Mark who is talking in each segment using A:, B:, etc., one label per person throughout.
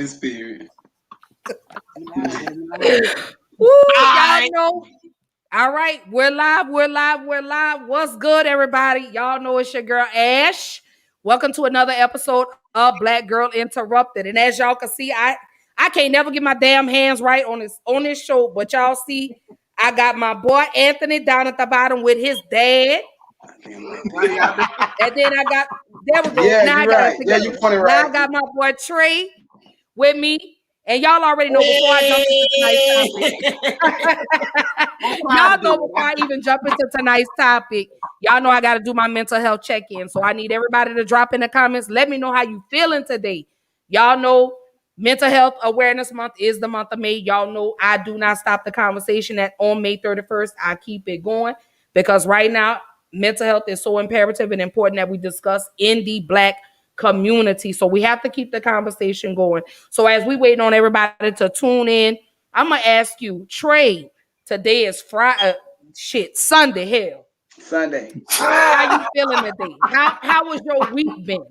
A: Spirit.
B: Woo, y'all know. All right, we're live. What's good, everybody? Y'all know it's your girl Ash. Welcome to another episode of Black Girl Interrupted. And as y'all can see, I can't never get my damn hands right on this show, but y'all see, I got my boy Anthony down at the bottom with his dad. And then I got there we go.
A: Yeah,
B: Now I
A: you're
B: got
A: right.
B: it
A: Yeah,
B: together.
A: you pointed
B: Now
A: right.
B: I got my boy Trey with me. And y'all already know before I jump into tonight's topic. Y'all know before I even jump into tonight's topic, y'all know I got to do my mental health check-in. So I need everybody to drop in the comments. Let me know how you feeling today. Y'all know Mental Health Awareness Month is the month of May. Y'all know I do not stop the conversation on May 31st. I keep it going because right now mental health is so imperative and important that we discuss in the Black community. So we have to keep the conversation going. So as we wait on everybody to tune in, I'm gonna ask you, Trey. Today is Friday. Sunday. Hell,
A: Sunday.
B: how you feeling today? How was your week been?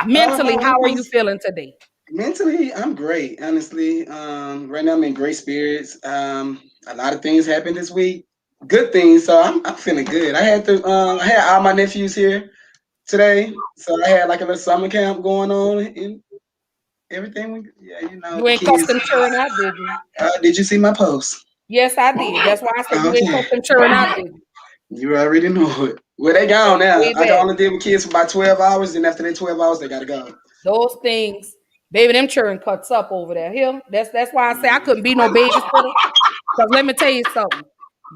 B: Mentally, how are you feeling today?
A: Mentally, I'm great. Honestly, right now I'm in great spirits. A lot of things happened this week. Good things, so I'm feeling good. I had all my nephews here today, so I had like a little summer camp going on and everything.
B: You
A: The
B: ain't
A: kids.
B: cussed them children out, did you?
A: Did you see my post?
B: Yes, I did. That's why I said you ain't
A: Okay,
B: cussed them children out, did you?
A: you already know it. Well, they
B: That's
A: gone now.
B: way
A: I can
B: back.
A: only deal with kids for about 12 hours, and after that 12 hours, they gotta go.
B: Those things, baby, them children cuts up over there. Here, that's why I say I couldn't be no babysitter. Because let me tell you something.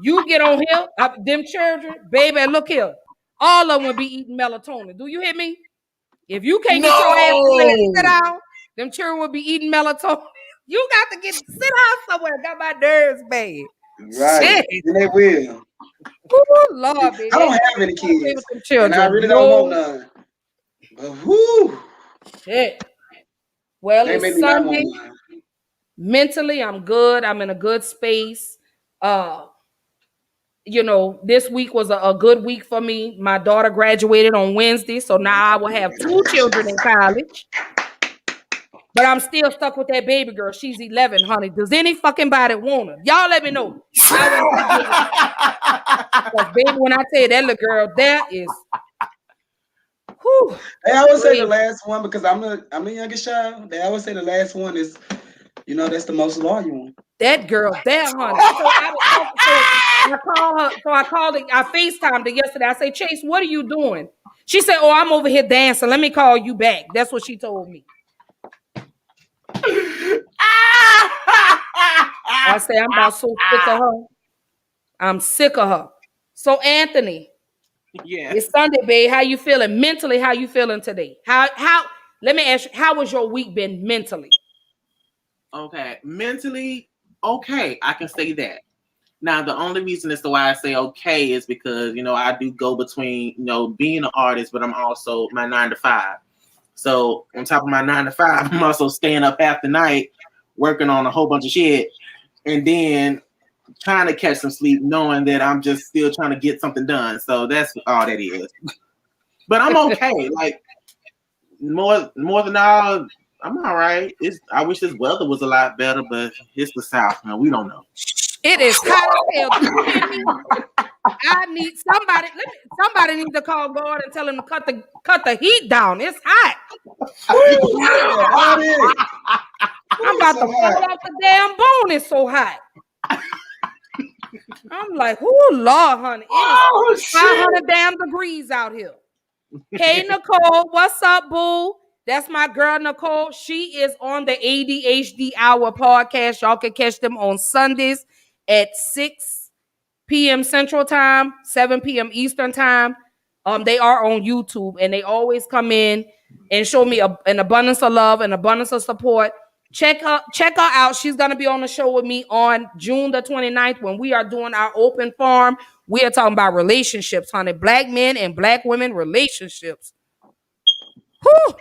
B: You get on here, them children, baby, look here. All of them will be eating melatonin. Do you hear me? If you can't get your ass to sit
C: No.
B: down, them children will be eating melatonin. You got to sit down somewhere. Got my nerves bad.
A: Right.
B: Shit.
A: And they will.
B: Ooh, Lord, baby.
A: I
B: They
A: don't
B: don't
A: have any
B: play with
A: kids,
B: them
A: and I
B: children.
A: really don't want
B: No
A: none. But whoo,
B: shit. Well,
A: they
B: it's
A: made me not want
B: Sunday.
A: none.
B: Mentally, I'm good. I'm in a good space. Uh, this week was a good week for me. My daughter graduated on Wednesday, so now I will have two children in college. But I'm still stuck with that baby girl. She's 11, honey. Does any fucking body want her? Y'all let me know. I want to get it. Because, baby, when I tell you that little girl, that is, whew,
A: They always say the
B: crazy.
A: last one because I'm the youngest child. They always say the last one is, that's the most loyal one.
B: That girl, that honey. So I called it. I FaceTimed it yesterday. I say, Chase, what are you doing? She said, oh, I'm over here dancing. Let me call you back. That's what she told me. I say, I'm about so sick of her. I'm sick of her. So, Anthony,
C: Yeah.
B: it's Sunday, babe. How you feeling mentally? How you feeling today? How? Let me ask you, how was your week been mentally?
C: Okay. Mentally, okay. I can say that. Now, the only reason as to why I say okay is because, I do go between, being an artist, but I'm also my 9 to 5. So on top of my 9 to 5, I'm also staying up half the night working on a whole bunch of shit and then trying to catch some sleep, knowing that I'm just still trying to get something done. So that's all that is. But I'm okay. Like more than all, I'm all right. I wish this weather was a lot better, but it's the South, man. We don't know.
B: It is hot as hell. Do you hear me? I need somebody. Somebody needs to call God and tell him to cut the heat down. It's hot.
A: Yeah,
B: I'm
A: it's
B: about
A: so
B: to fall
A: hot.
B: off the damn bone. It's so hot. I'm like, oh Lord, honey, it is
C: Oh shit!
B: 500 damn degrees out here. Hey Nicole, what's up, boo? That's my girl Nicole. She is on the ADHD Hour podcast. Y'all can catch them on Sundays at 6 p.m. Central Time, 7 p.m. Eastern Time. They are on YouTube and they always come in and show me an abundance of love and abundance of support. Check her out. She's gonna be on the show with me on June the 29th when we are doing our open farm. We are talking about relationships, honey. Black men and black women relationships. Whew.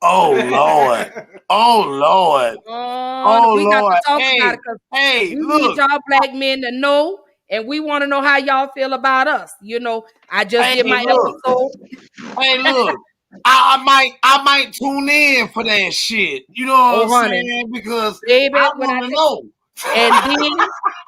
D: Oh Lord. Oh Lord. Oh
B: We got to
D: Lord.
B: talk about
D: Hey,
B: it because
D: hey,
B: we need
D: look.
B: y'all black men to know, and we want to know how y'all feel about us. I just
D: Hey,
B: did my
D: look.
B: episode.
D: Hey, look. I might tune in for that shit. You know what I'm saying? Because
B: baby,
D: I want to know.
B: And then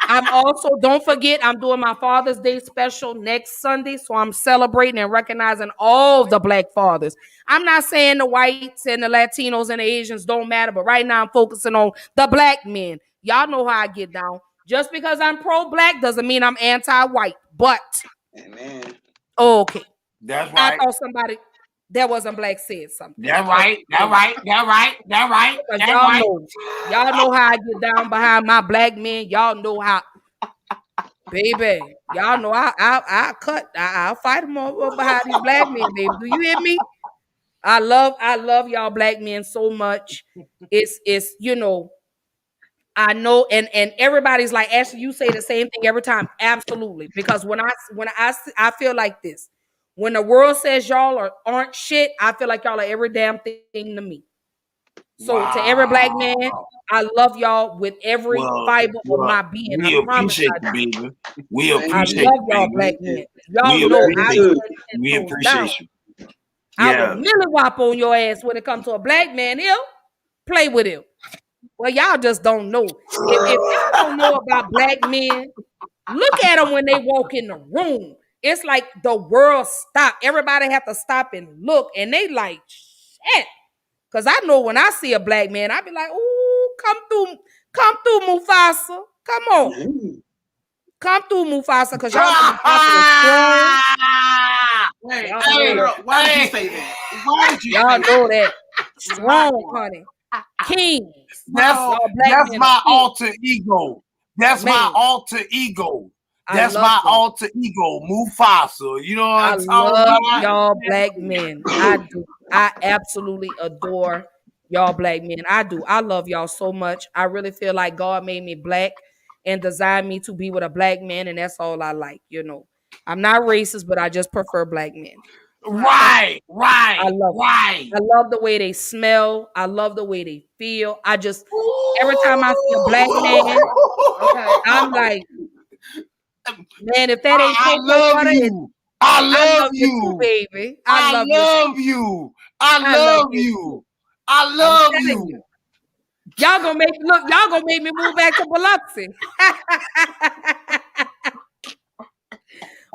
B: I'm also, don't forget, I'm doing my Father's Day special next Sunday. So I'm celebrating and recognizing all the Black fathers. I'm not saying the whites and the Latinos and the Asians don't matter, but right now I'm focusing on the Black men. Y'all know how I get down. Just because I'm pro-Black doesn't mean I'm anti-white. But,
A: Amen.
B: okay.
D: That's right.
B: I thought somebody that wasn't Black said something.
D: That's right. That's right. That's right. That's right. That's right.
B: Y'all know how I get down behind my Black men. Y'all know how, baby. Y'all know I'll fight them over behind these Black men, baby. Do you hear me? I love y'all Black men so much. It's I know, and everybody's like, Ashley, you say the same thing every time. Absolutely, because when I feel like this, when the world says y'all aren't shit, I feel like y'all are every damn thing to me. So to every Black man, I love y'all with every fiber of my being.
D: We appreciate you, baby. We appreciate
B: I love y'all Black men. Y'all know
D: we appreciate you.
B: I will milli whop on your ass when it comes to a Black man. He'll play with him. Well, y'all just don't know. If y'all don't know about Black men, look at them when they walk in the room. It's like the world stopped. Everybody have to stop and look, and they like, shit. Because I know when I see a Black man, I be like, ooh, come through, Mufasa. Come on. Come through, Mufasa, because y'all Mufasa is strong.
C: Why did you say that? Why did you
B: y'all know that? Strong, honey. Kings.
D: That's my alter ego. That's my alter ego. That's my alter ego, Mufasa. You know what I'm talking about?
B: I love y'all Black men. I do. I absolutely adore y'all Black men. I do. I love y'all so much. I really feel like God made me Black and designed me to be with a Black man, and that's all I like. I'm not racist, but I just prefer Black men.
D: Right.
B: I love the way they smell. I love the way they feel. Every time I see a Black man, I'm like, man, if that ain't cocoa butter,
D: I love you,
B: too, baby.
D: I love you.
B: Y'all gonna make me move back to Biloxi.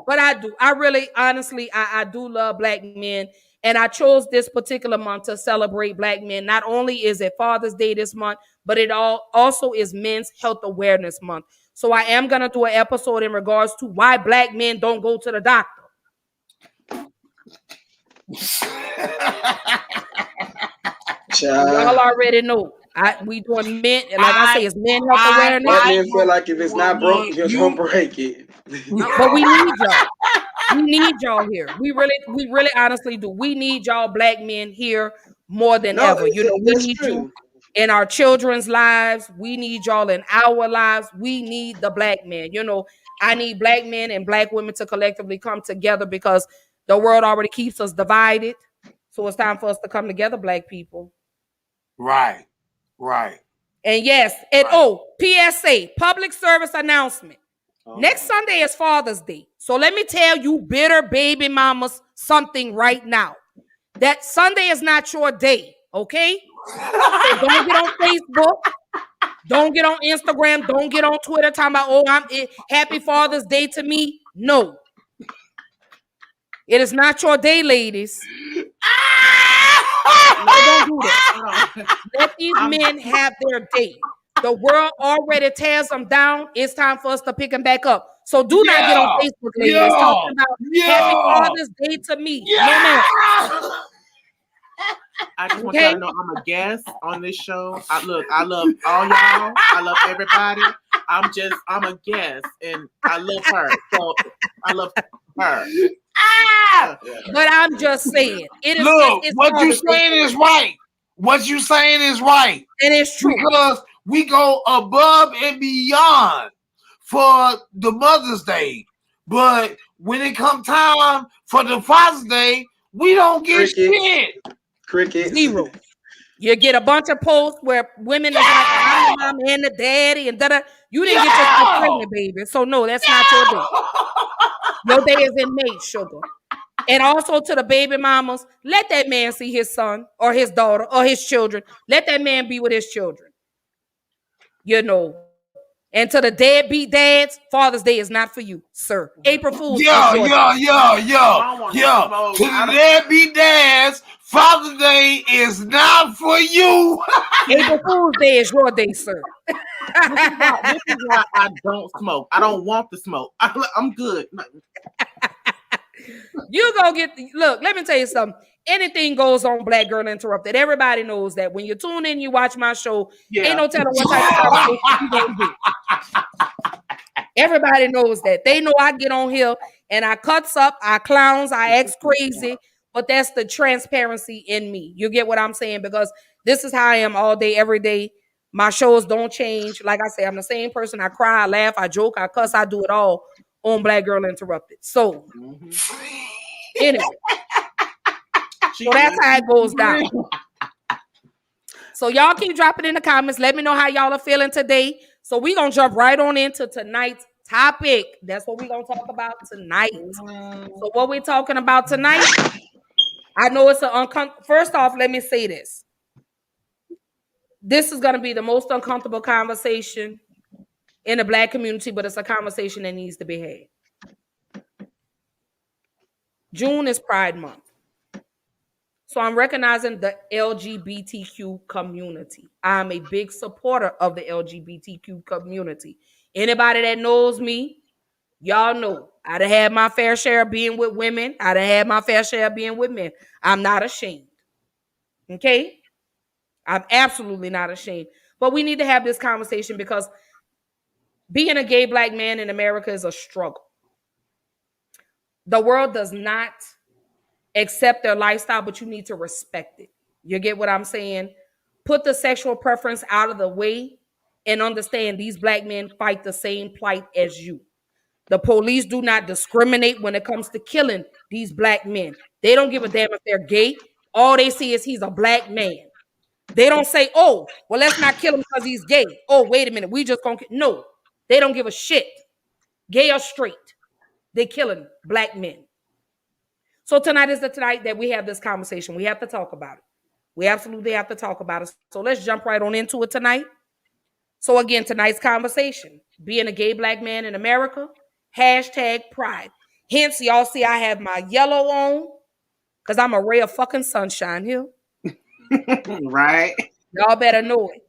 B: But I do. I really, honestly, I do love Black men. And I chose this particular month to celebrate Black men. Not only is it Father's Day this month, but it also is Men's Health Awareness Month. So I am going to do an episode in regards to why Black men don't go to the doctor. Y'all already know. We doing men, like I say, it's Men Health Awareness.
A: Black men feel like if it's not broke, you're gonna break it.
B: But we need y'all. We need y'all here. We really honestly do. We need y'all Black men here more than ever. We need you in our children's lives. We need y'all in our lives. We need the Black man. I need Black men and Black women to collectively come together because the world already keeps us divided. So it's time for us to come together, Black people.
D: Right.
B: And yes, PSA, public service announcement. Next Sunday is Father's Day. So let me tell you, bitter baby mamas, something right now. That Sunday is not your day, okay? So don't get on Facebook. Don't get on Instagram. Don't get on Twitter talking about, happy Father's Day to me. No. It is not your day, ladies. No, don't do that. Let these men have their day. The world already tears them down. It's time for us to pick them back up. So do not get on Facebook, ladies, talking about happy Father's Day to me. No, man.
C: I just want y'all to know I'm a guest on this show. I love all y'all. I love everybody. I'm a guest, and I love her. So I love her.
B: But I'm just saying.
D: What you saying is right. What you saying is right.
B: And it's true.
D: Because we go above and beyond for the Mother's Day. But when it comes time for the Father's Day, we don't get shit.
A: Cricket.
B: Zero. You get a bunch of posts where women are like, I'm the mom and the daddy and da-da. You didn't get yourself pregnant, baby. So no, that's not your day. Your day is in May, sugar. And also to the baby mamas, let that man see his son or his daughter or his children. Let that man be with his children. You know. And to the deadbeat dads, Father's Day is not for you, sir. April Fool's is your day.
D: To the deadbeat dads, Father's Day is not for you.
B: April Fool's Day is your day, sir.
C: This is why I don't smoke. I don't want to smoke. I'm good.
B: You go get look. Let me tell you something. Anything goes on Black Girl Interrupted. Everybody knows that when you tune in, you watch my show. Ain't no telling what type of conversation you gonna get. Everybody knows that. They know I get on here and I cuts up, I clowns, I act crazy, but that's the transparency in me. You get what I'm saying? Because this is how I am all day, every day. My shows don't change. Like I say, I'm the same person. I cry, I laugh, I joke, I cuss, I do it all on Black Girl Interrupted. So, anyway. So that's how it goes down. So y'all keep dropping in the comments. Let me know how y'all are feeling today. So we're going to jump right on into tonight's topic. That's what we're going to talk about tonight. So what we're talking about tonight, I know it's first off, let me say this. This is going to be the most uncomfortable conversation in the Black community, but it's a conversation that needs to be had. June is Pride Month. So I'm recognizing the LGBTQ community. I'm a big supporter of the LGBTQ community. Anybody that knows me, y'all know I done had my fair share of being with women. I done had my fair share of being with men. I'm not ashamed. Okay? I'm absolutely not ashamed. But we need to have this conversation because being a gay Black man in America is a struggle. The world does not accept their lifestyle, but you need to respect it. You get what I'm saying? Put the sexual preference out of the way and understand these Black men fight the same plight as you. The police do not discriminate when it comes to killing these Black men. They don't give a damn if they're gay. All they see is he's a Black man. They don't say, oh, well, let's not kill him because he's gay. Oh, wait a minute. We just gonna no. They don't give a shit. Gay or straight. They killing Black men. So tonight is the night that we have this conversation. We have to talk about it. We absolutely have to talk about it. So let's jump right on into it tonight. So again, tonight's conversation, being a gay Black man in America, #pride. Hence, y'all see I have my yellow on because I'm a ray of fucking sunshine here.
C: Right.
B: Y'all better know it.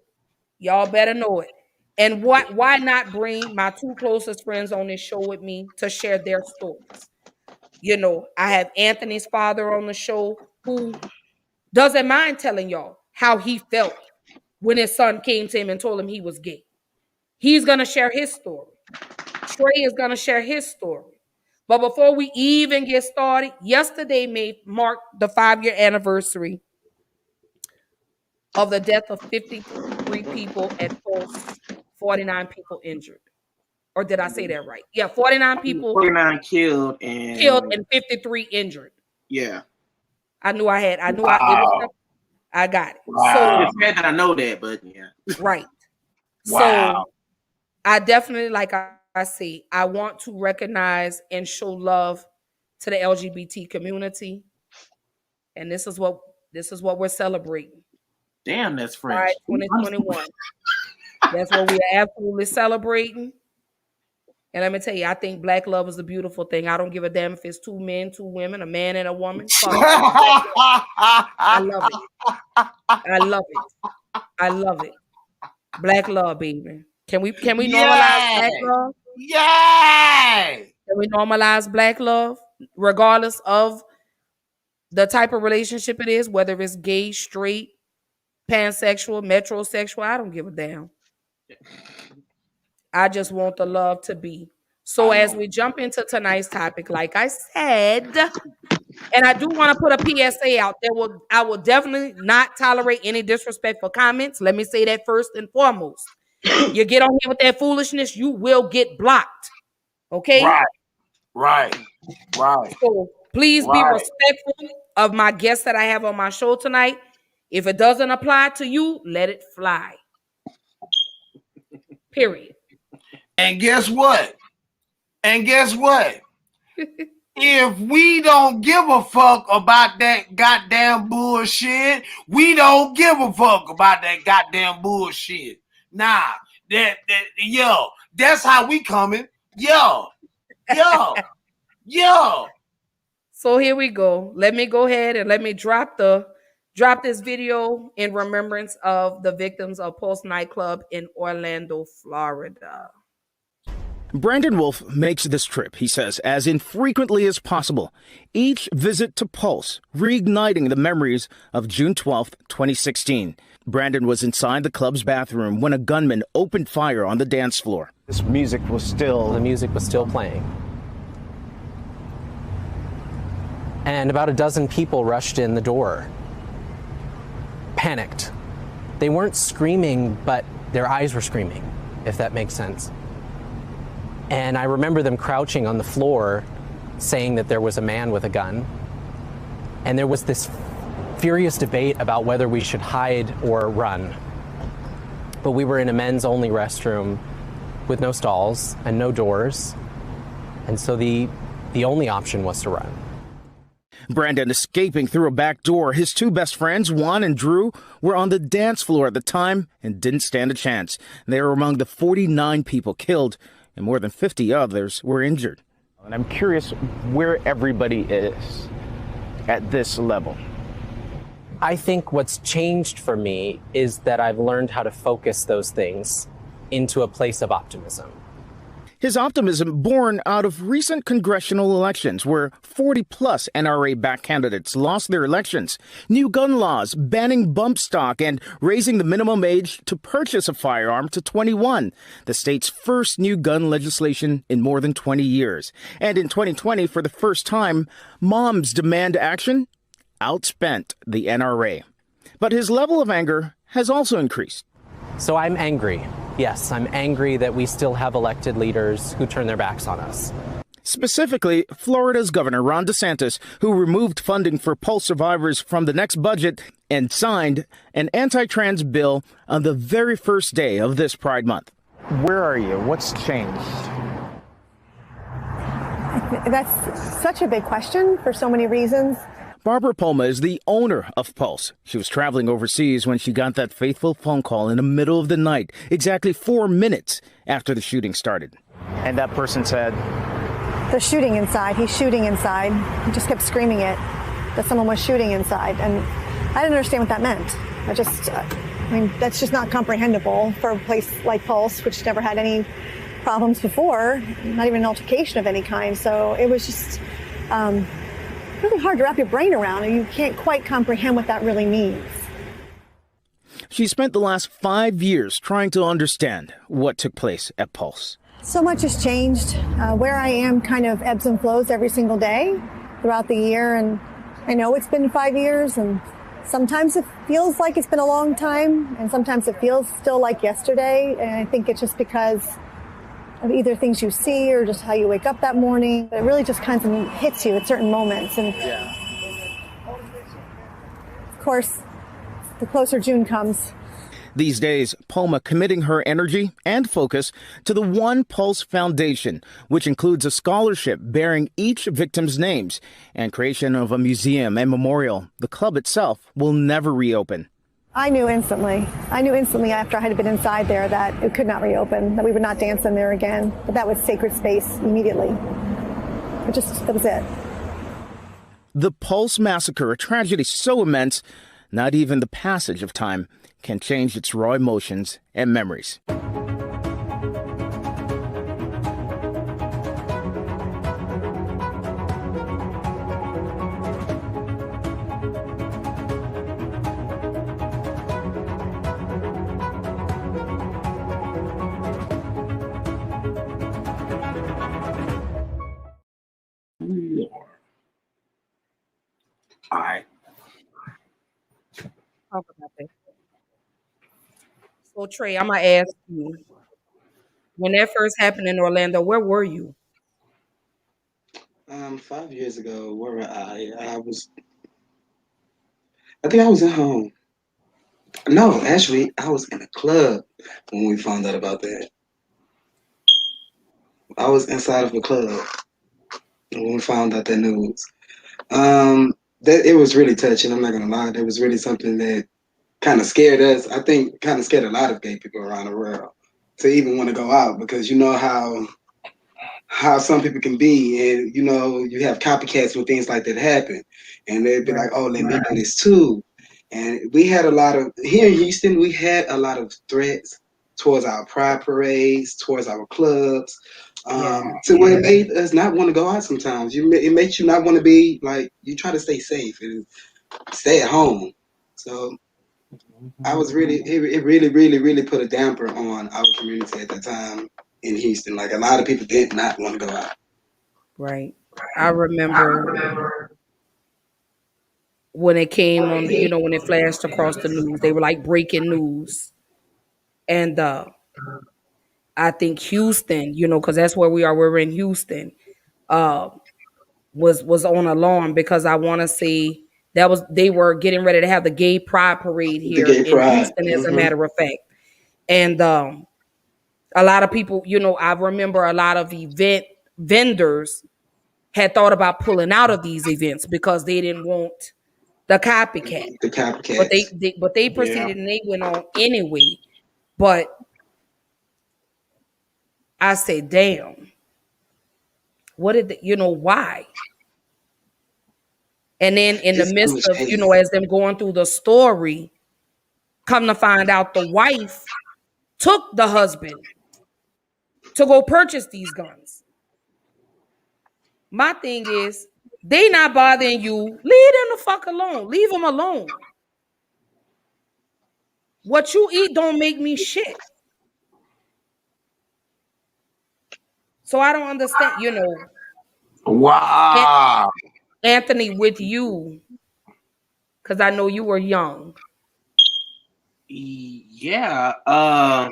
B: Y'all better know it. And why not bring my two closest friends on this show with me to share their stories? You know, I have Anthony's father on the show who doesn't mind telling y'all how he felt when his son came to him and told him he was gay. He's going to share his story. Trey is going to share his story. But before we even get started, yesterday marked the 5-year anniversary of the death of 53 people at Pulse, 49 people injured. Or did I say that right? Yeah, 49 people.
C: 49 killed and
B: 53 injured.
C: Yeah.
B: I knew I got it.
D: Wow.
B: So
C: it's bad that I know that, but yeah.
B: Right.
D: Wow.
B: So I definitely, like I say, I want to recognize and show love to the LGBT community. And this is what we're celebrating.
C: Damn, that's French.
B: Right, 2021. That's what we are absolutely celebrating. And let me tell you, I think Black love is a beautiful thing. I don't give a damn if it's 2 men, 2 women, a man and a woman. Fuck it. I love it. I love it. I love it. Black love, baby. Can we normalize Black love?
D: Yay!
B: Can we normalize Black love, regardless of the type of relationship it is, whether it's gay, straight, pansexual, metrosexual? I don't give a damn. I just want the love to be. So as we jump into tonight's topic, like I said, and I do want to put a PSA out there. I will definitely not tolerate any disrespectful comments. Let me say that first and foremost. You get on here with that foolishness, you will get blocked. Okay?
D: Right.
B: So please be respectful of my guests that I have on my show tonight. If it doesn't apply to you, let it fly. Period.
D: And guess what? if we don't give a fuck about that goddamn bullshit, we don't give a fuck about that goddamn bullshit. Nah, yo, that's how we coming. Yo.
B: So here we go. Let me go ahead and let me drop this video in remembrance of the victims of Pulse nightclub in Orlando, Florida.
E: Brandon Wolf makes this trip, he says, as infrequently as possible. Each visit to Pulse, reigniting the memories of June 12th, 2016. Brandon was inside the club's bathroom when a gunman opened fire on the dance floor.
F: The music was still playing. And about a dozen people rushed in the door. Panicked. They weren't screaming, but their eyes were screaming, if that makes sense. And I remember them crouching on the floor saying that there was a man with a gun. And there was this furious debate about whether we should hide or run. But we were in a men's only restroom with no stalls and no doors. And so the only option was to run.
E: Brandon escaping through a back door. His two best friends, Juan and Drew, were on the dance floor at the time and didn't stand a chance. They were among the 49 people killed, and more than 50 others were injured.
F: And I'm curious where everybody is at this level. I think what's changed for me is that I've learned how to focus those things into a place of optimism.
E: His optimism born out of recent congressional elections where 40-plus NRA-backed candidates lost their elections, new gun laws banning bump stock and raising the minimum age to purchase a firearm to 21, the state's first new gun legislation in more than 20 years. And in 2020, for the first time, moms demand action outspent the NRA. But his level of anger has also increased.
F: So I'm angry. Yes, I'm angry that we still have elected leaders who turn their backs on us.
E: Specifically, Florida's Governor Ron DeSantis, who removed funding for Pulse survivors from the next budget and signed an anti-trans bill on the very first day of this Pride Month.
F: Where are you? What's changed?
G: That's such a big question for so many reasons.
E: Barbara Palma is the owner of Pulse. She was traveling overseas when she got that fateful phone call in the middle of the night, exactly 4 minutes after the shooting started.
F: And that person said,
G: "There's shooting inside. He's shooting inside." He just kept screaming it, that someone was shooting inside. And I didn't understand what that meant. I mean, that's just not comprehensible for a place like Pulse, which never had any problems before, not even an altercation of any kind. So it was just really hard to wrap your brain around, and you can't quite comprehend what that really means.
E: She spent the last 5 years trying to understand what took place at Pulse.
G: So much has changed. Where I am kind of ebbs and flows every single day throughout the year, and I know it's been 5 years, and sometimes it feels like it's been a long time, and sometimes it feels still like yesterday, and I think it's just because of either things you see or just how you wake up that morning. It really just kind of hits you at certain moments. And of course, the closer June comes.
E: These days, Palma committing her energy and focus to the One Pulse Foundation, which includes a scholarship bearing each victim's names and creation of a museum and memorial. The club itself will never reopen.
G: I knew instantly after I had been inside there that it could not reopen, that we would not dance in there again, that that was sacred space immediately. That was it.
E: The Pulse Massacre, a tragedy so immense, not even the passage of time can change its raw emotions and memories.
C: All right.
B: Talk about that. So Trey, I'm gonna ask you, when that first happened in Orlando, where were you?
A: 5 years ago, where were I? I think I was at home. No, actually, I was in a club when we found out about that. I was inside of a club. when we found out that news. That it was really touching. I'm not gonna lie. That was really something that kind of scared us. I think kind of scared a lot of gay people around the world to even want to go out because you know how some people can be, and you know you have copycats when things like that happen, and they'd be like,
B: Right.
A: "Oh, let me do this too." And we had a lot of here in Houston. We had a lot of threats towards our pride parades, towards our clubs,
B: Yeah.
A: to where it made us not want to go out. Sometimes it makes you not want to be like you try to stay safe and stay at home. So I was really it really put a damper on our community at the time in Houston. Like a lot of people did not want to go out.
B: Right. I remember when it came on, when it flashed across the news, they were like breaking news. And I think Houston, because that's where we are. We're in Houston. Uh, was on alarm because I want to say they were getting ready to have the gay pride parade
A: The
B: here
A: gay
B: in
A: pride.
B: Houston, as a matter of fact. And a lot of people, I remember a lot of event vendors had thought about pulling out of these events because they didn't want the copycat.
A: The
B: But
A: copycats.
B: they
C: Yeah.
B: proceeded and they went on anyway. But I said, damn, what did why? And then in the
A: It's too
B: midst
A: much
B: of,
A: hate.
B: as them going through the story, come to find out the wife took the husband to go purchase these guns. My thing is, they not bothering you. Leave them the fuck alone. Leave them alone. What you eat don't make me shit. So I don't understand,
D: Wow.
B: Anthony, with you, because I know you were young.
C: Yeah. I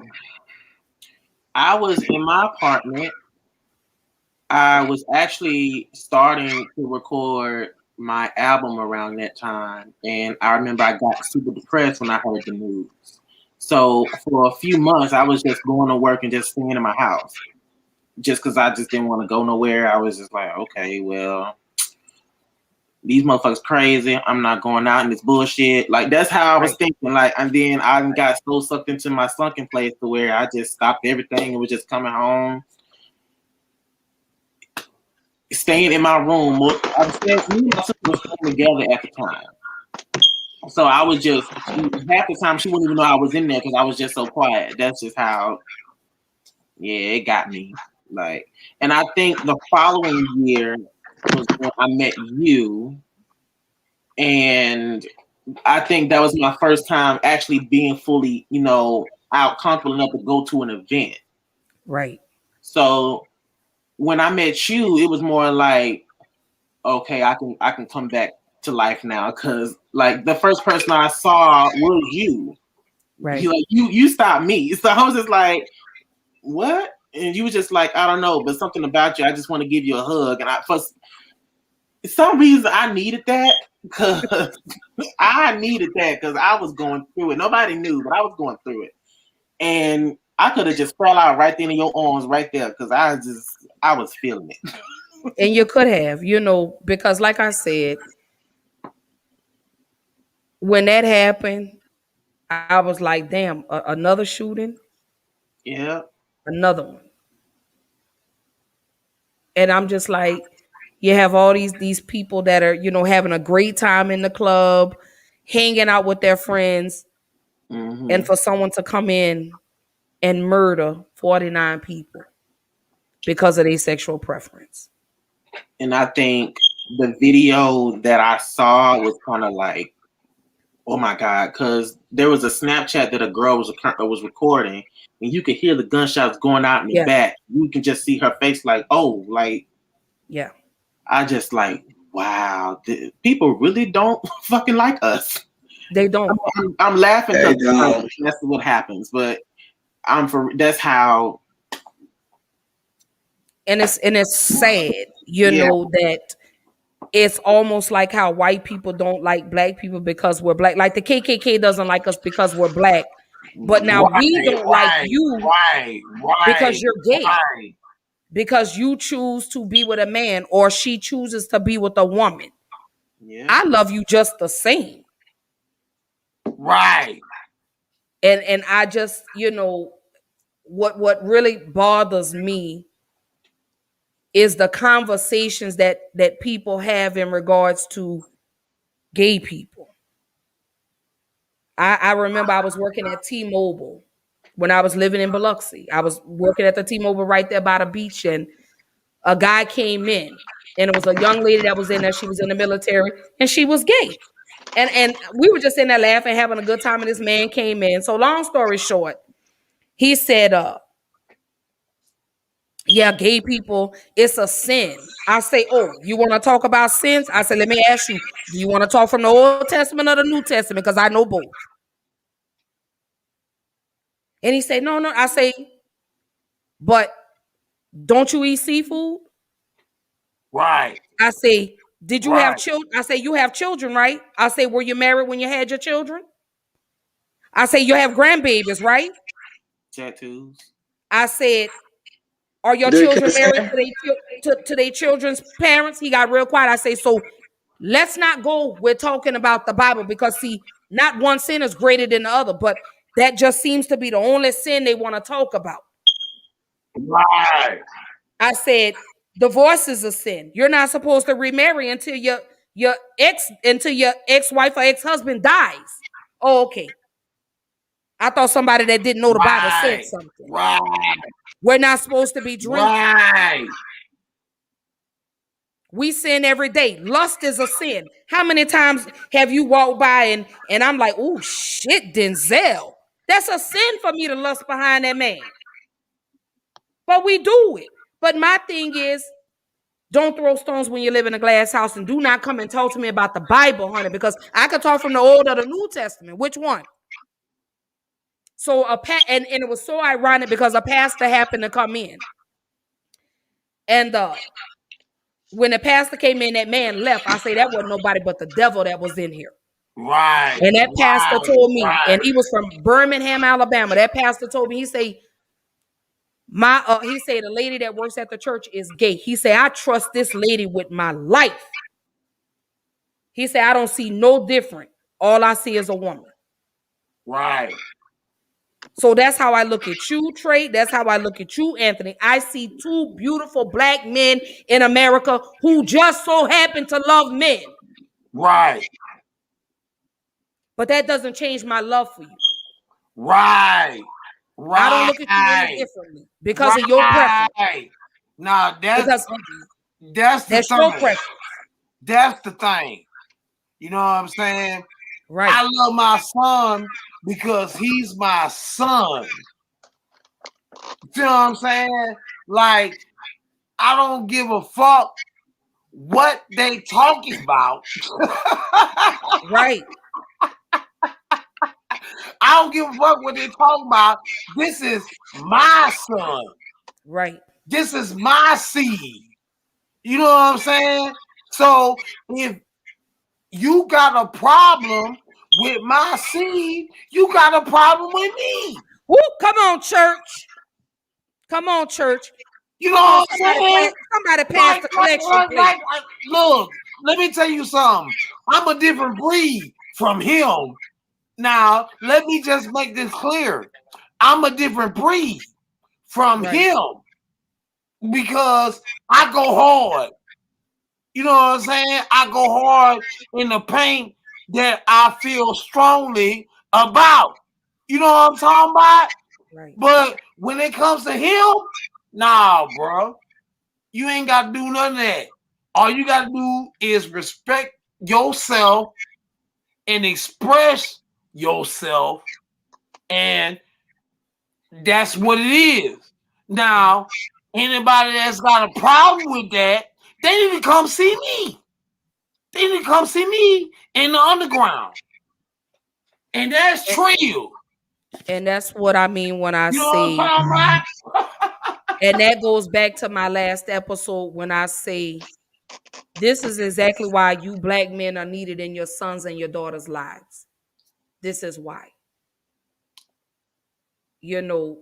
C: was in my apartment. I was actually starting to record my album around that time, and I remember I got super depressed when I heard the news. So for a few months, I was just going to work and just staying in my house, just because I just didn't want to go nowhere. I was just like, okay, well, these motherfuckers crazy. I'm not going out in this bullshit. Like that's how I was
B: Right.
C: thinking. Like, and then I got so sucked into my sunken place to where I just stopped everything and was just coming home, staying in my room. I was staying, me and my sister were staying together at the time. So I was just half the time she wouldn't even know I was in there because I was just so quiet. That's just how, yeah, it got me. Like, and I think the following year was when I met you, and I think that was my first time actually being fully, out comfortable enough to go to an event.
B: Right.
C: So when I met you, it was more like, okay, I can come back to life now because like the first person I saw was you.
B: Right.
C: You stopped me. So I was just like, what? And you were just like, I don't know, but something about you, I just want to give you a hug. And for some reason I needed that because I needed that because I was going through it. Nobody knew, but I was going through it. And I could have just fell out right then in your arms right there because I was feeling it.
B: And you could have, because like I said, when that happened, I was like, damn, another shooting,
C: Yeah.
B: another one. And I'm just like, you have all these people that are, having a great time in the club, hanging out with their friends, and for someone to come in and murder 49 people because of their sexual preference.
C: And I think the video that I saw was kind of like, oh my God, because there was a Snapchat that a girl was recording, and you could hear the gunshots going out in the
B: Yeah.
C: back. You can just see her face like, oh, like,
B: yeah.
C: I just like, wow, people really don't fucking like us.
B: They don't.
C: I'm laughing
A: They
C: because
A: don't.
C: that's what happens, but that's how.
B: And it's sad,
C: Yeah.
B: that it's almost like how white people don't like black people because we're black. Like the KKK doesn't like us because we're black. But now we don't like you because you're gay.
D: Why?
B: because you choose to be with a man or she chooses to be with a woman.
C: Yeah.
B: I love you just the same.
D: Right.
B: And I just, what really bothers me is the conversations that people have in regards to gay people. I remember I was working at T-Mobile when I was living in Biloxi. I was working at the T-Mobile right there by the beach, and a guy came in, and it was a young lady that was in there. She was in the military, and she was gay. And we were just in there laughing, having a good time, and this man came in. So long story short, he said, yeah, gay people, it's a sin. I say, oh, you want to talk about sins? I said, let me ask you, do you want to talk from the Old Testament or the New Testament? Because I know both. And he said, no. I say, but don't you eat seafood?
D: Right.
B: I say, did you have
D: Right.
B: children? I say, you have children, right? I say, were you married when you had your children? I say, you have grandbabies, right?
C: Tattoos.
B: I said, are your
A: Do you
B: children
A: kiss
B: married
A: hair?
B: to their children's parents? He got real quiet. I say, so let's not go with talking about the Bible, because see, not one sin is greater than the other, but that just seems to be the only sin they want to talk about.
D: Right.
B: I said, divorce is a sin. You're not supposed to remarry until your ex-wife or ex-husband dies. Oh, okay. I thought somebody that didn't know the Bible said
D: Right.
B: something.
D: Right.
B: We're not supposed to be drinking.
D: Right.
B: We sin every day. Lust is a sin. How many times have you walked by and I'm like, oh shit, Denzel. That's a sin for me to lust behind that man. But we do it. But my thing is, don't throw stones when you live in a glass house, and do not come and talk to me about the Bible, honey, because I could talk from the Old or the New Testament. Which one? So and it was so ironic because a pastor happened to come in. And when the pastor came in, that man left. I say that wasn't nobody but the devil that was in here.
D: Right.
B: And that pastor told me,
D: Right.
B: and he was from Birmingham, Alabama. That pastor told me, he say, he said, the lady that works at the church is gay. He said, I trust this lady with my life. He said, I don't see no different. All I see is a woman.
D: Right.
B: So that's how I look at you, Trey. That's how I look at you, Anthony. I see two beautiful black men in America who just so happen to love men.
D: Right.
B: But that doesn't change my love for you.
D: Right. Right.
B: I don't look at you any differently because of your preference.
D: Right. Now
B: Because
D: that's the
B: that's your
D: thing.
B: preference.
D: That's the thing. You know what I'm saying?
B: Right.
D: I love my son because he's my son. You know what I'm saying? Like, I don't give a fuck what they talking about.
B: Right.
D: I don't give a fuck what they talking about. This is my son.
B: Right.
D: This is my seed. You know what I'm saying? So if you got a problem with my seed, you got a problem with me.
B: Woo, come on, church. Come on, church.
D: You know what I'm saying?
B: Somebody pass the collection plate.
D: Look, let me tell you something. I'm a different breed from him. Now, let me just make this clear. I'm a different breed from him because I go hard. You know what I'm saying? I go hard in the paint that I feel strongly about. You know what I'm talking about?
B: Right.
D: But when it comes to him, nah, bro. You ain't got to do none of that. All you got to do is respect yourself and express yourself, and that's what it is. Now, anybody that's got a problem with that, they need to come see me. They need to come see me in the underground. And that's trill.
B: And that's what I mean when I
D: You know
B: say,
D: what I'm talking about?
B: and that goes back to my last episode when I say, this is exactly why you black men are needed in your sons and your daughters' lives. This is why. You know,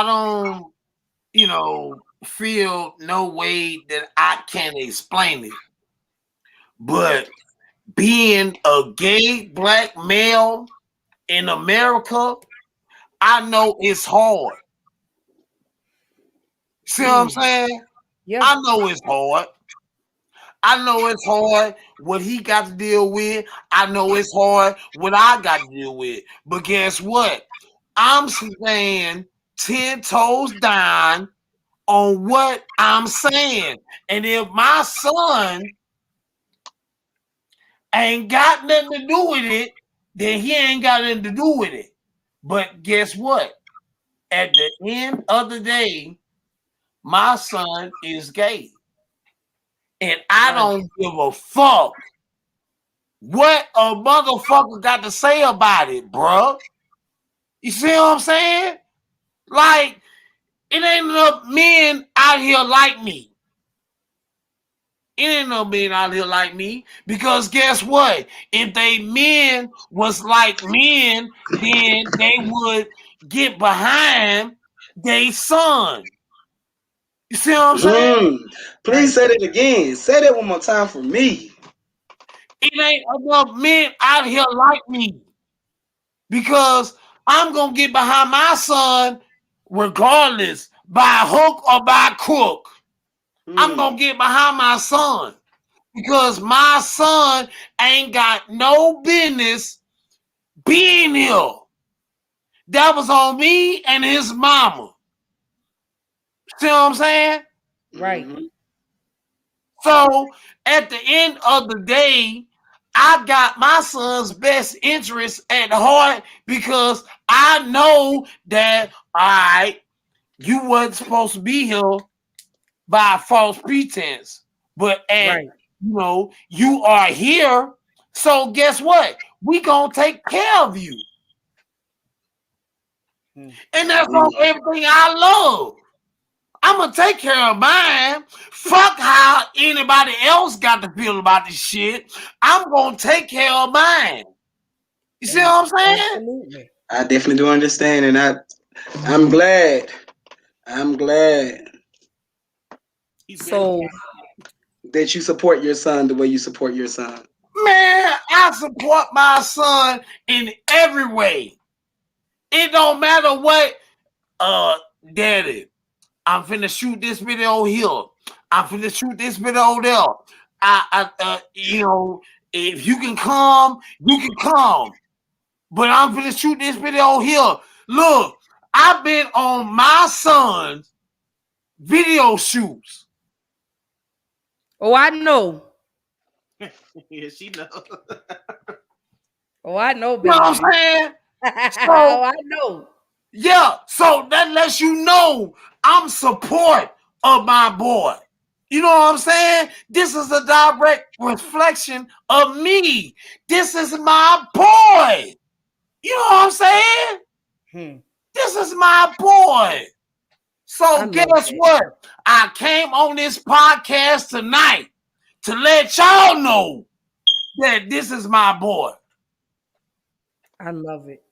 D: don't, feel no way that I can explain it. But being a gay black male in America, I know it's hard. See what I'm saying?
B: Yeah.
D: I know it's hard. I know it's hard what he got to deal with. I know it's hard what I got to deal with. But guess what? I'm staying 10 toes down on what I'm saying. And if my son ain't got nothing to do with it, then he ain't got nothing to do with it. But guess what? At the end of the day, my son is gay. And I don't give a fuck what a motherfucker got to say about it, bruh. You see what I'm saying? Like, it ain't enough men out here like me. It ain't no men out here like me. Because guess what? If they men was like men, then they would get behind their son. You see what I'm saying?
A: Please say that again. Say that one more time for me.
D: It ain't enough men out here like me. Because I'm going to get behind my son regardless, by hook or by crook. I'm going to get behind my son. Because my son ain't got no business being here. That was on me and his mama. See what I'm saying?
B: Right.
D: So at the end of the day, I got my son's best interest at heart because I know that, all right, you wasn't supposed to be here by false pretense. But you are here. So guess what? We gonna take care of you. And that's on everything I love. I'm gonna take care of mine. Fuck how anybody else got to feel about this shit. I'm gonna take care of mine. You see what I'm saying?
B: Absolutely.
A: I definitely do understand, and I'm glad. I'm glad
B: So
A: that you support your son the way you support your son.
D: Man, I support my son in every way. It don't matter what, daddy, I'm finna shoot this video here. I'm finna shoot this video there. If you can come, you can come. But I'm finna shoot this video here. Look, I've been on my son's video shoots.
B: Oh, I know.
C: Yeah, she knows.
B: Oh, I know, baby.
D: You know what I'm saying?
B: Oh, I know.
D: Yeah, so that lets you know I'm support of my boy. You know what I'm saying? This is a direct reflection of me. This is my boy. You know what I'm saying? This is my boy. So guess what? I came on this podcast tonight to let y'all know that this is my boy.
B: I love it.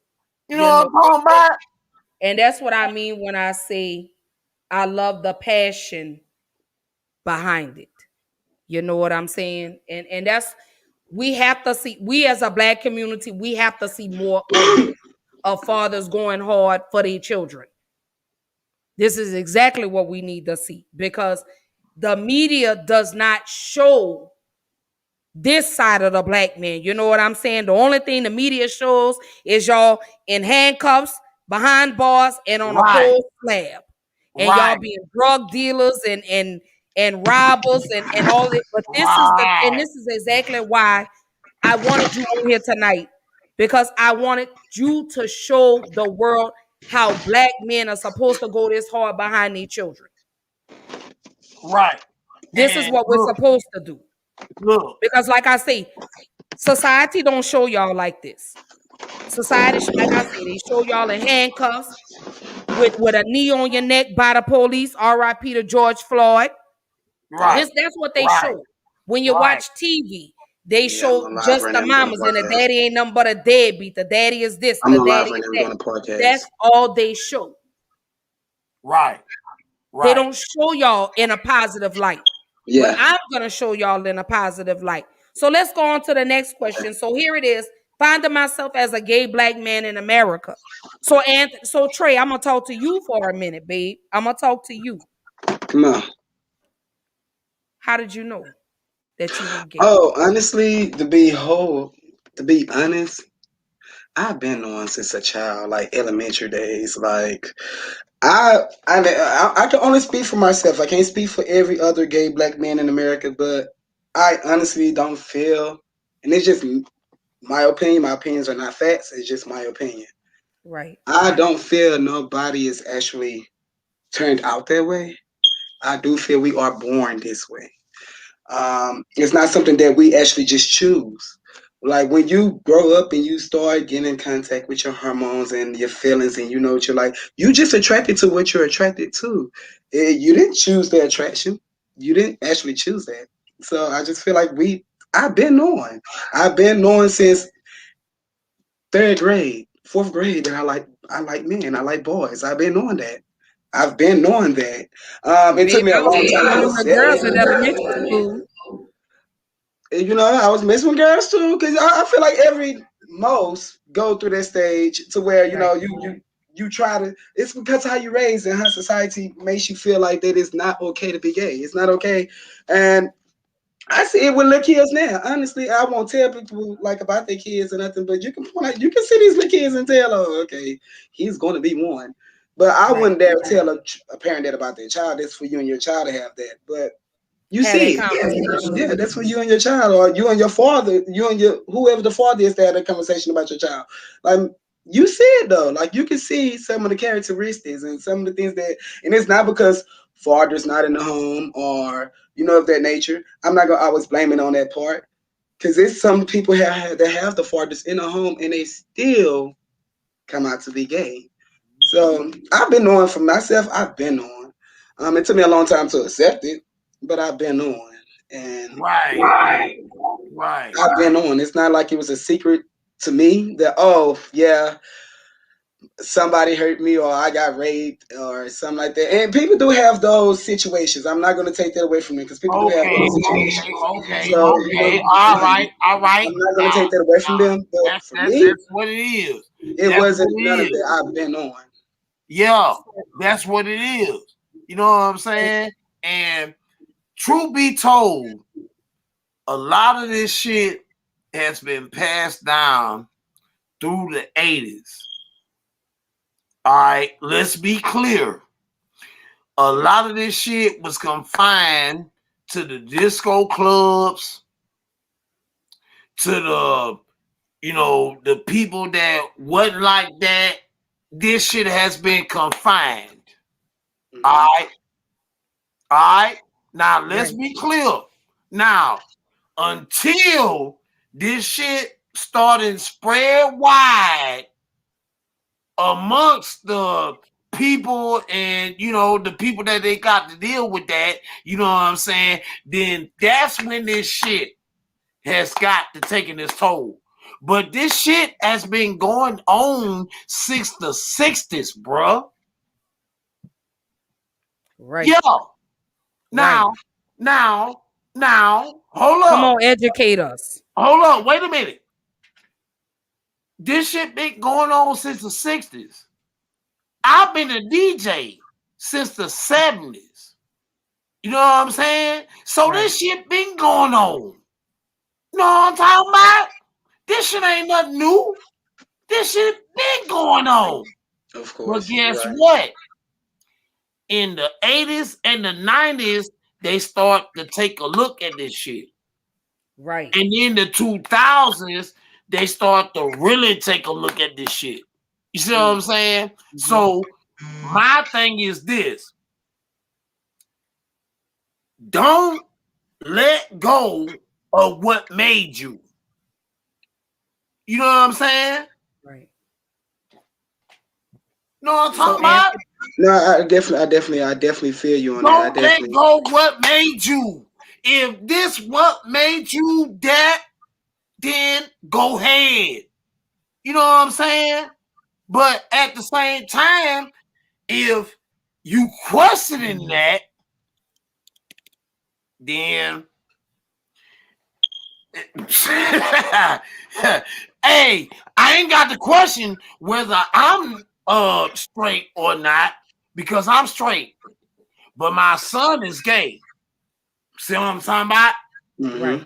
D: You know what I'm talking about?
B: And that's what I mean when I say I love the passion behind it. You know what I'm saying? And that's, we have to see, we as a black community, we have to see more of fathers going hard for their children. This is exactly what we need to see, because the media does not show this side of the black man. You know what I'm saying? The only thing the media shows is y'all in handcuffs, behind bars, and on a pole slab. And y'all being drug dealers and robbers and all that. But this is exactly why I wanted you on here tonight, because I wanted you to show the world how black men are supposed to go this hard behind their children.
D: Right.
B: This is what we're supposed to do.
D: Look.
B: Because like I say, society don't show y'all like this. Society, like I say, they show y'all in handcuffs with a knee on your neck by the police. R.I.P. to George Floyd.
D: Right.
B: That's what they show. When you watch TV, They
A: Yeah, I'm
B: show
A: on live
B: just
A: right
B: the
A: now. I'm doing a
B: mamas, and the
A: podcast.
B: daddy ain't nothing but a deadbeat. The daddy is this,
A: I'm
B: the
A: on live
B: daddy
A: right
B: is
A: now. I'm
B: that.
A: doing a podcast.
B: That's all they show.
D: Right.
B: They
D: Right.
B: don't show y'all in a positive light. But
A: Yeah.
B: I'm going to show y'all in a positive light. So let's go on to the next question. So here it is. Finding myself as a gay black man in America. So so Trey, I'm going to talk to you for a minute, babe. I'm going to talk to you.
A: Come on.
B: How did you know that you were gay?
A: Oh, honestly, to be honest, I've been on since a child, like elementary days. Like I can only speak for myself. I can't speak for every other gay black man in America, but I honestly don't feel, and it's just my opinion. My opinions are not facts. It's just my opinion.
B: Right.
A: I don't feel nobody is actually turned out that way. I do feel we are born this way. It's not something that we actually just choose. Like when you grow up and you start getting in contact with your hormones and your feelings, and you know what you're like, you just attracted to what you're attracted to. You didn't choose the attraction. You didn't actually choose that. So I just feel like I've been knowing. I've been knowing since third grade, fourth grade that I like men. I like boys. I've been knowing that. I've been knowing that. It took
B: Babe,
A: me a
B: I was
A: long time to
B: messing with
A: accept
B: girls in elementary
A: it.
B: school.
A: You know, I was messing with girls too, because I feel like every most go through that stage to where you
B: Right.
A: know you try to. It's because of how you raised and how society makes you feel like that it's not okay to be gay. It's not okay, and I see it with little kids now. Honestly, I won't tell people like about their kids or nothing, but you can point out, you can see these little kids and tell, oh, okay, he's going to be one. But I
B: Right.
A: wouldn't dare tell a parent that about their child. That's for you and your child to have that. But you
B: Have that
A: see it.
B: conversation.
A: Yeah, that's for you and your child, or you and your father, you and your whoever the father is to have that conversation about your child. Like you see it though. Like you can see some of the characteristics and some of the things that, and it's not because father's not in the home or of that nature. I'm not gonna always blame it on that part. Cause it's some people that have the fathers in the home and they still come out to be gay. So I've been on for myself, I've been on. It took me a long time to accept it, but I've been on. And
D: Right. Right.
A: I've been on. It's not like it was a secret to me that, oh, yeah, somebody hurt me or I got raped or something like that. And people do have those situations. I'm not going to take that away from them because people do have
D: Okay.
A: those situations.
D: Okay.
A: So,
D: Okay. All right. All right.
A: I'm not going to
D: Now,
A: take that away from
D: now
A: them. But for me,
D: that's what it is.
A: it
D: That's
A: wasn't
D: what it
A: none of
D: is.
A: that. I've been on.
D: Yeah, that's what it is. You know what I'm saying? And truth be told, a lot of this shit has been passed down through the 80s. All right, let's be clear. A lot of this shit was confined to the disco clubs, to the people that wasn't like that. This shit has been confined.
A: Mm-hmm.
D: All right. All right. Now let's
B: Right.
D: be clear. Now, until this shit started spread wide amongst the people and the people that they got to deal with that, you know what I'm saying? Then that's when this shit has got to taking its toll. But this shit has been going on since the 60s, bruh.
B: Right.
D: Yeah.
B: Right.
D: Now, hold
B: Come
D: up.
B: on, educate us.
D: Hold up. Wait a minute. This shit been going on since the 60s. I've been a DJ since the 70s. You know what I'm saying? So
B: Right.
D: this shit been going on. You know what I'm talking about? This shit ain't nothing new. This shit been going on.
A: Of
D: But
A: course.
D: guess
A: Right.
D: what? In the 80s and the 90s, they start to take a look at this shit.
B: Right.
D: And in the 2000s, they start to really take a look at this shit. You see what I'm saying? So my thing is this. Don't let go of what made you. You know what I'm saying?
B: Right.
D: You know what I'm
B: So
D: talking about?
A: No, I definitely feel you on that. I
D: Don't let
A: definitely.
D: go of what made you. If this what made you that, then go ahead. You know what I'm saying? But at the same time, if you questioning that, then hey, I ain't got to question whether I'm straight or not because I'm straight, but my son is gay. See what I'm talking about?
A: Mm-hmm.
B: Right.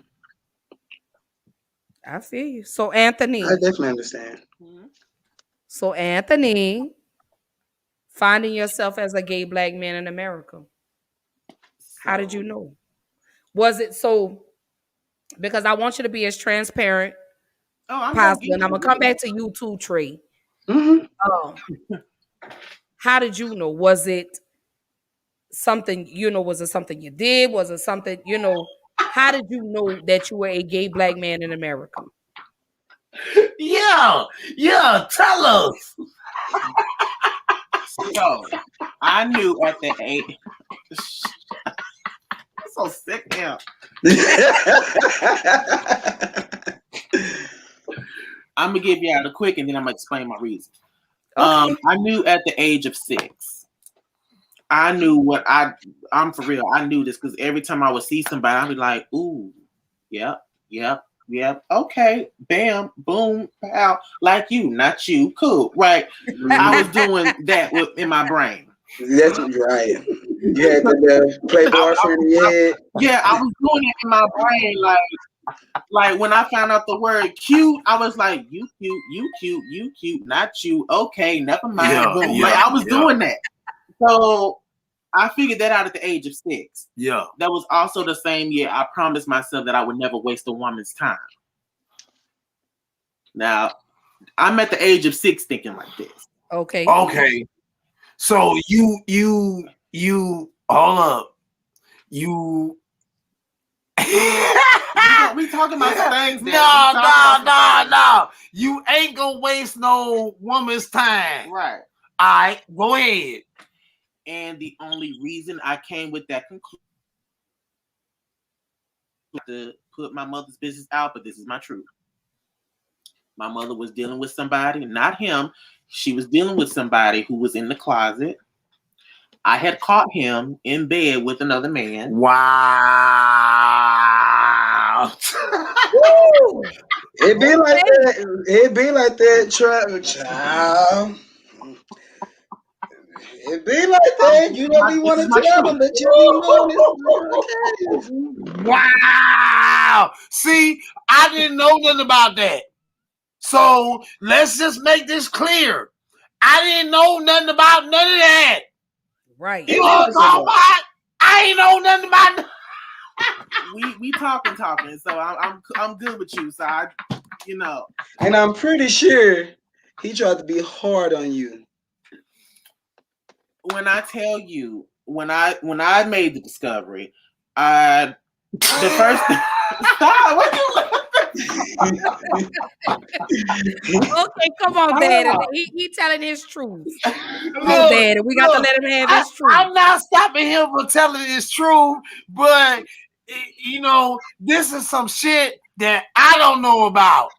B: I feel you. So Anthony.
A: I definitely understand.
B: So Anthony, finding yourself as a gay black man in America. How did you know? Was it so? Because I want you to be as transparent possible, and I'm gonna come back to you too, Trey.
A: Mm-hmm.
B: How did you know? Was it something, was it something you did? Was it something, how did you know that you were a gay black man in America?
D: Yeah, tell us.
C: So I knew at the age. I'm so sick now. I'm gonna give you out a quick, and then I'm gonna explain my reason. Okay. I knew at the age of 6. I knew what I'm for real. I knew this because every time I would see somebody, I'd be like, "Ooh, yep, okay, bam, boom, pow, like you, not you, cool, right?" I was doing that in my brain.
A: That's right. You had the playboy friend in your head.
C: Yeah, I was doing it in my brain, like when I found out the word cute, I was like, you cute, not you. Okay, never mind.
D: Yeah,
C: boom.
D: Yeah,
C: like I was doing that. So I figured that out at the age of 6.
D: Yeah.
C: That was also the same year I promised myself that I would never waste a woman's time. Now, I'm at the age of 6 thinking like this.
B: Okay.
D: So you hold up. You
C: we talking about things.
D: No. You ain't gonna waste no woman's time.
C: Right.
D: All right, go ahead.
C: And the only reason I came with that conclusion to put my mother's business out, but this is my truth. My mother was dealing with somebody, not him. She was dealing with somebody who was in the closet. I had caught him in bed with another man.
D: Wow.
A: It be like that. It be like that, child. It be like that. You don't be want to tell them, but you be knowing.
D: Wow. See, I didn't know nothing about that. So let's just make this clear. I didn't know nothing about none of that.
B: Right.
D: You know what I'm talking about? I ain't know nothing about that.
C: we talking. So I'm good with you. So
A: And I'm pretty sure he tried to be hard on you.
C: When I tell you, when I made the discovery, the first stop. What you?
B: Okay, come on, Daddy. He telling his truth. Come on, Daddy. We got to let him have his truth.
D: I'm not stopping him from telling his truth, but this is some shit that I don't know about.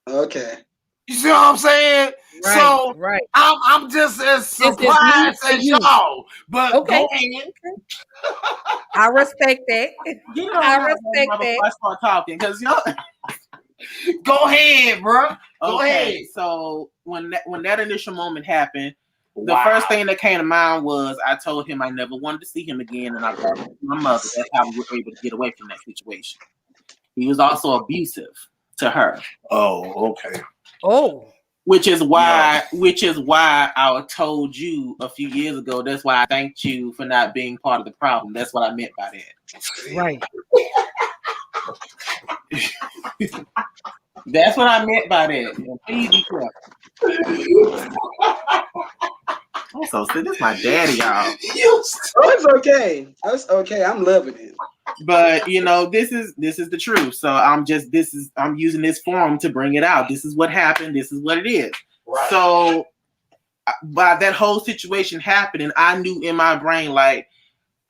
A: Okay.
D: You see what I'm saying?
B: Right,
D: so
B: right.
D: I'm just as surprised as y'all. But
B: okay.
D: Go ahead.
B: I respect that. I respect that.
C: I start talking because
D: Go ahead, bro. Go ahead.
C: So when that initial moment happened, the first thing that came to mind was I told him I never wanted to see him again, and I brought him to my mother. That's how we were able to get away from that situation. He was also abusive to her.
D: Oh, okay.
B: Oh.
C: Which is why I told you a few years ago. That's why I thanked you for not being part of the problem. That's what I meant by that.
B: Right.
C: That's what I meant by that. Please be careful. So this is my daddy, y'all.
A: It's okay. That's okay. I'm loving it.
C: But this is the truth. So I'm using this forum to bring it out. This is what happened. This is what it is. Right. So by that whole situation happening, I knew in my brain, like,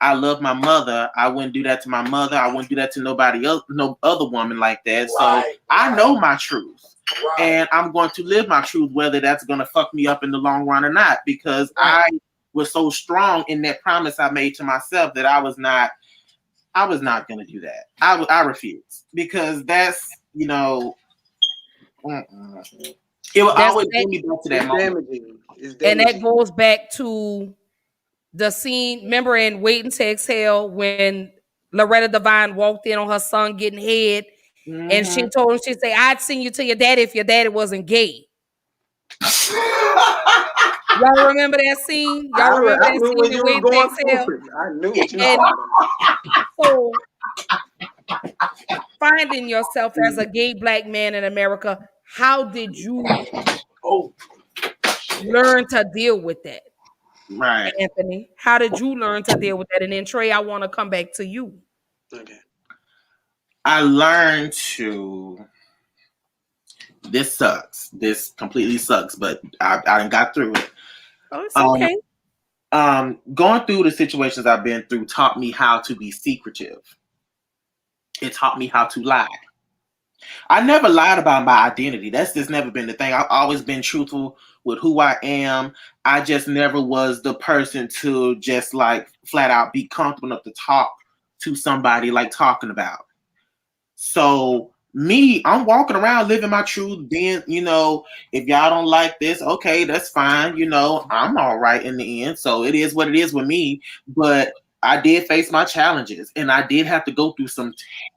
C: I love my mother. I wouldn't do that to my mother. I wouldn't do that to nobody else, no other woman like that. So I know my truth. And I'm going to live my truth, whether that's going to fuck me up in the long run or not, because I was so strong in that promise I made to myself that I was not going to do that. I refuse, because that's, it will always bring me back to that moment.
B: And that goes back to the scene, remember in Waiting to Exhale, when Loretta Devine walked in on her son getting head, and she told him, she'd say, I'd send you to your daddy if your daddy wasn't gay. Y'all remember that scene? Y'all remember that scene in Waiting to Exhale?
A: I knew what you were
B: so finding yourself as a gay black man in America, how did you learn to deal with that?
C: Right.
B: Anthony, how did you learn to deal with that? And then Trey, I want to come back to you.
A: Okay.
C: I learned to. This sucks. This completely sucks, but I done got through it.
B: Oh, it's okay.
C: Going through the situations I've been through taught me how to be secretive. It taught me how to lie. I never lied about my identity. That's just never been the thing. I've always been truthful with who I am. I just never was the person to just like flat out be comfortable enough to talk to somebody like talking about. So me, I'm walking around living my truth. Then, if y'all don't like this, okay, that's fine. I'm all right in the end. So it is what it is with me. But I did face my challenges, and I did have to go through some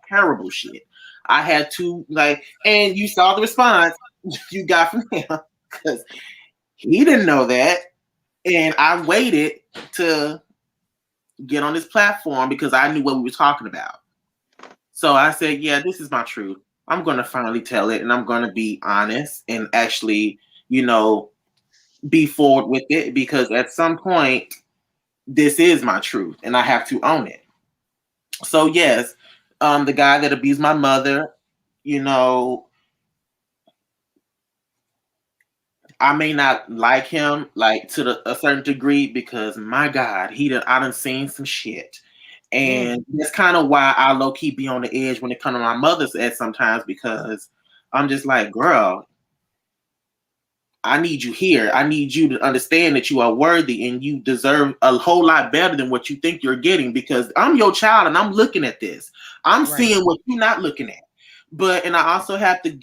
C: terrible shit. I had to and you saw the response you got from him, because he didn't know that. And I waited to get on this platform because I knew what we were talking about. So I said, yeah, this is my truth. I'm going to finally tell it, and I'm going to be honest and actually, be forward with it, because at some point, this is my truth, and I have to own it. So yes, the guy that abused my mother, I may not like him to a certain degree, because my God, I done seen some shit. And that's kind of why I low key be on the edge when it comes to my mother's at sometimes, because I'm just like, girl, I need you here. I need you to understand that you are worthy and you deserve a whole lot better than what you think you're getting, because I'm your child and I'm looking at this. I'm seeing what you're not looking at. And I also have to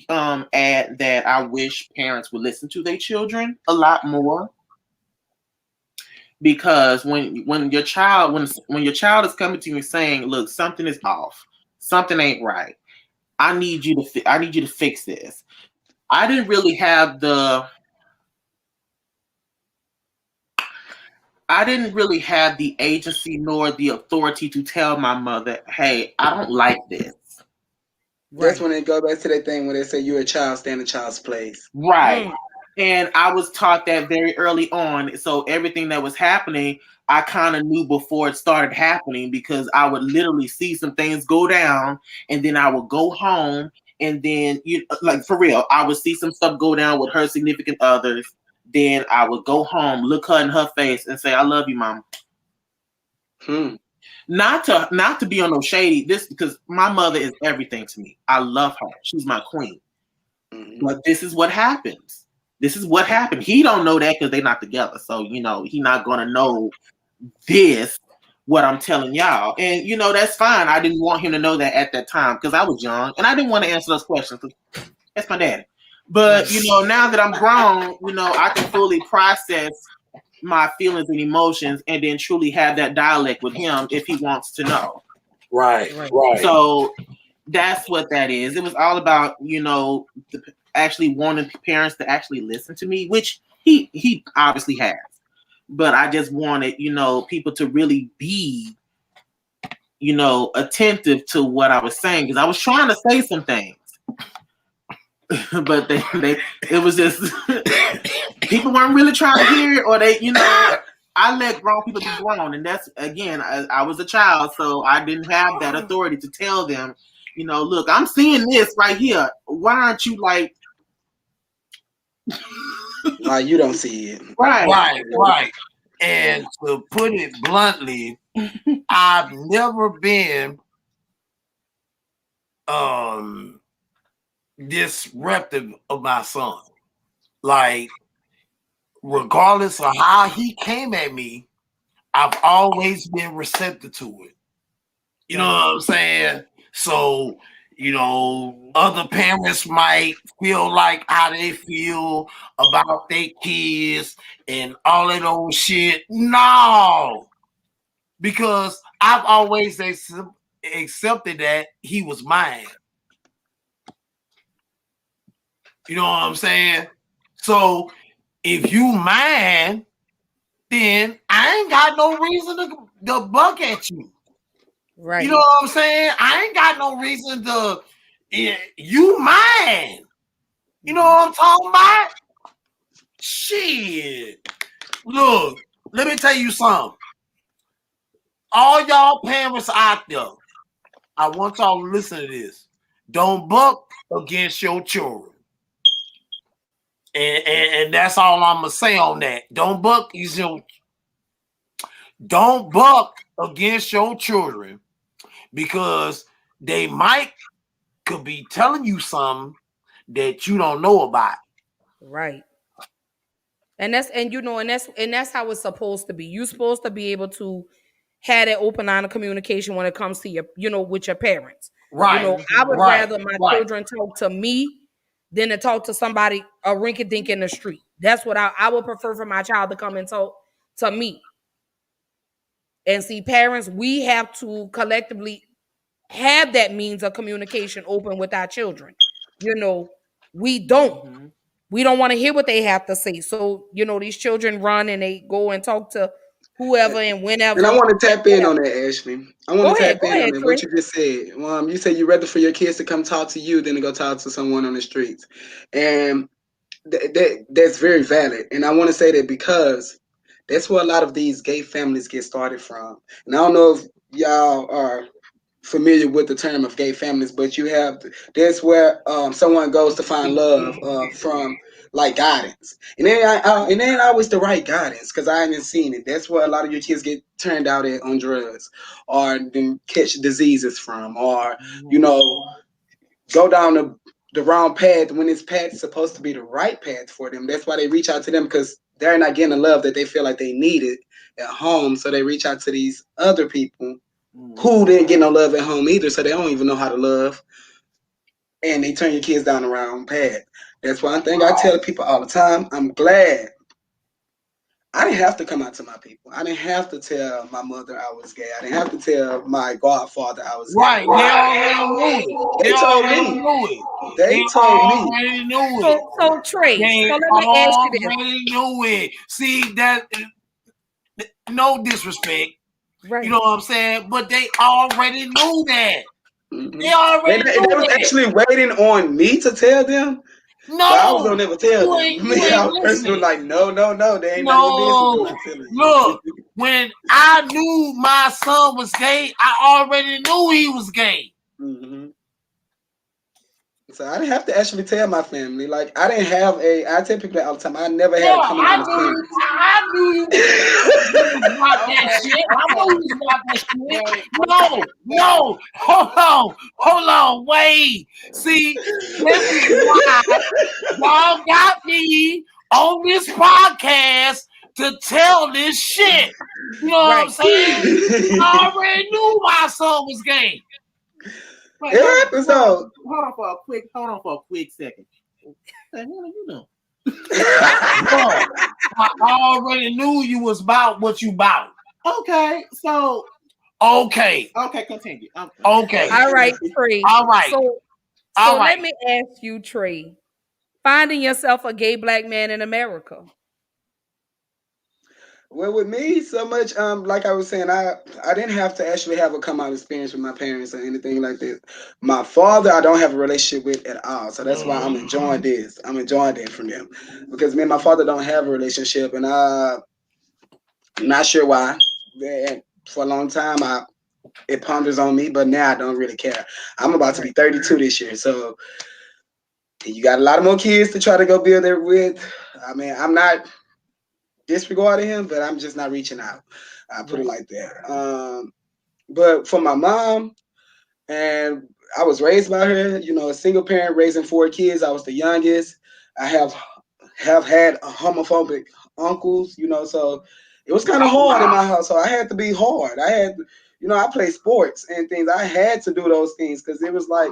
C: add that I wish parents would listen to their children a lot more. Because when your child is coming to you and saying, look, something is off, something ain't right, I need you to fix this. I didn't really have the agency nor the authority to tell my mother, hey, I don't like this.
A: That's when it goes back to that thing where they say you're a child, stay in the child's place.
C: Right. And I was taught that very early on. So everything that was happening, I kind of knew before it started happening, because I would literally see some things go down, and then I would go home, and then for real, I would see some stuff go down with her significant others. Then I would go home, look her in her face, and say, I love you, Mom. Not to be on no shady, because my mother is everything to me. I love her. She's my queen. But this is what happens. This is what happened. He don't know that because they're not together. So, he not going to know this, what I'm telling y'all. And, that's fine. I didn't want him to know that at that time, because I was young and I didn't want to answer those questions. That's my daddy. But, now that I'm grown, I can fully process my feelings and emotions, and then truly have that dialect with him if he wants to know.
D: Right.
C: So that's what that is. It was all about, actually wanting parents to actually listen to me, which he obviously has. But I just wanted, people to really be, attentive to what I was saying, because I was trying to say some things. But it was just people weren't really trying to hear it, or I let grown people be grown, and that's, again, I was a child, so I didn't have that authority to tell them, look, I'm seeing this right here. Why aren't you like?
A: Why you don't see it?
D: Right. And to put it bluntly, I've never been disruptive of my son. Like, regardless of how he came at me, I've always been receptive to it. You know what I'm saying? So, other parents might feel like how they feel about their kids and all that old shit. No, because I've always accepted that he was mine. You know what I'm saying? So if you mine, then I ain't got no reason to buck at you.
B: Right.
D: You know what I'm saying? I ain't got no reason to. You mine. You know what I'm talking about? Shit. Look, let me tell you something. All y'all parents out there, I want y'all to listen to this. Don't buck against your children. And that's all I'm gonna say on that. Don't buck against your children, because they could be telling you something that you don't know about.
B: Right. And that's how it's supposed to be. You're supposed to be able to have that open line of communication when it comes to your, with your parents.
D: Right.
B: I would
D: right,
B: rather my
D: right.
B: children talk to me than to talk to somebody, a rinky dink in the street. That's what I would prefer for my child to come and talk to me. And see, parents, we have to collectively have that means of communication open with our children. We don't. We don't want to hear what they have to say. So, these children run and they go and talk to whoever and whenever.
A: And I want to tap in on that, Ashley. I want to tap in on that.
B: Trey.
A: What you just said. You said you'd rather for your kids to come talk to you than to go talk to someone on the streets. And that's very valid. And I want to say that because that's where a lot of these gay families get started from. And I don't know if y'all are familiar with the term of gay families, but that's where someone goes to find love from, like, guidance, and then and then always the right guidance, because I haven't seen it. That's where a lot of your kids get turned out on drugs, or then catch diseases from, or go down the wrong path when this path is supposed to be the right path for them. That's why they reach out to them, because they're not getting the love that they feel like they needed at home, so they reach out to these other people who didn't get no love at home either, so they don't even know how to love, and they turn your kids down the wrong path. That's one thing I tell people all the time. I'm glad I didn't have to come out to my people. I didn't have to tell my mother I was gay. I didn't have to tell my godfather I was gay.
D: Right, they already knew it.
A: They told me. They told me.
B: So Trey,
D: they
B: so let me ask you this.
D: already knew it. See, that, no disrespect.
B: Right.
D: You know what I'm saying? But they already knew that.
A: Mm-hmm.
D: They already
A: They was actually waiting on me to tell them.
D: No,
A: but I was gonna never tell them.
D: I
A: was personally like, no, they ain't
D: no.
A: never business.
D: Look, when I knew my son was gay, I already knew he was gay.
A: Mm-hmm. So I didn't have to actually tell my family. Like, I didn't have I tell people that all the time. I never had to come out of the
D: I knew you was about that shit. I knew you was about that shit. No. Hold on. Wait. See, this is why y'all got me on this podcast to tell this shit. You know what I'm saying? I already knew my son was gay.
A: It happens though.
C: Hold on for a quick second. What the hell are you doing?
D: I already knew you was about what you about.
C: Okay, so
D: okay,
C: continue.
D: Okay,
B: all right, Trey.
D: All right.
B: So
D: all right.
B: Let me ask you, Trey. Finding yourself a gay black man in America.
A: Well, with me, so much, like I was saying, I didn't have to actually have a come out experience with my parents or anything like that. My father, I don't have a relationship with at all, so that's why I'm enjoying this. I'm enjoying it from them, because me and my father don't have a relationship, and I'm not sure why. And for a long time, it ponders on me, but now I don't really care. I'm about to be 32 this year, so you got a lot of more kids to try to go build it with. I mean, I'm not disregarding him, but I'm just not reaching out. I put it like that. But for my mom, and I was raised by her. You know, a single parent raising 4 kids. I was the youngest. I have had homophobic uncles. You know, so it was kind of
D: Oh
A: hard in
D: wow.
A: my house. So I had to be hard. I had, you know, I played sports and things. I had to do those things because it was like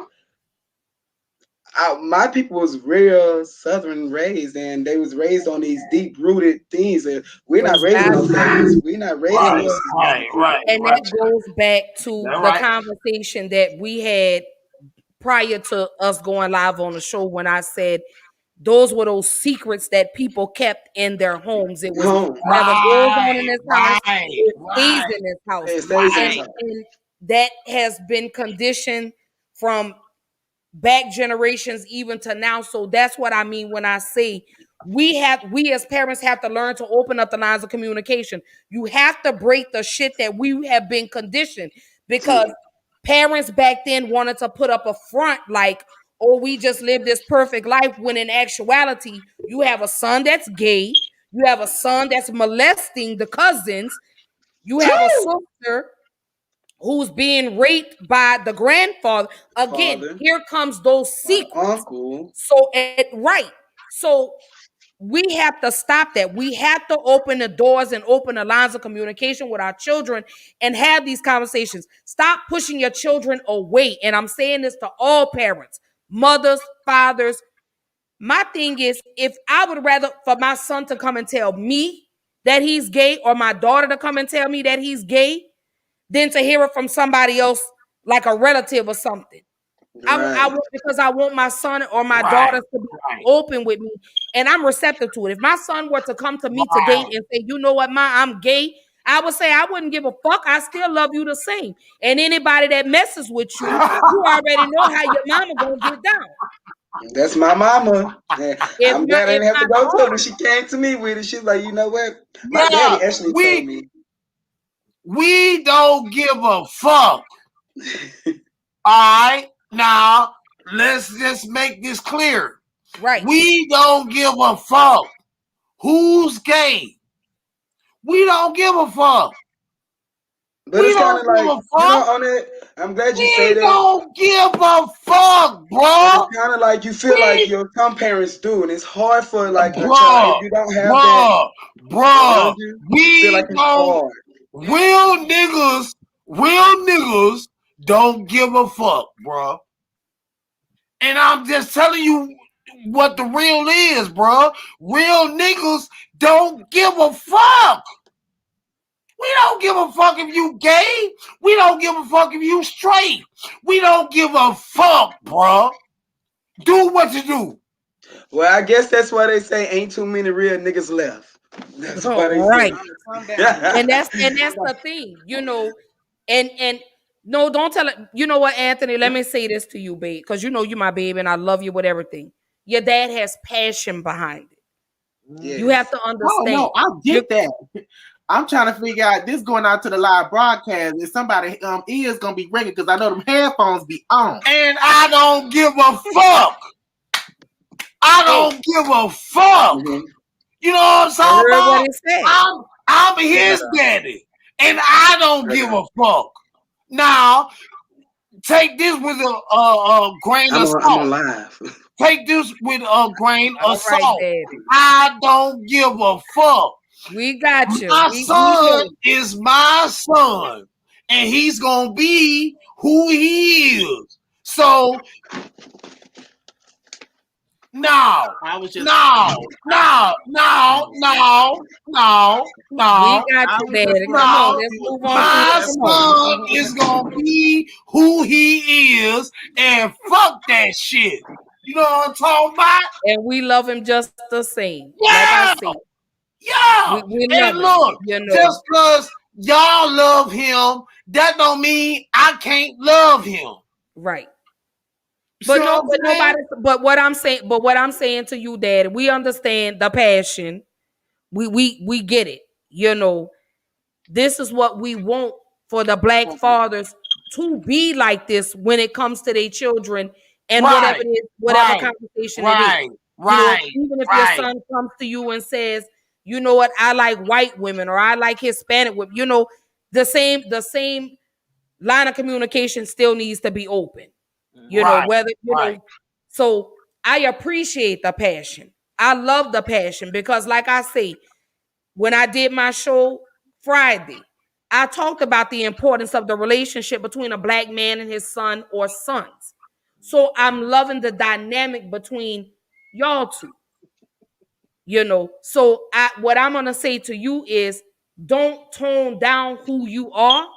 A: my people was real Southern raised, and they was raised on these deep rooted things. And we're not raising no
B: Exactly.
A: babies. We're not raising no
D: Right,
A: sisters
D: right,
A: and things
D: right,
A: like
B: And
A: that.
D: right.
B: that goes back to
D: That
B: the
D: right.
B: conversation that we had prior to us going live on the show when I said those were those secrets that people kept in their homes. It was
A: Home.
B: whatever goes on in
D: Right,
B: this house,
D: right,
B: it stays
D: right,
B: in this house.
A: It stays in
B: And
A: this
D: right.
A: house.
B: and that has been conditioned from back generations even to now. So that's what I mean when I say we as parents have to learn to open up the lines of communication. You have to break the shit that we have been conditioned because parents back then wanted to put up a front like, oh, we just live this perfect life, when in actuality you have a son that's gay, you have a son that's molesting the cousins, you have a sister who's being raped by the grandfather. Again,
A: Father,
B: here comes those
A: my
B: secrets.
A: uncle.
B: So right. So we have to stop that. We have to open the doors and open the lines of communication with our children and have these conversations. Stop pushing your children away. And I'm saying this to all parents, mothers, fathers. My thing is, if I would rather for my son to come and tell me that he's gay, or my daughter to come and tell me that he's gay, than to hear it from somebody else, like a relative or something. I
A: Right.
B: want, because I want my son or my
D: Right,
B: daughter to be
D: right,
B: open with me, and I'm receptive to it. If my son were to come to me today
D: right.
B: and say, "You know what, ma, I'm gay," I would say I wouldn't give a fuck. I still love you the same. And anybody that messes with you, you already know how your mama gonna get down.
A: That's my mama. And
B: If
A: I'm
B: my
A: glad I
B: if
A: didn't have
B: my
A: to go to her when she came to me with it. She's like, you know what? My
D: Yeah,
A: daddy actually told
D: we
A: me.
D: we don't give a fuck. All right, now let's just make this clear.
B: right,
D: We don't give a fuck who's gay. We don't give a fuck.
A: But
D: We
A: it's kind
D: don't
A: of
D: give
A: like,
D: a
A: you know,
D: fuck.
A: on it, I'm glad you say
D: We
A: that.
D: don't give a fuck,
A: And it's
D: bro.
A: kind of like you feel like
D: We,
A: your some parents do, and it's hard for like a child if
D: bruh,
A: you don't have that
D: bruh,
A: around
D: bruh.
A: you. It feel like
D: We
A: it's
D: don't.
A: hard.
D: Real niggas don't give a fuck, bruh. And I'm just telling you what the real is, bruh. Real niggas don't give a fuck. We don't give a fuck if you gay. We don't give a fuck if you straight. We don't give a fuck, bruh. Do what you do.
A: Well, I guess that's why they say ain't too many real niggas left. That's why they say.
B: right. And that's the thing, and no, don't tell it. You know what, Anthony? Let me say this to you, babe, because you my baby and I love you with everything. Your dad has passion behind it. You have
A: Yes.
B: to
C: Oh
B: understand.
C: no, I get that. I'm trying to figure out this going out to the live broadcast. If somebody is gonna be ringing because I know them headphones be on.
D: And I don't give a fuck. I
B: Hey,
D: don't give a fuck.
A: Mhm.
D: You know what I'm
B: I
D: talking
B: heard what
D: about?
B: he said.
D: I'm his daddy, and I don't give a fuck. Now, take this with a grain of
A: I'm
D: salt.
A: on live.
D: Take this with a grain of
B: All right,
D: salt.
B: daddy.
D: I don't give a fuck.
B: We got you.
D: My
B: We
D: son
B: know.
D: is my son, and he's gonna be who he is. So now,
C: I was just
D: now, now, now, now, now,
B: We
D: now,
B: got
C: I
B: you,
C: was just
B: daddy. Come
C: wondering
B: on,
D: now,
C: if
B: let's
C: you was
B: move on through
D: my
B: this. Come on.
D: son is gonna be who he is, and fuck that shit. You know what I'm talking about?
B: And we love him just the same. Like I
D: Yeah,
B: say,
D: yeah.
B: we
D: And
B: love him.
D: look, just because y'all love him, that don't mean I can't love him.
B: Right.
D: See
B: But
D: what
B: no,
D: I'm
B: but
D: saying?
B: nobody. But what I'm saying to you, Daddy, we understand the passion. We get it. This is what we want for the black fathers to be like this when it comes to their children and whatever
D: Right,
B: it is, whatever
D: right,
B: conversation it is.
D: right, right,
B: Even if your
D: right.
B: son comes to you and says, you know what, I like white women or I like Hispanic women. You know, the same line of communication still needs to be open. You know,
D: Right,
B: whether, you
D: right.
B: know, so I appreciate the passion. I love the passion because, like I say, when I did my show Friday, I talked about the importance of the relationship between a black man and his son or sons. So I'm loving the dynamic between y'all two. You know, so what I'm gonna say to you is don't tone down who you are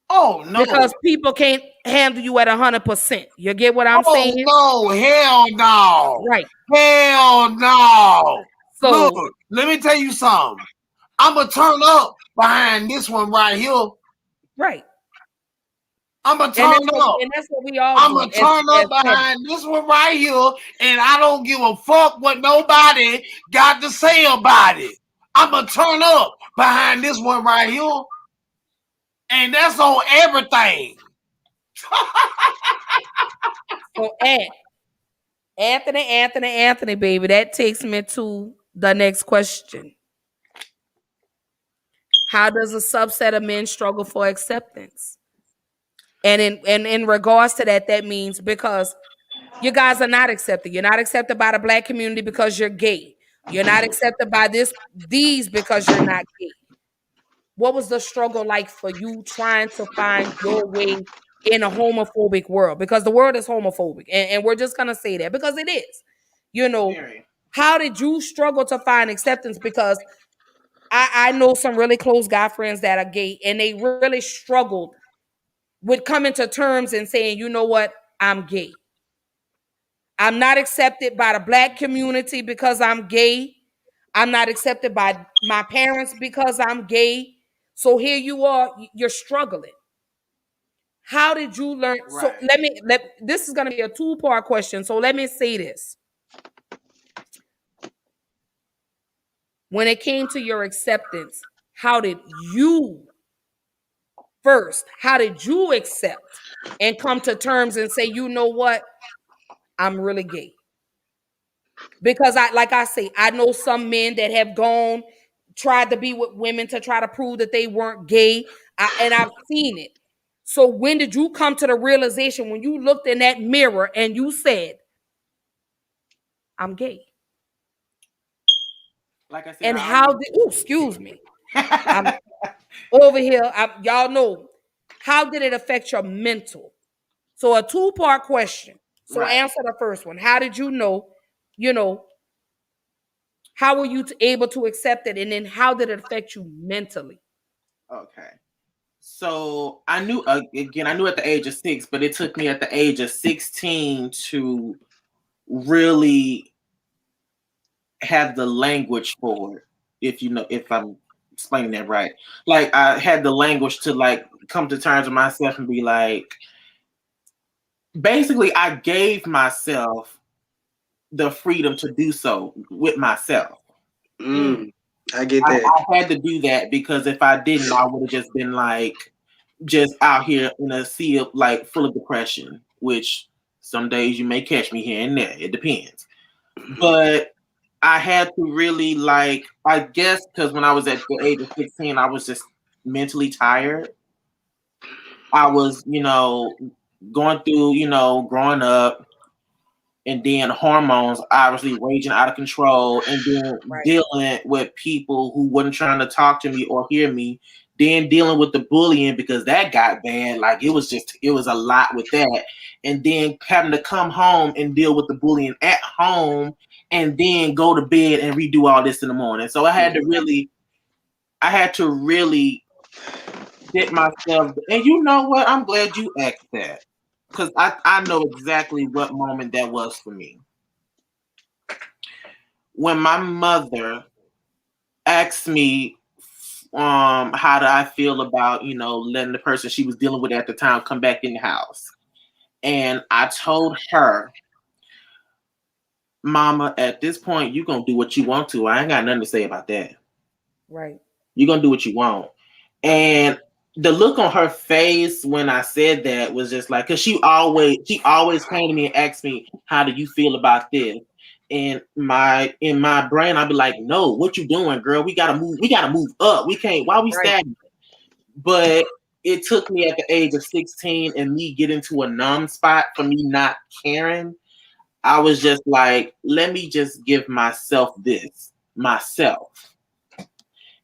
D: Oh no.
B: because people can't handle you at 100%. You get what I'm
D: Oh
B: saying?
D: no. Hell no.
B: Right.
D: Hell no. Look,
B: So
D: let me tell you something. I'm gonna turn up behind this one right here.
B: right.
D: I'm gonna
B: And
D: turn up.
B: that's what we all
D: I'm
B: do
D: gonna turn
B: as
D: up
B: parents.
D: behind this one right here, and I don't give a fuck what nobody got to say about it. I'm gonna turn up behind this one right here, and that's on everything.
B: So Anthony, baby, that takes me to the next question. How does a subset of men struggle for acceptance? And in regards to that, that means because you guys are not accepted. You're not accepted by the black community because you're gay. You're not accepted by these because you're not gay. What was the struggle like for you trying to find your way in a homophobic world? Because the world is homophobic, and we're just gonna say that because it is. You know,
C: Very.
B: how did you struggle to find acceptance? Because I know some really close guy friends that are gay, and they really struggled with coming to terms and saying, you know what, I'm gay. I'm not accepted by the black community because I'm gay. I'm not accepted by my parents because I'm gay. So here you are, you're struggling. How did you learn? So
C: Right.
B: this is going to be a two-part question. So let me say this. When it came to your acceptance, how did you accept and come to terms and say, you know what? I'm really gay. Because like I say, I know some men that have tried to be with women to try to prove that they weren't gay. And I've seen it. So when did you come to the realization when you looked in that mirror and you said, I'm gay?
C: Like I said,
B: And how did, excuse me, I'm over here. Y'all know, how did it affect your mental? So a two-part question. So
C: Right.
B: answer the first one. How did you know, how were you able to accept it? And then how did it affect you mentally?
C: Okay. So I knew again. I knew at the age of 6, but it took me at the age of 16 to really have the language for it. If I'm explaining that right, like I had the language to like come to terms with myself and be like, basically, I gave myself the freedom to do so with myself.
A: I get
C: I,
A: that.
C: I had to do that because if I didn't, I would have just been like just out here in a sea of like full of depression, which some days you may catch me here and there. It depends. But I had to really like, I guess because when I was at the age of 16, I was just mentally tired. I was, going through, growing up, and then hormones obviously raging out of control, and then
B: Right.
C: dealing with people who wasn't trying to talk to me or hear me, then dealing with the bullying because that got bad. Like it was a lot with that, and then having to come home and deal with the bullying at home, and then go to bed and redo all this in the morning. So I had to really get myself. And you know what? I'm glad you asked that. Because I know exactly what moment that was for me. When my mother asked me how do I feel about, letting the person she was dealing with at the time come back in the house. And I told her, Mama, at this point, you're going to do what you want to. I ain't got nothing to say about that.
B: Right.
C: You're going to do what you want. And the look on her face when I said that was just like, because she always came to me and asked me, how do you feel about this? in my brain, I'd be like, no, what you doing, girl? We gotta move up. We can't, why we stagnant? But it took me at the age of 16 and me getting to a numb spot for me not caring. I was just like, let me just give myself this, myself.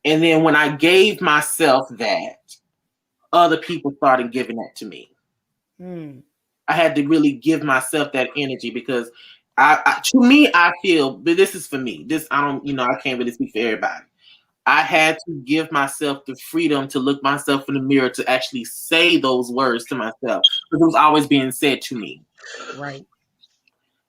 C: And then when I gave myself that, other people started giving that to me. I had to really give myself that energy because to me, I feel, but this is for me. This, I don't, I can't really speak for everybody. I had to give myself the freedom to look myself in the mirror to actually say those words to myself because it was always being said to me.
B: Right.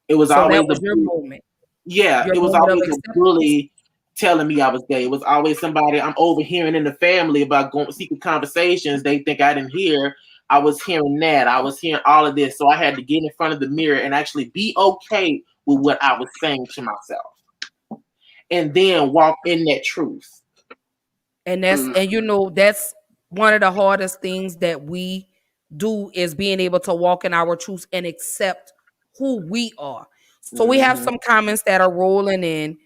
C: It was
B: so
C: always
B: that was your moment.
C: Yeah,
B: your
C: it was
B: moment
C: always a bully telling me I was gay. It was always somebody I'm overhearing in the family about going secret conversations they think I didn't hear. I was hearing that. I was hearing all of this. So I had to get in front of the mirror and actually be okay with what I was saying to myself. And then walk in that truth.
B: And that's that's one of the hardest things that we do is being able to walk in our truth and accept who we are. So we have some comments that are rolling in.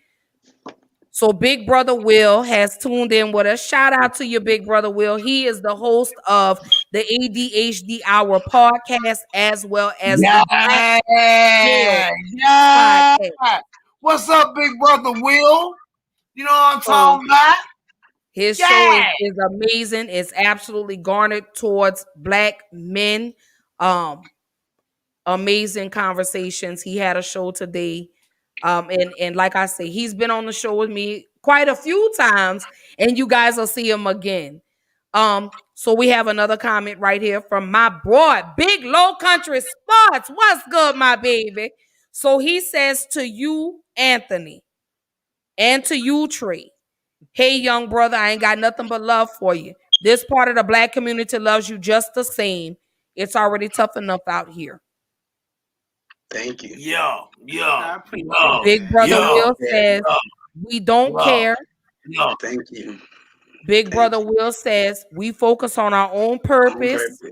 B: So Big Brother Will has tuned in with us. Shout out to your Big Brother Will. He is the host of the ADHD Hour podcast as well as the Black
D: podcast. What's up, Big Brother Will? You know what I'm talking about?
B: His show is amazing. It's absolutely garnered towards Black men. Amazing conversations. He had a show today. And like I say, he's been on the show with me quite a few times, and you guys will see him again. So we have another comment right here from my boy, Big Low Country Sports. What's good, my baby? So he says to you, Anthony, and to you, Trey, hey, young brother, I ain't got nothing but love for you. This part of the Black community loves you just the same. It's already tough enough out here.
A: Thank you.
D: Yeah.
B: Big Brother Will says, we don't care.
A: Thank you.
B: Big Brother Will says, we focus on our own purpose.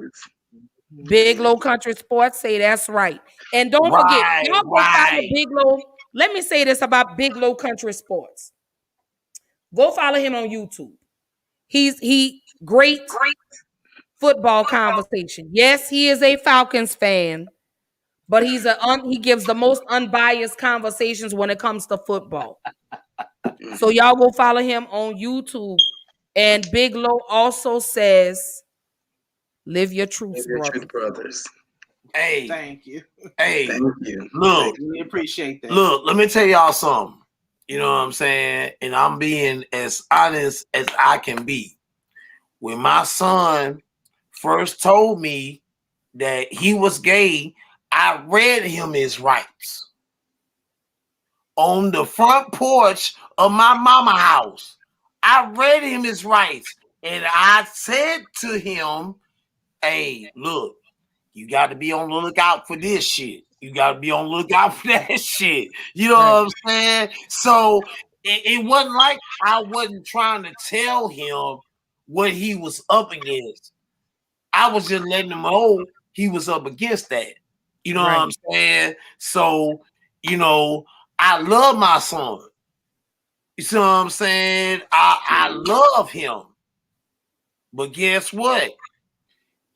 B: Big Low Country Sports say that's right. And don't forget, y'all go follow Big Low. Let me say this about Big Low Country Sports. Go follow him on YouTube. He great football conversation. Yes, he is a Falcons fan, but he gives the most unbiased conversations when it comes to football. So y'all go follow him on YouTube. And Big Low also says, live your truth,
A: brothers.
D: Hey,
C: thank you.
D: Hey,
A: thank you.
D: Look,
C: we appreciate that.
D: Look, let me tell y'all something. You know what I'm saying? And I'm being as honest as I can be. When my son first told me that he was gay, I read him his rights on the front porch of my mama house. I read him his rights, and I said to him, hey, look, you got to be on the lookout for this shit. You got to be on the lookout for that shit. You know what I'm saying? So it wasn't like I wasn't trying to tell him what he was up against. I was just letting him know he was up against that. You know what I'm saying? So, I love my son. You see what I'm saying? I love him. But guess what?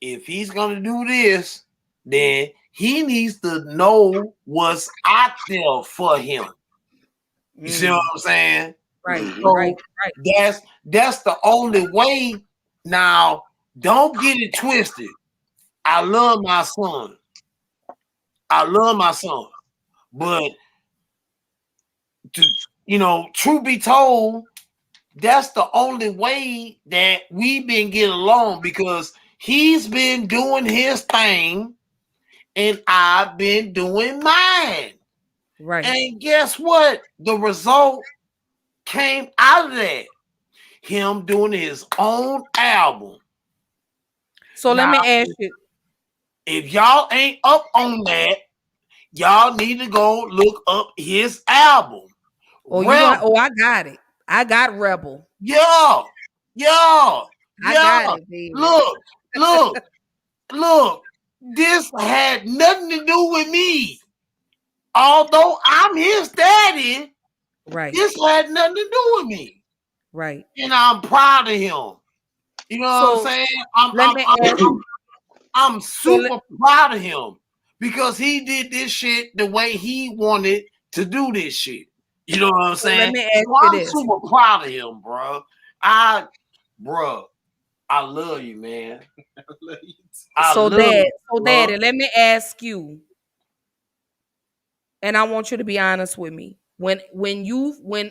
D: If he's going to do this, then he needs to know what's out there for him. You see what I'm saying?
B: Right.
D: That's the only way. Now, don't get it twisted. I love my son. But truth be told, that's the only way that we've been getting along because he's been doing his thing and I've been doing mine.
B: Right.
D: And guess what? The result came out of that. Him doing his own album.
B: So let me ask you.
D: If y'all ain't up on that, y'all need to go look up his album.
B: I got it. I got Rebel.
D: Yeah.
B: I got it, baby.
D: Look. This had nothing to do with me. although I'm his daddy,
B: Right.
D: this had nothing to do with me.
B: Right.
D: And I'm proud of him. You know what I'm saying? I'm super proud of him because he did this shit the way he wanted to do this shit. You know what I'm saying?
B: Let me ask you this.
D: I'm super proud of him, bro. I love you, man.
B: Daddy, let me ask you, and I want you to be honest with me. When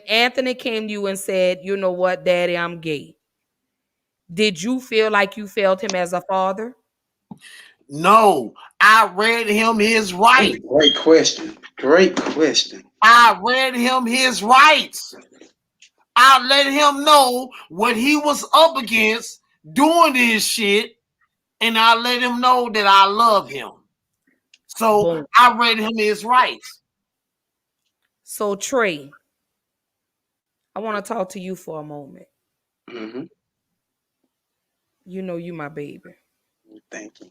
B: Anthony came to you and said, "You know what, Daddy, I'm gay," did you feel like you felt him as a father?
D: No, I read him his rights.
A: Great question.
D: I read him his rights. I let him know what he was up against doing this shit, and I let him know that I love him. So boom. I read him his rights.
B: So Trey, I want to talk to you for a moment.
A: Mm-hmm.
B: You know you my baby.
A: Thank you.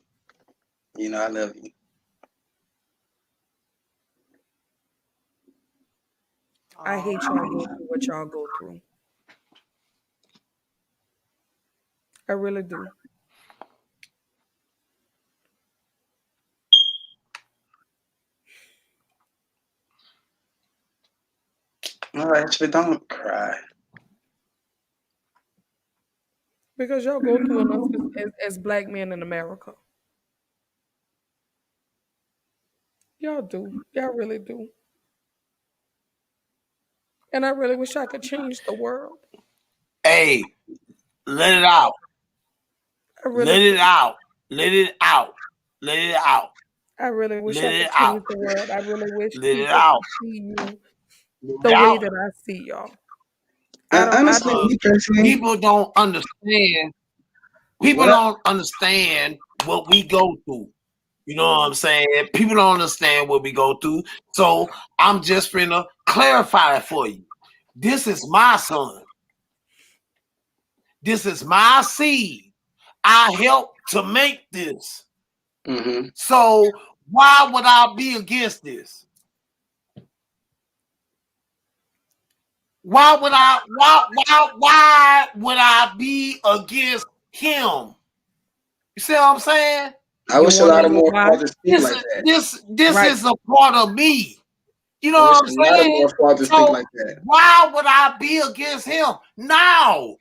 A: You know I love you.
B: I hate y'all go through what y'all go through. I really do.
A: No, actually, don't cry.
B: Because y'all go through enough as black men in America. Y'all do. Y'all really do. And I really wish I could change the world.
D: Hey, let it out. Let it out. Let it out. Let it out.
B: I really wish I could change the world. I really wish people could see you the way that I see y'all.
A: Honestly,
D: people don't understand. People don't understand what we go through. You know what I'm saying? People don't understand what we go through. So I'm just gonna clarify it for you. This is my son. This is my seed. I helped to make this.
A: Mm-hmm.
D: So why would I be against this? Why would I be against him? You see what I'm saying?
A: I wish a lot of more fathers speak like that.
D: This is a part of me. You know what I'm saying?
A: A lot of more fathers think like that.
D: Why would I be against him? No.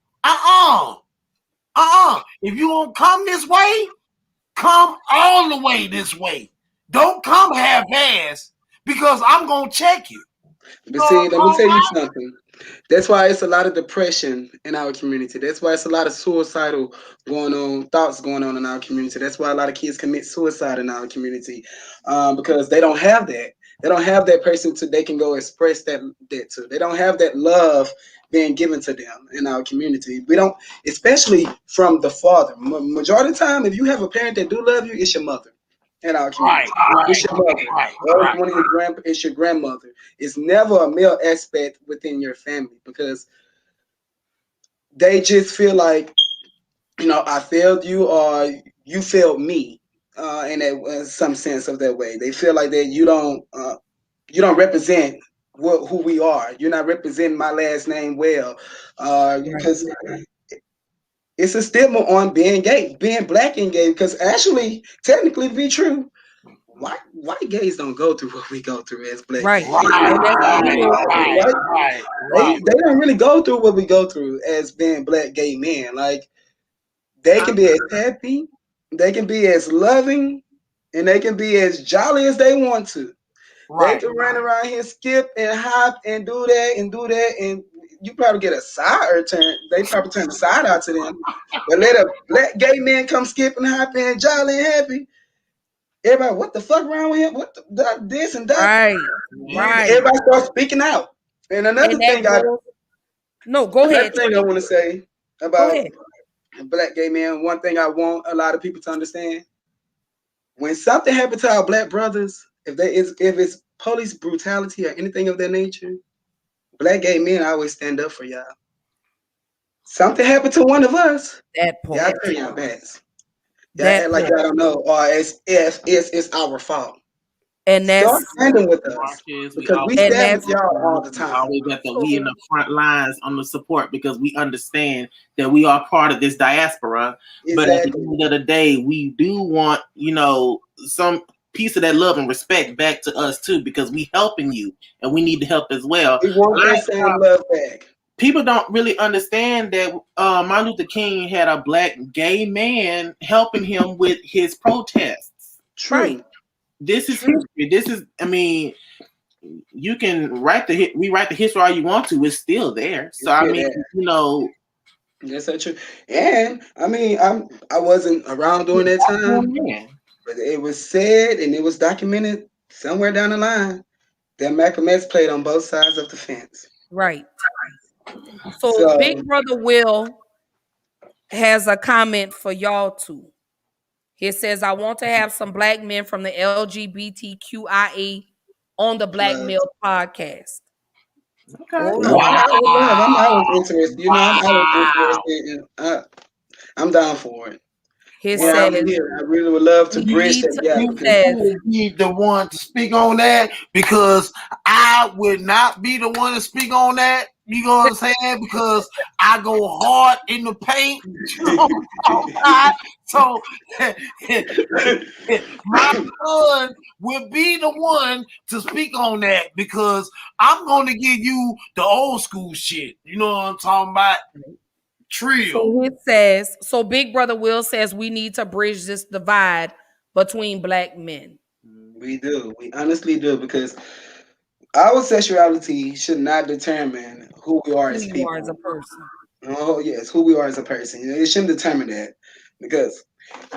D: If you won't come this way, come all the way this way. Don't come half-ass because I'm gonna check you.
A: But see, let me tell you something. That's why it's a lot of depression in our community. That's why it's a lot of suicidal thoughts going on in our community. That's why a lot of kids commit suicide in our community, because they don't have that. They don't have that person they can go express that to. They don't have that love being given to them in our community. We don't, especially from the father. Majority of the time, if you have a parent that do love you, it's your mother. In our community, it's your mother. It's your grandmother. It's never a male aspect within your family because they just feel like, I failed you or you failed me, in some sense of that way. They feel like that you don't represent who we are. You're not representing my last name well, because it's a stigma on being gay, being black and gay. Because actually, technically, to be true, white gays don't go through what we go through as black gays. They don't really go through what we go through as being black gay men. Like, they can be as happy, they can be as loving, and they can be as jolly as they want to. They can run around here, skip and hop and do that, and you probably get a side turn. They probably turn the side out to them. But let a black gay man come skipping, hopping, and jolly and happy. Everybody, what the fuck wrong with him? What this and that?
B: Right.
A: Everybody starts speaking out. And another thing
B: go ahead.
A: Another thing I want to say about black gay men. One thing I want a lot of people to understand: when something happened to our black brothers, if it's police brutality or anything of that nature, black gay men always stand up for y'all. Something happened to one of us,
B: that point.
A: Y'all turn your backs. Y'all act like y'all don't know, or as if it's our fault.
B: And
A: Start
B: that's
A: standing with us
C: Marches, we
A: because we
C: always
B: and
A: stand with
B: that's
A: y'all all the
C: we
A: time.
C: always got the we in
B: so
C: the front lines on the support because we understand that we are part of this diaspora. But at the
A: Exactly.
C: end of the day, we do want, some piece of that love and respect back to us too, because we helping you and we need to help as well.
A: We want that same love back.
C: People don't really understand that Martin Luther King had a black gay man helping him with his protests.
B: right.
A: True.
C: This is
A: True.
C: history. This is, I mean, you can rewrite the history all you want to. It's still there. So
A: It's
C: I
A: still
C: mean,
A: there. That's so true. And I mean, I wasn't around during that time,
C: man.
A: but it was said and it was documented somewhere down the line that Malcolm X played on both sides of the fence.
B: Right. So Big
A: So
B: Brother Will has a comment for y'all too. He says, I want to have some black men from the LGBTQIA on the Black
A: plus,
B: Male podcast.
C: Okay.
B: Hold
A: no,
B: on.
A: I would love. I'm always interested. You know, I'm always
D: Wow.
A: interested, and I'm down for it.
B: He
A: And
B: says,
A: I'm here. I really would love to
B: we
A: bridge
B: need
A: that
B: to,
A: gap
B: he
A: because
B: says,
D: You would be the one to speak on that because I would not be the one to speak on that. You know what I'm saying? Because I go hard in the paint. You know what I'm talking about? So my son will be the one to speak on that because I'm going to give you the old school shit. You know what I'm talking about? Trill.
B: so he says, so Big Brother Will says we need to bridge this divide between black men.
A: we do. We honestly do because our sexuality should not determine who we are
B: Who
A: as
B: you are as a
A: people.
B: person.
A: Oh yes, who we are as a person. You know, it shouldn't determine that because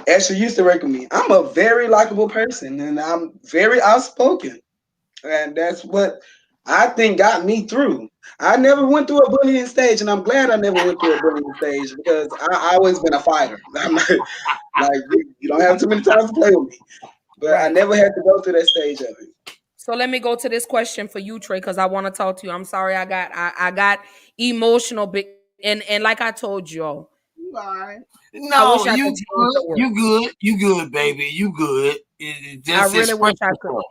A: Ashley used to work with me. I'm a very likable person and I'm very outspoken, and that's what I think got me through. I never went through a bullying stage, and I'm glad I never went through a bullying stage because I always been a fighter. I'm like you don't have too many times to play with me, but I
B: Right.
A: never had to go through that stage of it.
B: So let me go to this question for you, Trey, because I want to talk to you. I'm sorry, I got emotional, big and like I told you all,
C: You all right.
B: I
D: No,
B: wish I
D: you
B: could change
D: good.
B: the world.
D: You good, baby. You good.
B: I
D: Just
B: really wish
D: express
B: I could.
D: yourself.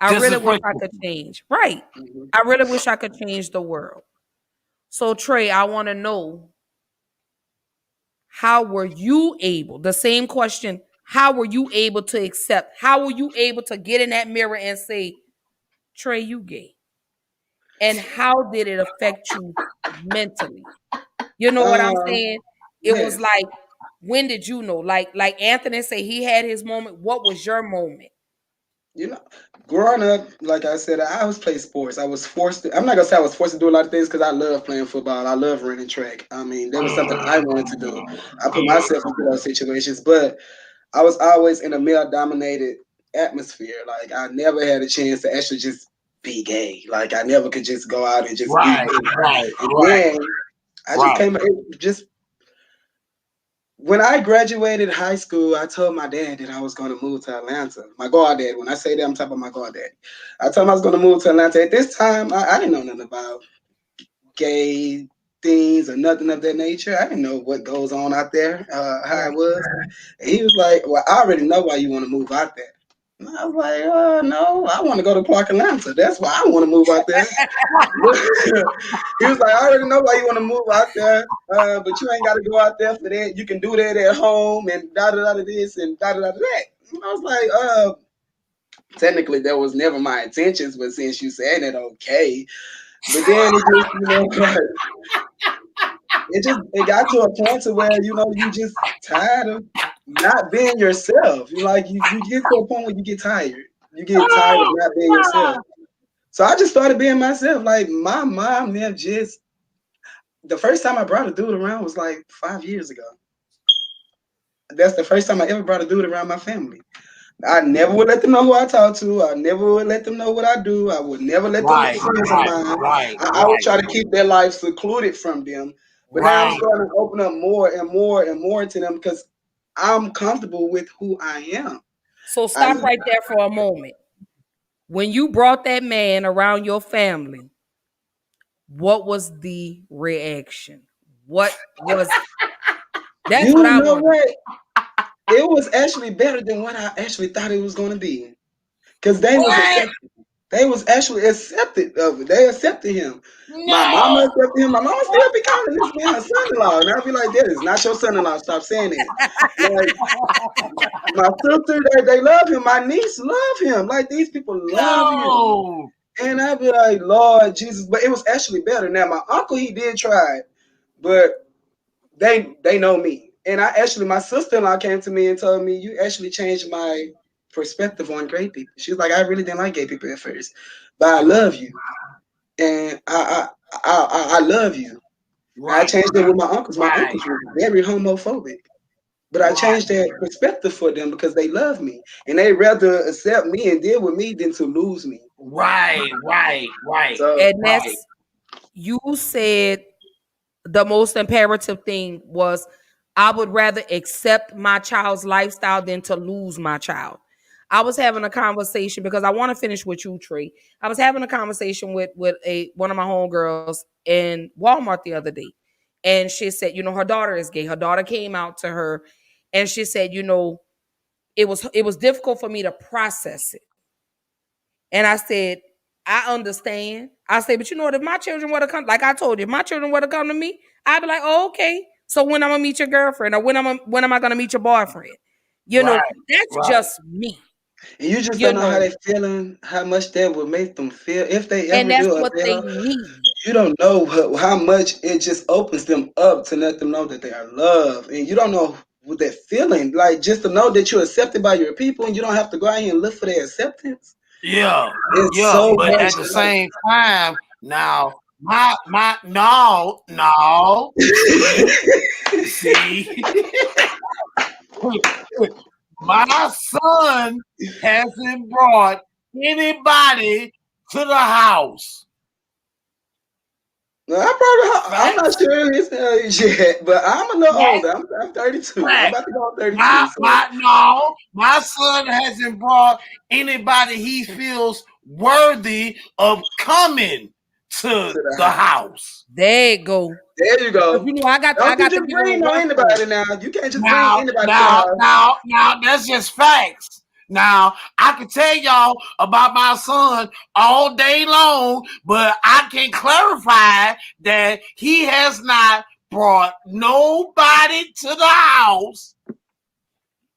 B: I
D: Just
B: really wish
D: express
B: I could
D: yourself.
B: change. Right.
A: Mhm.
B: I really wish I could change the world. So Trey, I want to know, how were you able? The same question. How were you able to accept? How were you able to get in that mirror and say, Trey, you gay? And how did it affect you mentally? You know what I'm
A: Um,
B: saying? It was
A: yes.
B: like, when did you know? Like Anthony said, he had his moment. What was your moment?
A: You know, growing up, like I said, I always played sports. I was forced to, I'm not gonna say I was forced to do a lot of things because I love playing football. I love running track. I mean, that was something I wanted to do. I put myself into those situations, but I was always in a male dominated atmosphere. Like I never had a chance to actually just be gay. Like I never could just go out and just be
D: Right,
A: gay.
D: right,
A: And
D: right,
A: then I just
D: right.
A: came it just when I graduated high school, I told my dad that I was going to move to Atlanta. My goddad. When I say that, I'm talking about my goddad. I told him I was going to move to Atlanta. At this time, I didn't know nothing about gay things or nothing of that nature. I didn't know what goes on out there, how it
B: Right.
A: was. And he was like, "Well, I already know why you want to move out there." And I was like, no, I want to go to Clark Atlanta. That's why I want to move out there." He was like, "I already know why you want to move out there, but you ain't got to go out there for that. You can do that at home and da da da this and da da da that." And I was like, technically that was never my intentions, but since you said it, okay. But then it just, it got to a point to where you just tired of not being yourself. You get to a point where you get tired. You get tired of not being yourself. So I just started being myself. Like my mom then just the first time I brought a dude around was like 5 years ago. That's the first time I ever brought a dude around my family. I never would let them know who I talk to. I never would let them know what I do. I would never let them be
D: Right,
A: friends of
D: right,
A: mine.
D: right,
A: I would
D: right,
A: try to keep their life secluded from them. But now I'm
D: right.
A: starting to open up more and more and more to them because I'm comfortable with who I am.
B: So
A: I
B: stop right there for a moment. When you brought that man around your family, what was the reaction? What was That's what
A: you
B: I
A: know
B: want to know.
A: what? It was actually better than what I actually thought it was going to be. because they was actually accepted of it. They accepted him. My mama
D: No.
A: accepted him. My mama still be calling this man her son-in-law, and I'll be like, "That is not your son-in-law. Stop saying it." Like my sister, they love him. My niece love him. Like these people love him.
D: No.
A: And I'd be like, Lord Jesus, but it was actually better. Now my uncle, he did try it, but they know me. And my sister-in-law came to me and told me, you actually changed my perspective on gay people. She was like, I really didn't like gay people at first, but I love you. And I love you. And I
D: Right.
A: changed it with my uncles. My
D: Right.
A: uncles were very homophobic. But I changed that perspective for them because they love me. And they rather accept me and deal with me than to lose me.
D: Right.
A: So
B: And that's, you said the most imperative thing was, I would rather accept my child's lifestyle than to lose my child. I was having a conversation because I want to finish with you, Trey. I was having a conversation with one of my homegirls in Walmart the other day. And she said, her daughter is gay. Her daughter came out to her and she said, it was difficult for me to process it. And I said, I understand. I said, but you know what? If my children were to come, like I told you, if my children were to come to me, I'd be like, oh, okay. So when I'm gonna meet your girlfriend, or when am I gonna meet your boyfriend?
D: Right.
B: That's just me.
A: and you just
B: You
A: don't know how
B: know,
A: they feeling, how much that would make them feel if they
B: and
A: ever
B: that's
A: do
B: what
A: it.
B: they need.
A: You don't know how much it just opens them up to let them know that they are loved, and you don't know what that feeling like just to know that you're accepted by your people, and you don't have to go out here and look for their acceptance.
D: Yeah.
A: It's
D: Yeah.
A: so
D: But
A: much.
D: at the same time, now my no. See. My son hasn't brought anybody to the house.
A: No, I'm not sure his age yet, but I'm a little older. I'm 32. I'm
D: Fact.
A: about to go on 32. So
D: My son hasn't brought anybody he feels worthy of coming to
A: to the
D: the
A: house.
D: house.
B: There you go.
A: There you
B: But
A: go.
B: I got
A: Don't you
B: to
A: just
B: give him
A: bring no
B: one thing.
A: anybody now. You can't just bring anybody to the house.
D: Now, that's just facts. Now, I can tell y'all about my son all day long, but I can clarify that he has not brought nobody to the house.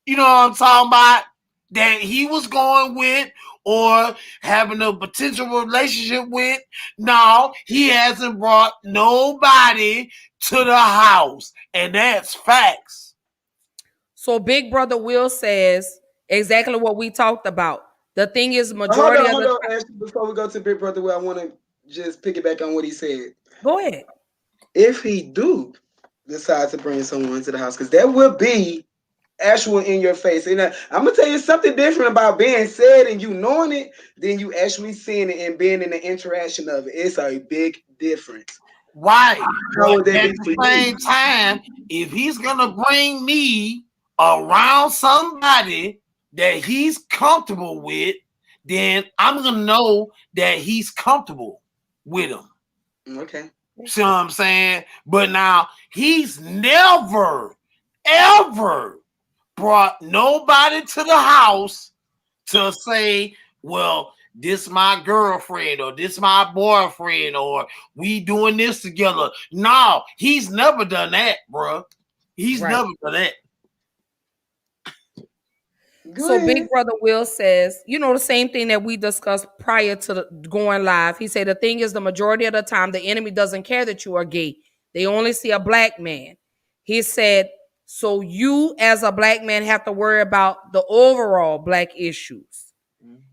D: You know what I'm talking about? That he was going with or having a potential relationship with. No, he hasn't brought nobody to the house. And that's facts.
B: So Big Brother Will says exactly what we talked about. The thing is,
A: But hold
B: majority
A: on,
B: of
A: hold
B: the
A: on, Ashley. Before we go to Big Brother, where I want to just piggyback on what he said.
B: go ahead.
A: If he do decide to bring someone to the house, because that will be actual in your face. And I'm gonna tell you something different about being said and you knowing it than you actually seeing it and being in the interaction of it. It's a big difference.
D: Right.
A: How would
D: But
A: that
D: at
A: be for
D: the same
A: you?
D: time, if he's gonna bring me around somebody that he's comfortable with, then I'm gonna know that he's comfortable with him.
A: Okay.
D: See what I'm saying? But now he's never, ever brought nobody to the house to say, well, this my girlfriend or this my boyfriend or we doing this together. No, he's never done that, bro. He's never done that.
A: Go
B: So
A: ahead.
B: Big Brother Will says, the same thing that we discussed prior to going live. He said the thing is, the majority of the time, the enemy doesn't care that you are gay. They only see a black man. He said, so you as a black man have to worry about the overall black issues.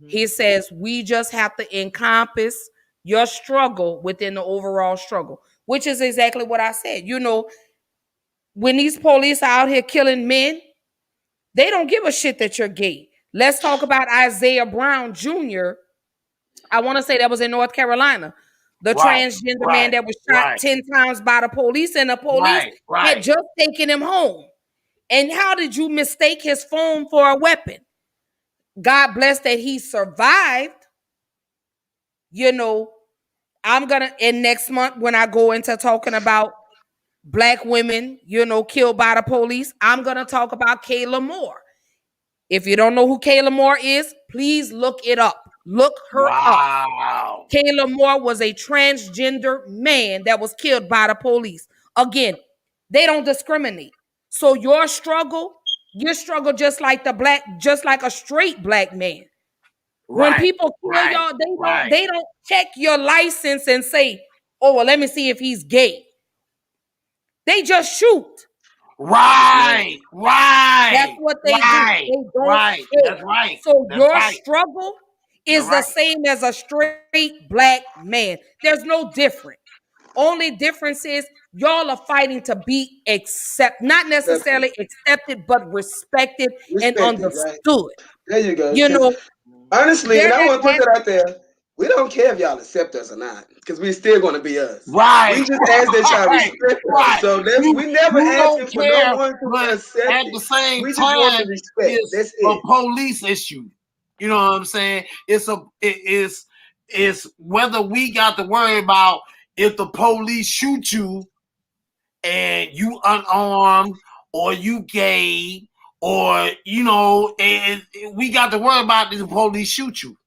B: He says we just have to encompass your struggle within the overall struggle, which is exactly what I said. When these police are out here killing men, they don't give a shit that you're gay. Let's talk about Isaiah Brown Jr. I want to say that was in North Carolina. The
D: Right,
B: transgender man
D: right,
B: that was shot
D: right,
B: 10 times by the police, and the police had
D: right.
B: just taken him home. And how did you mistake his phone for a weapon? God bless that he survived. And next month when I go into talking about black women, killed by the police, I'm going to talk about Kayla Moore. If you don't know who Kayla Moore is, please look it up. Look her up.
D: Wow.
B: Kayla Moore was a transgender man that was killed by the police. Again, they don't discriminate. So your struggle just like a straight black man. When
D: Right.
B: people kill
D: Right.
B: y'all,
D: Right.
B: they don't check your license and say, "Oh, well, let me see if he's gay." They just shoot.
D: Right. Right.
B: That's what they do.
D: Right.
B: They don't
D: Right.
B: care.
D: That's right.
B: So
D: That's
B: your
D: right.
B: struggle
D: You're
B: is the
D: right.
B: same as a straight black man. There's no difference. Only difference is y'all are fighting to be not necessarily accepted, but respected and
A: Respected, right?
B: understood.
A: There you go.
B: You
A: Because
B: know,
A: honestly,
B: they're
A: and I
B: not
A: want to put that out there, we don't care if y'all accept us or not, because we're still going to be us.
D: Right.
A: We just ask that y'all
D: Right.
A: respect us.
D: Right.
A: So that's
D: You,
A: we never
D: you don't
A: asking for no
D: care,
A: one to
D: but
A: accept
D: at
A: it.
D: the same
A: We just want the
D: time,
A: respect.
D: it's
A: That's
D: a
A: it.
D: police issue. You know what I'm saying? It's whether we got to worry about if the police shoot you and you unarmed or you gay or and we got to worry about if the police shoot you.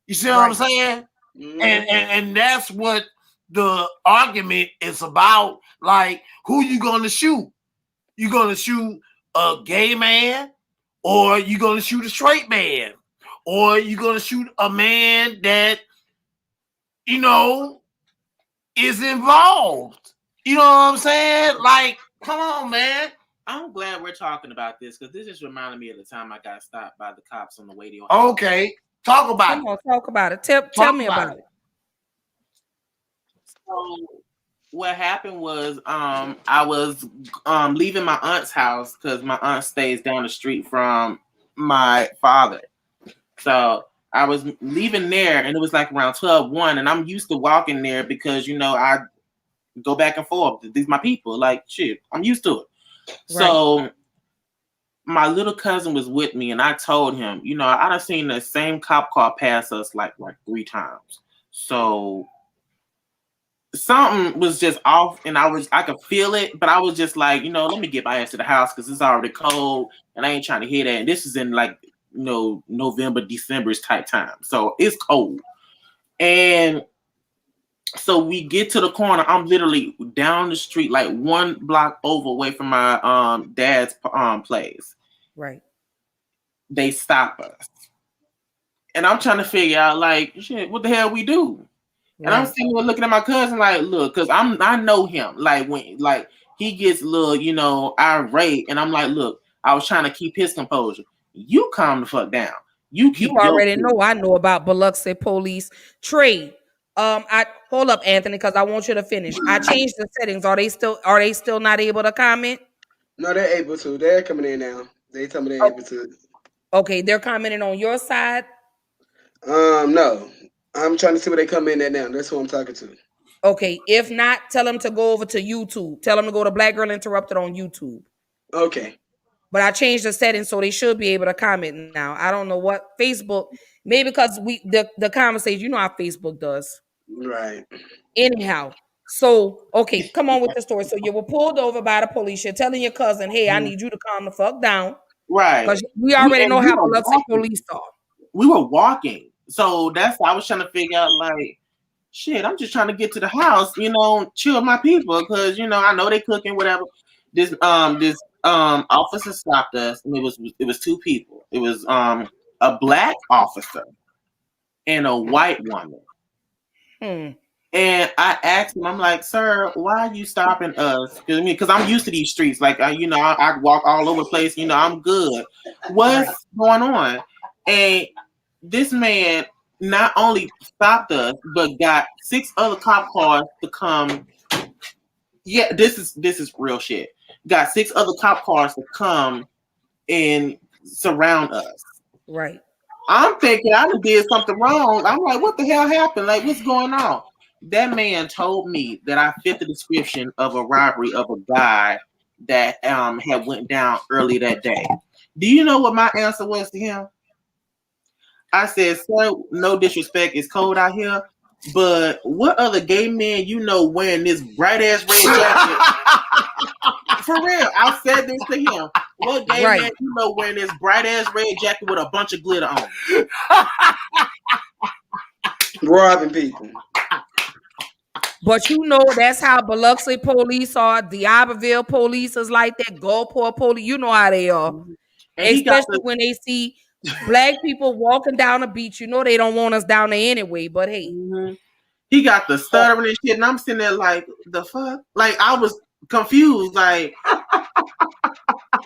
D: You see what I'm saying?
A: Mhm.
D: And that's what the argument is about. Like, who you gonna shoot? You gonna shoot a gay man, or you gonna shoot a straight man, or you gonna shoot a man that is involved? You know what I'm saying? Like, come on, man.
C: I'm glad we're talking about this because this just reminded me of the time I got stopped by the cops on the way to your house.
D: Okay, talk about
B: Come
D: it.
B: on, talk about it. Tell
D: Talk
B: me
D: about
B: about
D: it.
B: it.
C: So what happened was I was leaving my aunt's house because my aunt stays down the street from my father. So I was leaving there and it was like around 12:01, and I'm used to walking there because I go back and forth. These my people. Like shit, I'm used to it. So my little cousin was with me, and I told him, I done seen the same cop car pass us like 3 times. So something was just off, and I could feel it, but I was just like, let me get my ass to the house because it's already cold, and I ain't trying to hear that. And this is in like November, December's type time, so it's cold. And so we get to the corner. I'm literally down the street, like 1 block over away from my dad's place.
B: Right.
C: They stop us, and I'm trying to figure out like, shit, what the hell we do? And I'm sitting there looking at my cousin like, look, because I know him. Like when he gets a little, irate, and I'm like, look, I was trying to keep his composure. You calm the fuck down. You
B: already know I know about Biloxi police trade. I hold up, Anthony, because I want you to finish. I changed the settings. Are they still not able to comment?
A: No, they're able to. They're coming in now. They tell me they're able to.
B: Okay, they're commenting on your side.
A: No. I'm trying to see where they come in at now. That's who I'm talking to.
B: Okay, if not, tell them to go over to YouTube. Tell them to go to Black Girl Interrupted on YouTube.
A: Okay.
B: But I changed the settings so they should be able to comment now. I don't know what Facebook, maybe because the conversation, how Facebook does.
A: Right.
B: Anyhow, so okay, come on with the story. So you were pulled over by the police. You're telling your cousin, "Hey, I need you to calm the fuck down."
C: Right.
B: Because we already know how Biloxi police are.
C: We were walking, so that's why I was trying to figure out like, shit, I'm just trying to get to the house, chill my people, because I know they cooking whatever. This officer stopped us, and it was 2 people. It was a black officer and a white woman. And I asked him, I'm like, sir, why are you stopping us? Because I'm used to these streets. Like, I walk all over the place. I'm good. What's going on? And this man not only stopped us, but got 6 other cop cars to come. Yeah, this is real shit. Got 6 other cop cars to come and surround us.
B: Right.
C: I'm thinking I did something wrong. I'm like, what the hell happened? Like, what's going on? That man told me that I fit the description of a robbery of a guy that had went down early that day. Do you know what my answer was to him? I said, sir, no disrespect, it's cold out here, but what other gay men wearing this bright ass red jacket For real, I said this to him. What gay
B: Right.
C: man you know wearing this bright ass red jacket with a bunch of glitter on?
A: Robbing people.
B: But you know that's how Biloxi police are. The Iberville police is like that. Gulfport police, you know how they are.
C: And he got
B: Especially when they see black people walking down the beach. You know they don't want us down there anyway. But hey,
C: he got the stuttering and shit, and I'm sitting there like, the fuck? Like I was confused. Like,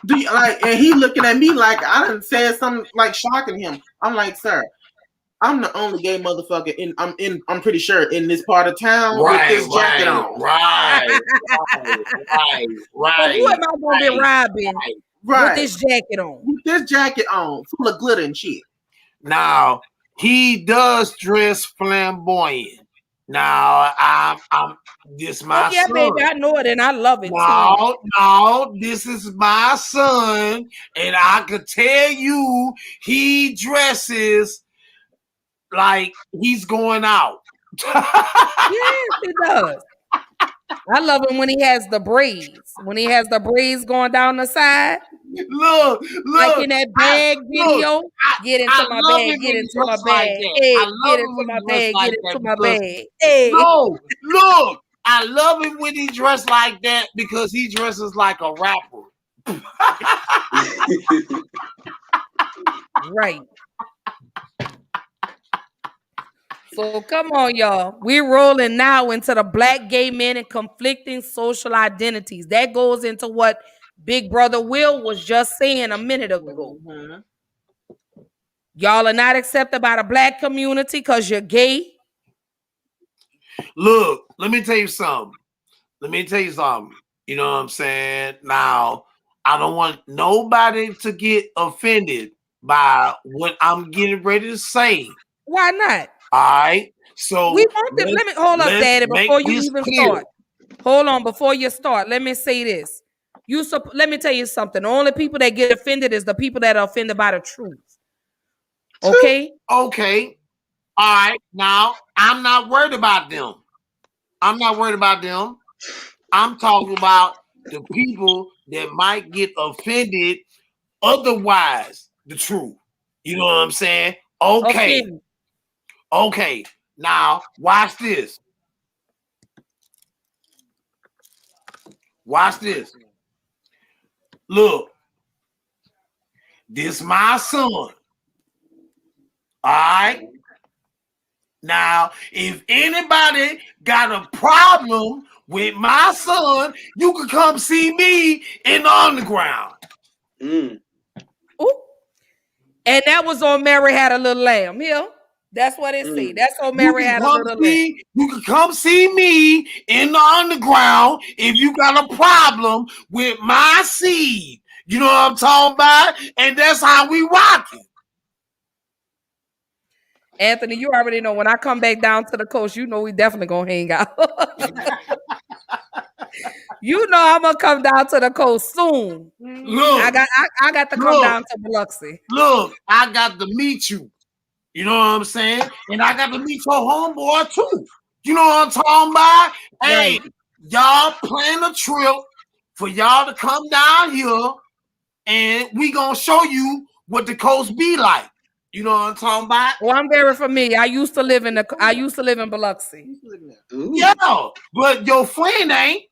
C: and he looking at me like I done said something like shocking him. I'm like, sir, I'm the only gay motherfucker I'm pretty sure in this part of town with this jacket on.
D: Right.
B: but who am I gonna be robbing with this jacket on?
C: With this jacket on, full of glitter and shit.
D: Now he does dress flamboyant. Now I'm this my son.
B: Baby, I know it and I love it.
D: No, this is my son, and I could tell you he dresses like he's going out.
B: Yes, he does. I love him when he has the braids. When he has the braids going down the side.
D: Look,
B: like in that bag video. Get into my bag. Get into my bag. Hey, get into my bag. Get into my bag. Hey.
D: No, look, I love him when he dressed like that because he dresses like a rapper.
B: Right. So come on, y'all. We're rolling now into the black gay men and conflicting social identities. That goes into what Big Brother Will was just saying a minute ago. Y'all are not accepted by the black community because you're gay.
D: Look, let me tell you something. You know what I'm saying? Now, I don't want nobody to get offended by what I'm getting ready to say.
B: Why not?
D: All right. So
B: we want them. Let me hold up, Daddy, before you even start. Hold on, before you start. Let me say this. Let me tell you something. The only people that get offended is the people that are offended by the truth. Okay?
D: Okay. All right. Now, I'm not worried about them. I'm talking about the people that might get offended otherwise the truth. You know what I'm saying? Okay. Now, watch this. Look. This my son. All right. Now, if anybody got a problem with my son, you can come see me in the underground.
B: Ooh. And that was on Mary Had a Little Lamb. Here. That's what it say. That's on Mary Had a Little Lamb.
D: You can come see me in the underground if you got a problem with my seed. You know what I'm talking about? And that's how we rock it.
B: Anthony, you already know when I come back down to the coast, you know we definitely gonna hang out. You know I'm gonna come down to the coast soon.
D: Look,
B: I got to come down to Biloxi.
D: Look, I got to meet you. You know what I'm saying? And I got to meet your homeboy too. You know what I'm talking about? Hey, y'all plan a trip for y'all to come down here, and we gonna show you what the coast be like. You know what I'm talking about?
B: Well, I'm very familiar. I used to live in Biloxi.
D: Yeah, but your friend ain't.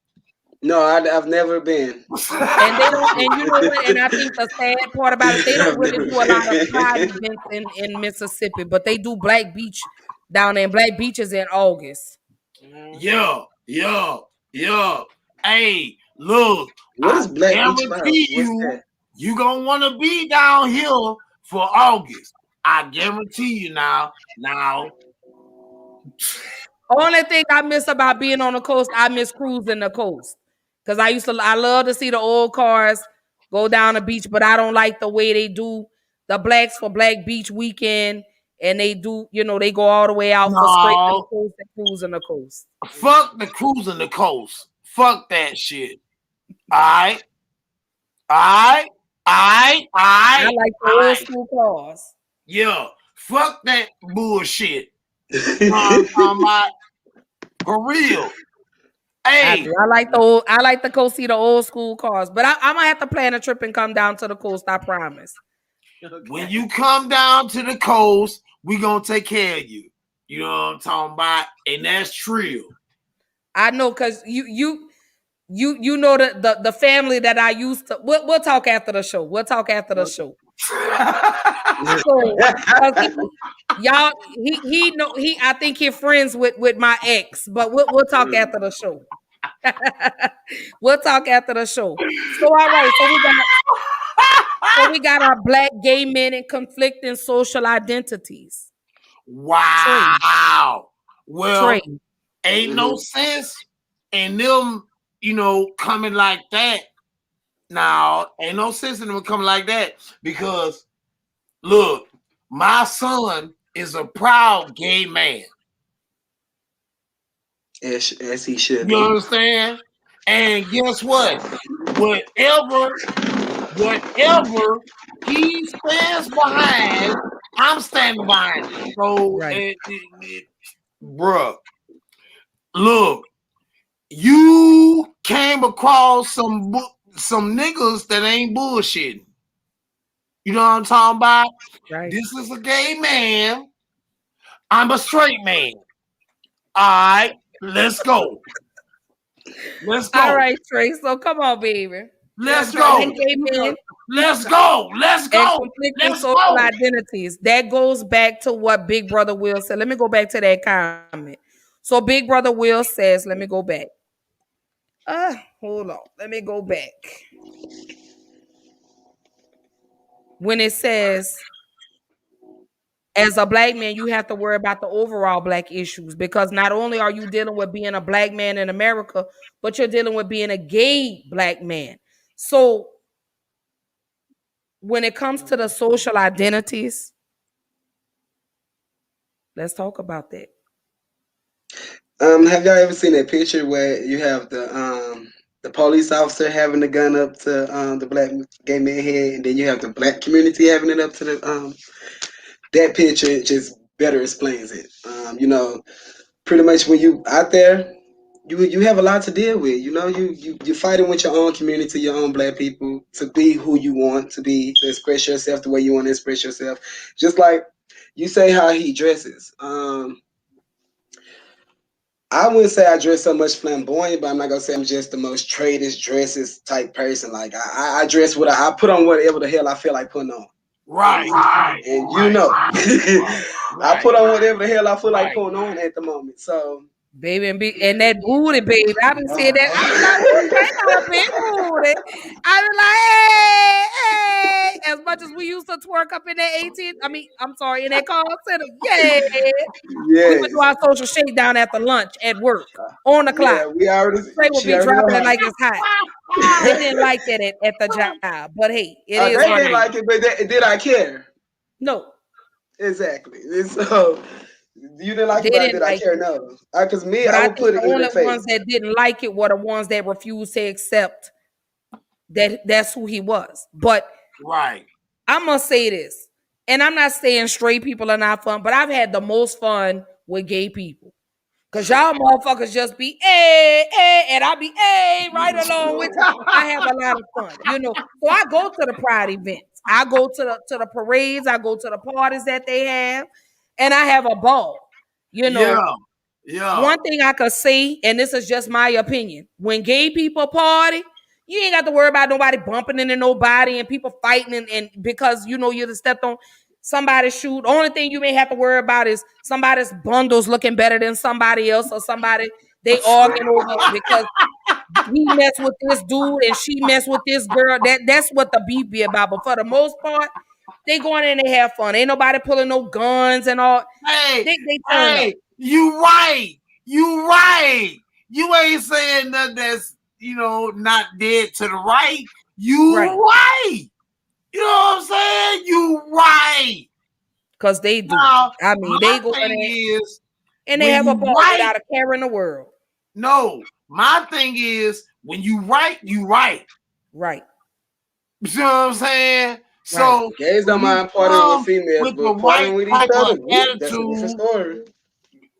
A: No, I've never been.
B: And they don't. And you know what? And I think the sad part about it, they don't really do a lot of pride events in Mississippi, but they do Black Beach down there. Black Beach is in August.
D: Yeah. Hey, look.
A: What is Black Beach about?
D: You gonna want to be down here for August. I guarantee you now.
B: Only thing I miss about being on the coast, I miss cruising the coast. Because I love to see the old cars go down the beach, but I don't like the way they do the Blacks for Black Beach weekend. And they do, they go all the way out for straight to the coast and cruising the coast.
D: Fuck the cruising the coast. Fuck that shit. All right.
B: I like the old school cars.
D: Yeah. Fuck that bullshit. For real.
B: I
D: Hey,
B: do. I like to go see the old school cars, but I'm gonna have to plan a trip and come down to the coast. I promise.
D: when you come down to the coast, we gonna take care of you. You know what I'm talking about? And that's true.
B: I know, cause you know the family that I used to. We'll talk after the show. We'll talk after the show. So, 'cause he know he I think he's friends with my ex, but we'll talk after the show. We'll talk after the show. So all right, so we got our black gay men and conflicting social identities. Trey,
D: Wow. Well,
B: Trey.
D: ain't no sense in them, coming like that. Now, ain't no sense in them coming like that because, look, my son is a proud gay man.
A: As he should
D: You
A: be.
D: understand? And guess what? Whatever he stands behind, I'm standing behind it. So,
B: Right.
D: bruh, look, you came across some niggas that ain't bullshitting. You know what I'm talking about?
B: Right.
D: This is a gay man. I'm a straight man. All right, let's go. Let's go.
B: All right, Trey. So come on, baby.
D: Let's
B: Black
D: go.
B: gay men
D: Let's go. Let's
B: and
D: go.
B: conflicting
D: Let's
B: social
D: go.
B: identities. That goes back to what Big Brother Will said. Let me go back to that comment. So Big Brother Will says, let me go back. Hold on. Let me go back. When it says, as a black man, you have to worry about the overall black issues because not only are you dealing with being a black man in America, but you're dealing with being a gay black man. So when it comes to the social identities, let's talk about that.
A: Have y'all ever seen that picture where you have the police officer having the gun up to the black gay man head, and then you have the black community having it up to the that picture just better explains it. Pretty much when you out there, you have a lot to deal with. You're fighting with your own community, your own black people to be who you want to be, to express yourself the way you want to express yourself. Just like you say how he dresses. I wouldn't say I dress so much flamboyant, but I'm not gonna say I'm just the most straightest dresses type person. Like I dress I put on whatever the hell I feel like putting on.
D: Right.
A: And I put on whatever the hell I feel like putting on at the moment. So
B: Baby, and that booty, baby. I've been saying that. I be like, ooh, they got a big booty. I be like, hey. As much as we used to twerk up in that 18, I'm sorry, in that call center. Yeah. We would do our social shakedown after lunch at work on the clock.
A: we already
B: Trey would
A: she
B: be
A: already know
B: dropping it
A: how.
B: like it's hot. They didn't like that at the job. But hey, it is
A: They
B: what
A: didn't
B: it is.
A: like it, but did I care?
B: No.
A: Exactly. And so you didn't like
B: They
A: it, but
B: didn't
A: did I
B: like
A: care?
B: it.
A: No. Because me,
B: But
A: I
B: I
A: would
B: think
A: put it
B: the
A: in
B: only
A: their face.
B: ones that didn't like it were the ones that refused to accept that's who he was. But
D: Right.
B: I must say this, and I'm not saying straight people are not fun, but I've had the most fun with gay people. Cause y'all motherfuckers just be and I be right along with you. I have a lot of fun, So I go to the pride events, I go to the parades, I go to the parties that they have, and I have a ball.
D: Yeah.
B: One thing I could say, and this is just my opinion, when gay people party, you ain't got to worry about nobody bumping into nobody and people fighting and because you just stepped on somebody's shoe. The only thing you may have to worry about is somebody's bundles looking better than somebody else or somebody they arguing over because he mess with this dude and she mess with this girl. That's what the beef be about. But for the most part, they going in and they have fun. Ain't nobody pulling no guns and all.
D: Hey,
B: They turn up.
D: you right. You right. You ain't saying nothing that's not dead to the right. You right. You know what I'm saying? You right.
B: Cause they do.
D: Now,
B: They go in there and they have a ball without a care in the world.
D: No, my thing is when you right, you right.
B: Right.
D: You know what I'm saying? So
A: gays don't mind partying with females, but partying with each other, that's a different story.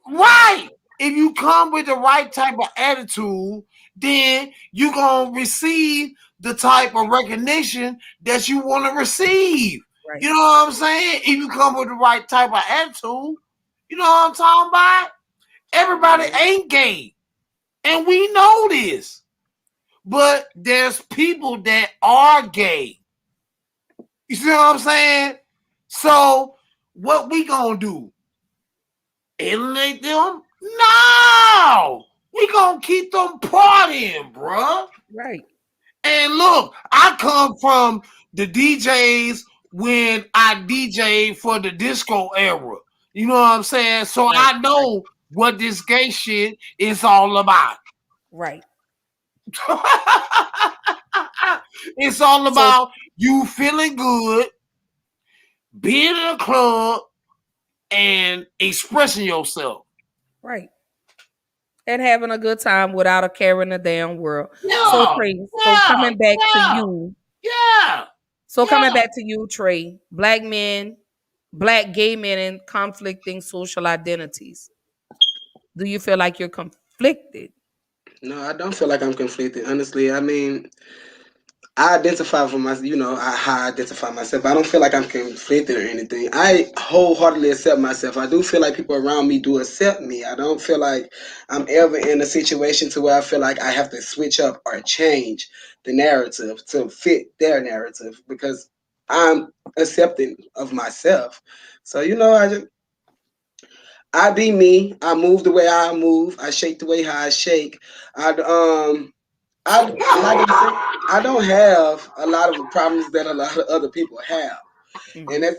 D: Right. if you come with the right type of attitude, then you're going to receive the type of recognition that you want to receive.
B: Right.
D: You know what I'm saying? If you come with the right type of attitude, you know what I'm talking about? Everybody ain't gay. And we know this. But there's people that are gay. You see what I'm saying? So what we gonna do? Alienate them? No! We gonna keep them partying, bruh.
B: Right.
D: And look, I come from the DJs when I DJ for the disco era. You know what I'm saying? So I know what this gay shit is all about.
B: Right.
D: It's all about you feeling good, being in a club, and expressing yourself.
B: Right. And having a good time without a care in the damn world.
D: Yeah,
B: So Trey, so coming back to you.
D: Yeah.
B: So coming back to you, Trey, black gay men in conflicting social identities. Do you feel like you're conflicted?
A: No, I don't feel like I'm conflicted. Honestly, I mean, I identify for myself, how I identify myself. I don't feel like I'm conflicted or anything. I wholeheartedly accept myself. I do feel like people around me do accept me. I don't feel like I'm ever in a situation to where I feel like I have to switch up or change the narrative to fit their narrative because I'm accepting of myself. So, I be me. I move the way I move. I shake the way how I shake. I like I said, I don't have a lot of problems that a lot of other people have, and that's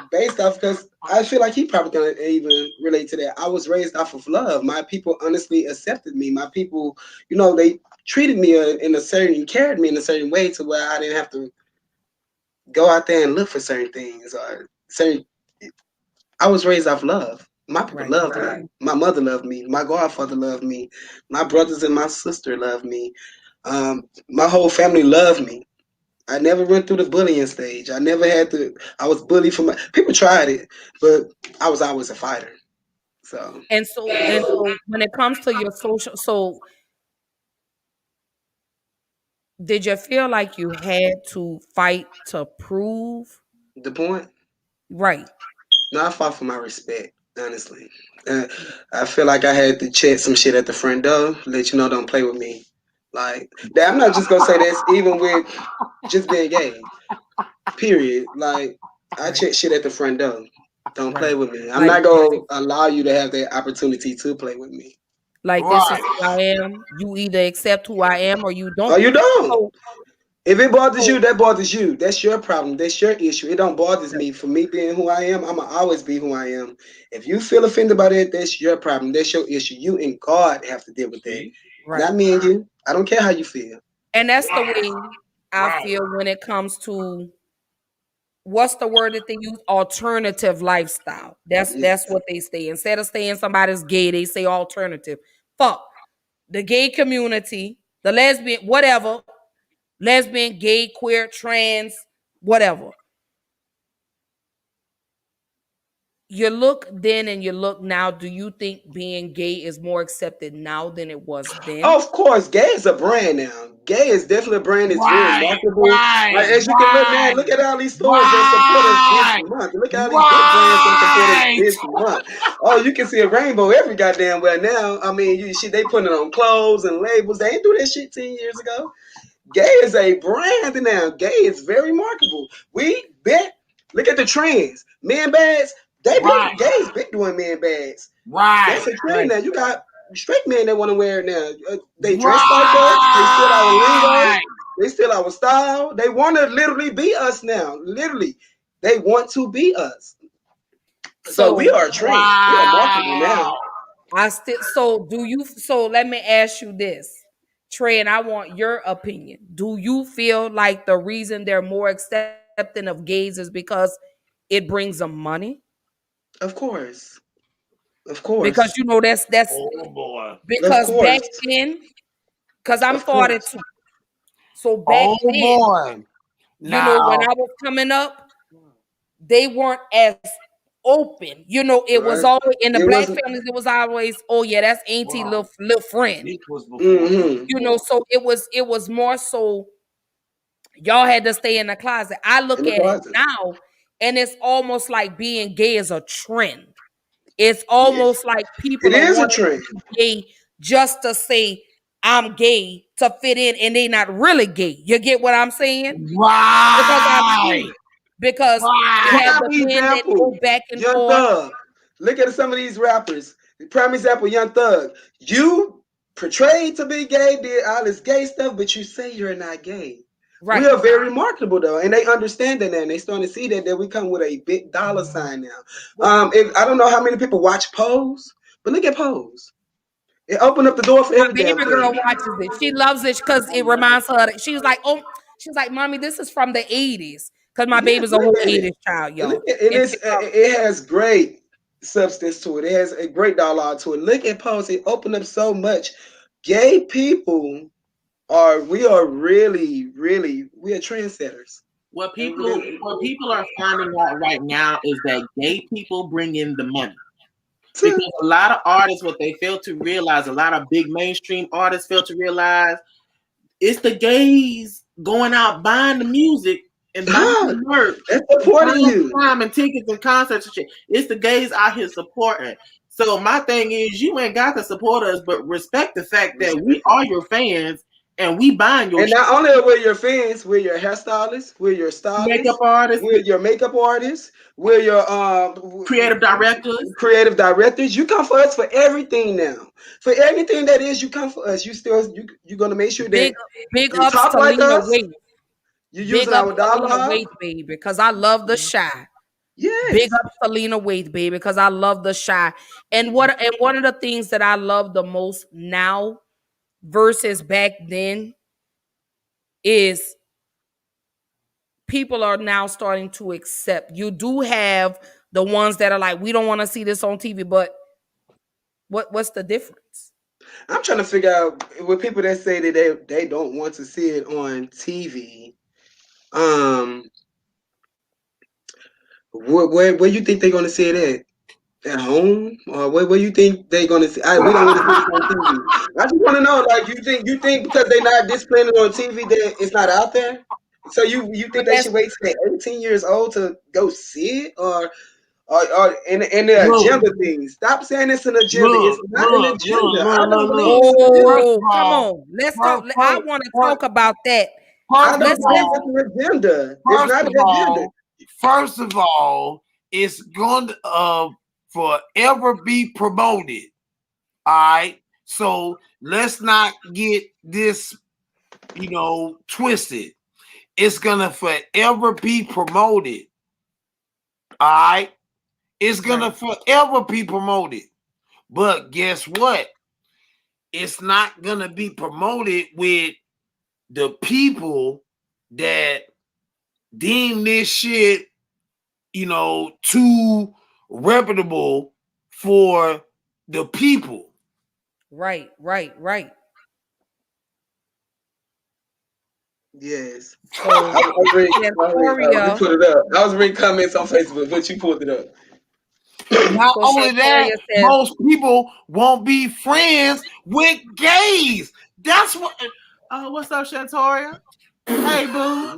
A: based off because I feel like he probably can even relate to that. I was raised off of love. My people honestly accepted me. My people, they treated me in a certain, carried me in a certain way to where I didn't have to go out there and look for certain things or certain. I was raised off love. My people loved me. My mother loved me. My godfather loved me. My brothers and my sister loved me. My whole family loved me. I never went through the bullying stage. I never had to. I was bullied for my. People tried it, but I was always a fighter. So.
B: And so when it comes to your social, so did you feel like you had to fight to prove
A: The point?
B: right?
A: No, I fought for my respect. Honestly, I feel like I had to check some shit at the front door. Let you know, don't play with me. Like that. I'm not just gonna say that's even with just being gay. Period. Like I check shit at the front door. Don't play with me. I'm not gonna allow you to have that opportunity to play with me.
B: Like this is who I am. You either accept who I am or you don't.
A: Or you don't.
B: So,
A: If it bothers you, that bothers you. That's your problem. That's your issue. It don't bothers me. For me being who I am, I'ma always be who I am. If you feel offended by that, that's your problem. That's your issue. You and God have to deal with that. Not me and you. I don't care how you feel.
B: And that's the way I feel when it comes to what's the word that they use? Alternative lifestyle. That's what they say. Instead of saying somebody's gay, they say alternative. Fuck the gay community, the lesbian, whatever, lesbian, gay, queer, trans, whatever. You look then and you look now. Do you think being gay is more accepted now than it was then?
A: Of course, gay is a brand now. Gay is definitely a brand. It's very marketable. Like, as you can look, man, look at all these stores that support us this month. Look at all these big brands that support us this month. Oh, you can see a rainbow every goddamn where now. I mean, they putting it on clothes and labels. They ain't do that shit 10 years ago. Gay is a brand now. Gay is very marketable. We bet. Look at the trends. Men bags. Gays been doing men bags. That's a trend now. You got straight men that want to wear it now. They dress like us. They steal our lingo. They steal our style. They want to literally be us now. Literally, they want to be us. So we are a trend. We are marketable now.
B: So let me ask you this, Trey, and I want your opinion. Do you feel like the reason they're more accepting of gays is because it brings them money?
A: Of course. Of course.
B: Because that's
D: oh boy.
B: Because back then, because I'm 42. So back then,
D: boy.
B: when I was coming up, they weren't as open. You know, it was
A: Right.
B: always in the
A: It
B: black
A: wasn't.
B: families. It was always, oh yeah, that's auntie little friend.
D: It was before.
A: Mm-hmm.
B: You know, so it was more so y'all had to stay in the closet. I
A: In
B: look
A: the
B: at it
A: closet.
B: now, and it's almost like being gay is a trend. It's
A: Yeah.
B: almost like
A: It
B: people are
A: is a
B: wanting
A: trend.
B: to be gay just to say I'm gay to fit in, and they not really gay. You get what I'm saying? Because I've
D: Right.
B: seen it. Because you have
A: Prime
B: the men that
A: example,
B: go back and
A: Young
B: forth.
A: Thug. Look at some of these rappers. Prime example, Young Thug. You portrayed to be gay, did all this gay stuff, but you say you're not gay. We
B: Right.
A: are very remarkable though, and they understand that now, and they starting to see that we come with a big dollar sign now. I don't know how many people watch Pose, but look at Pose. It opened up the door for
B: My
A: every
B: baby
A: damn thing.
B: girl watches it. She loves it because it reminds her that she was like, oh, she's like, Mommy, this is from the 80s. Because my
A: Yeah,
B: baby's a
A: look
B: whole
A: at it.
B: 80s child,
A: And
B: y'all.
A: and it has great substance to it. It has a great dialogue to it. Look at Pose. It opened up so much. Gay people we are really, really, we are trendsetters.
C: What people are finding out right now is that gay people bring in the money. Because a lot of artists, what they fail to realize, a lot of big mainstream artists fail to realize, it's the gays going out buying the music and buying the merch,
A: and supporting you,
C: time and tickets and concerts and shit. It's the gays out here supporting. So my thing is, you ain't got to support us, but respect the fact that we are your fans and we buying your.
A: And not only are we your fans, we're your hairstylists, we're your stylists,
C: makeup artists,
A: we're your makeup artists, we're your
C: creative directors.
A: Creative directors. You come for us for everything now. For anything that is, you come for us. You're gonna make sure that
B: big
A: you
B: ups
A: talk
B: to
A: like
B: Lena
A: us.
B: Waithe.
A: You're
B: Big
A: using
B: ups
A: our
B: to Lena
A: dialogue.
B: Waithe, baby, because I love the shy.
A: Yes.
B: Big ups to Lena Waithe, baby, because I love the shy. And one of the things that I love the most now versus back then is people are now starting to accept. You do have the ones that are like, we don't want to see this on TV, but what's the difference?
A: I'm trying to figure out with people that say that they don't want to see it on TV. Where you think they're gonna see it at home, or where you think they're gonna see? We don't want to see this on TV. I just want to know, like, you think because they're not displaying it on TV that it's not out there? So you
B: But
A: think they should wait till they're 18 years old to go see it, or in the agenda thing? Stop saying it's an agenda. It's not an agenda. I don't believe it's an agenda.
B: Oh, come on. Let's talk. I want to talk about that.
A: I don't believe it's an agenda. It's not an agenda.
D: First of all, it's going to forever be promoted. All right. So let's not get this, twisted. It's gonna forever be promoted. All right. It's gonna forever be promoted. But guess what? It's not gonna be promoted with the people that deem this shit, too reputable for the people.
B: Right.
A: Yes.
B: So
A: I was reading comments on Facebook, but you pulled it up.
D: Not only that, most people won't be friends with gays. That's what.
C: Oh, what's up, Shantoria? Hey, boo.
A: I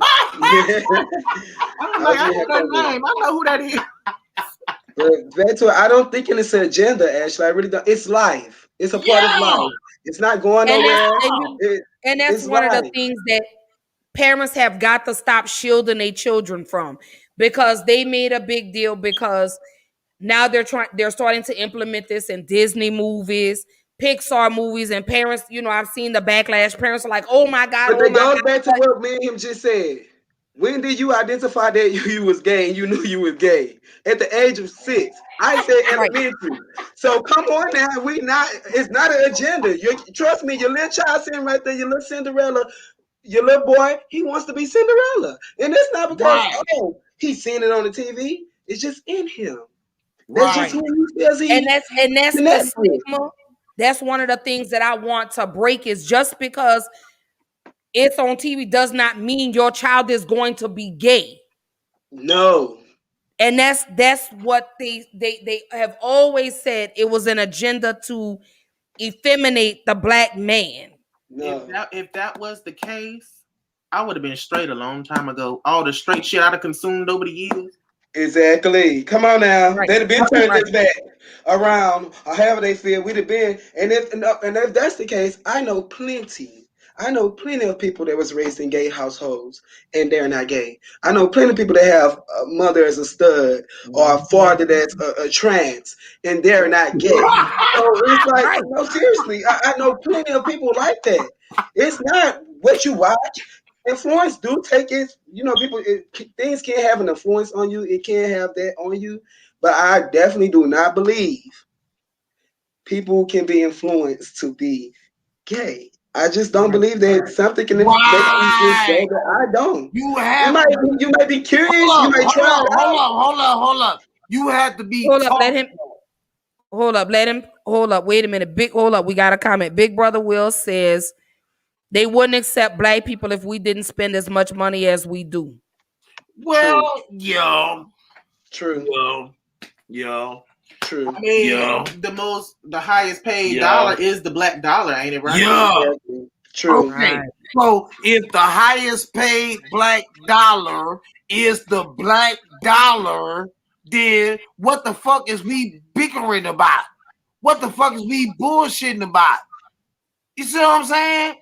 C: know who that is.
A: But back to it, I don't think it's an agenda, Ashley. I really don't. It's life. It's a part of life. It's not going nowhere.
B: And that's one of the things that parents have got to stop shielding their children from, because they made a big deal, because now they're starting to implement this in Disney movies, Pixar movies, and parents, I've seen the backlash. Parents are like, oh my God.
A: But it goes back to what me and him just said. When did you identify that you was gay and you knew you was gay? At the age of 6. I said elementary. So come on now. It's not an agenda. Trust me, your little child sitting right there, your little Cinderella, your little boy, he wants to be Cinderella. And it's not because, he's seeing it on the TV. It's just in him. That's just who he feels
B: and that's the stigma. That's one of the things that I want to break, is just because it's on TV does not mean your child is going to be gay.
A: No.
B: And that's what they have always said. It was an agenda to effeminate the black man.
A: No.
C: If that was the case, I would have been straight a long time ago. All the straight shit I'd have consumed over the years.
A: Exactly. Come on now.
B: Right.
A: They'd have been turning
B: Right.
A: this back around, or however they feel. We'd have been, and if that's the case, I know plenty. I know plenty of people that was raised in gay households and they're not gay. I know plenty of people that have a mother as a stud or a father that's a trans and they're not gay. So it's like,
B: Right.
A: no, seriously, I know plenty of people like that. It's not what you watch. Influence do take it, people, things can have an influence on you. It can have that on you, but I definitely do not believe people can be influenced to be gay. I just don't believe that something can make you
D: Right.
A: go that I don't.
D: You
A: You
D: have
A: might,
D: to.
A: you might be curious.
D: Hold
A: You
D: up,
A: might
D: hold
A: try
D: up,
A: it
D: hold
A: out.
D: up, hold up, hold up. You have to be
B: Hold up,
D: taught.
B: let him hold up, let him hold up. Wait a minute. Hold up. We got a comment. Big Brother Will says they wouldn't accept black people if we didn't spend as much money as we do.
D: Well, yeah,
A: True.
D: yeah.
A: True.
C: I mean,
D: Yeah.
C: the highest paid
D: Yeah.
C: dollar is the black dollar, ain't it right?
D: Yeah.
A: Exactly. True.
D: Okay.
B: Right.
D: So if the highest paid black dollar is the black dollar, then what the fuck is we bickering about? What the fuck is we bullshitting about? You see what I'm saying?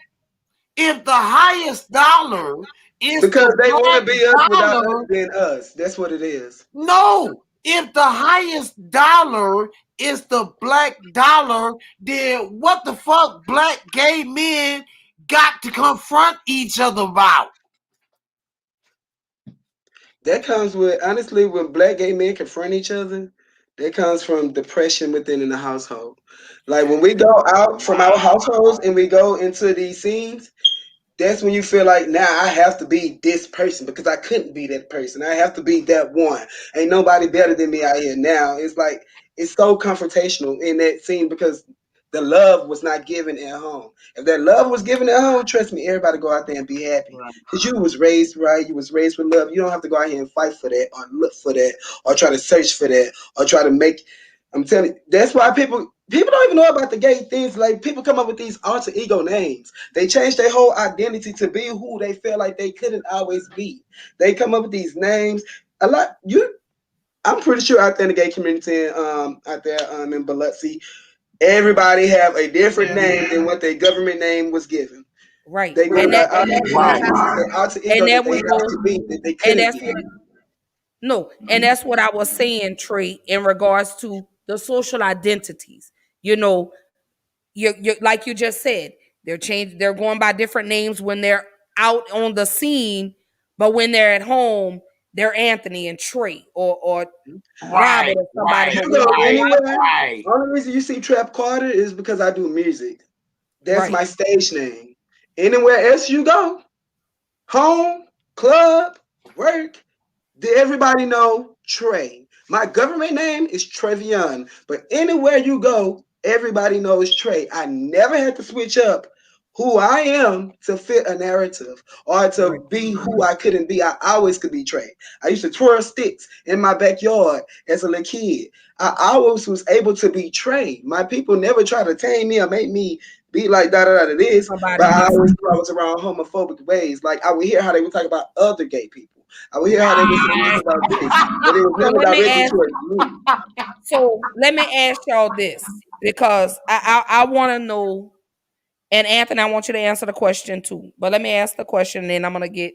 D: If the highest dollar is
A: Because
D: the
A: they want to
D: black
A: be us without
D: dollar,
A: us being us. That's what it is.
D: no. If the highest dollar is the black dollar, then what the fuck black gay men got to confront each other about?
A: That comes with, honestly, when black gay men confront each other, that comes from depression within in the household. Like when we go out from our households and we go into these scenes, that's when you feel like now I have to be this person because I couldn't be that person. I have to be that one. Ain't nobody better than me out here now. It's like it's so confrontational in that scene because the love was not given at home. If that love was given at home, trust me, everybody go out there and be happy. Because you was raised right, you was raised with love. You don't have to go out here and fight for that or look for that or try to search for that or try to make. I'm telling you, that's why people don't even know about the gay things. Like people come up with these alter ego names. They change their whole identity to be who they feel like they couldn't always be. They come up with these names. I'm pretty sure out there in the gay community, out there in Biloxi, everybody have a different name than what their government name was given.
B: Right.
A: They go
B: And that,
A: by
B: and that,
A: alter ego
B: and
A: that
B: that
A: they
B: we
A: have
B: go,
A: to be that they
B: and
A: couldn't
B: that's
A: be.
B: what no, and that's what I was saying, Trey, in regards to the social identities. You know, you like you just said, they're going by different names when they're out on the scene, but when they're at home, they're Anthony and Trey or
D: Right,
B: Robert or somebody.
D: right,
B: But
A: You
B: when
A: go
B: they go
D: right,
B: out,
A: anywhere.
D: right.
A: Only reason you see Trap Carter is because I do music. That's
B: right,
A: my stage name. Anywhere else you go, home, club, work, everybody know Trey. My government name is Trevion, but anywhere you go, everybody knows Trey. I never had to switch up who I am to fit a narrative or
B: right,
A: to be who I couldn't be. I always could be Trey. I used to twirl sticks in my backyard as a little kid. I always was able to be Trey. My people never try to tame me or make me be like da da da this, but
B: somebody
A: I always
B: different.
A: knew I was around homophobic ways. Like I would hear how they would talk about other gay people. I would hear how they would say this about this, but it was
B: So
A: never
B: let me
A: directed
B: ask.
A: towards me.
B: So let me ask y'all this because I want to know. And Anthony, I want you to answer the question too. But let me ask the question, and then I'm gonna get,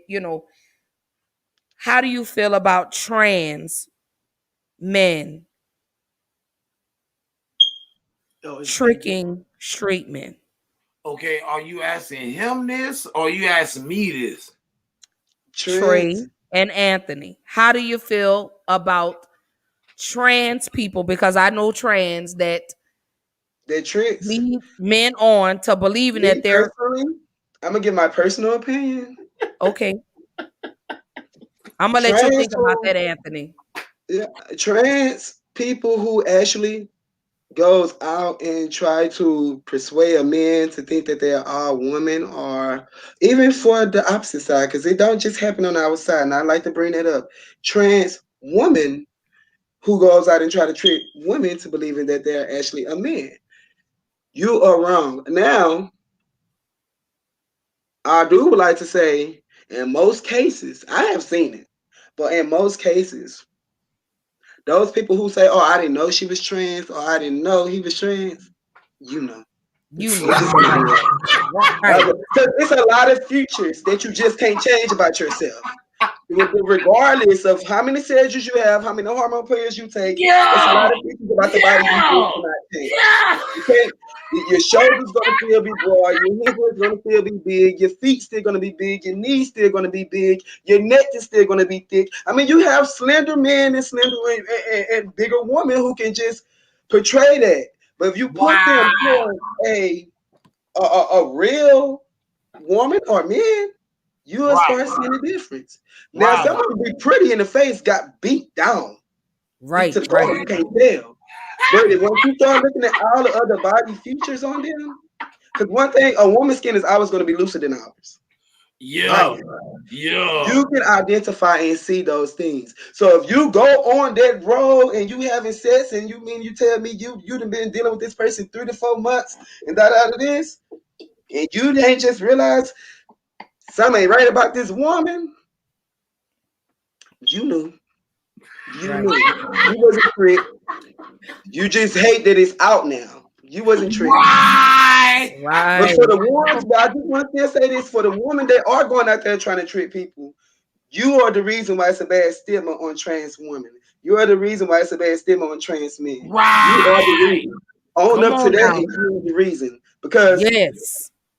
B: how do you feel about trans men tricking straight men?
D: Okay, are you asking him this or are you asking me this?
B: Trey
A: Trends,
B: and Anthony. How do you feel about trans people? Because I know trans that
A: they're tricks.
B: lead men on to believing
A: Me
B: that they're
A: personally, I'm gonna give my personal opinion.
B: okay. I'm gonna let you
A: Trans,
B: think about that, Anthony.
A: yeah, trans people who actually goes out and try to persuade a man to think that they are all women, or even for the opposite side, because it don't just happen on our side. And I like to bring that up. Trans women who goes out and try to trick women to believing that they're actually a man. You are wrong. Now, I do like to say, in most cases, I have seen it, but in most cases, those people who say, "Oh, I didn't know she was trans," or "I didn't know he was trans," you know.
B: You know.
A: It's just
B: Right.
A: it's a lot of features that you just can't change about yourself. Regardless of how many surgeries you have, how many hormone pills you take, there's a lot of features about the body you just cannot change. You can't. Your shoulders gonna still be broad, your hips is gonna still be big, your feet still gonna be big, your knees still gonna be big, your neck is still gonna be thick. I mean, you have slender men and slender and bigger women who can just portray that. But if you put them on a real woman or man, you will start seeing the difference. Now, some of them be pretty in the face, got beat down.
B: Right.
A: To the bone, you can't tell. But once you start looking at all the other body features on them, because one thing, a woman's skin is always going to be looser than ours.
D: Yeah.
A: You can identify and see those things. So if you go on that road and you having sex and you tell me you done been dealing with this person 3 to 4 months and that out of this, and you ain't just realized something ain't right about this woman, you knew. You knew. You wasn't tricked. You just hate that it's out now. You wasn't tricked.
D: Right.
A: But for the ones, I just want to say this, for the women that are going out there trying to trick people, you are the reason why it's a bad stigma on trans women. You are the reason why it's a bad stigma on trans men.
D: Right.
A: You are the reason. Own up to that, and you are the reason. Because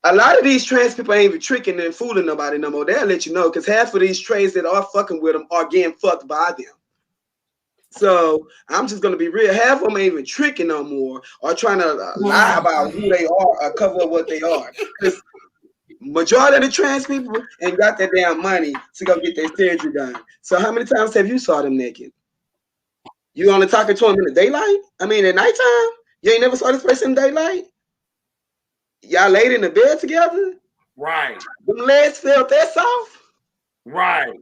A: a lot of these trans people ain't even tricking and fooling nobody no more. They'll let you know, because half of these trans that are fucking with them are getting fucked by them. So I'm just gonna be real. Half of them ain't even tricking no more, or trying to lie about who they are or cover up what they are. Because majority of the trans people ain't got that damn money to go get their surgery done. So how many times have you saw them naked? You only talking to them in the daylight? I mean, at nighttime? You ain't never saw this person in daylight? Y'all laid in the bed together?
D: Right.
A: Them legs felt that soft?
D: Right.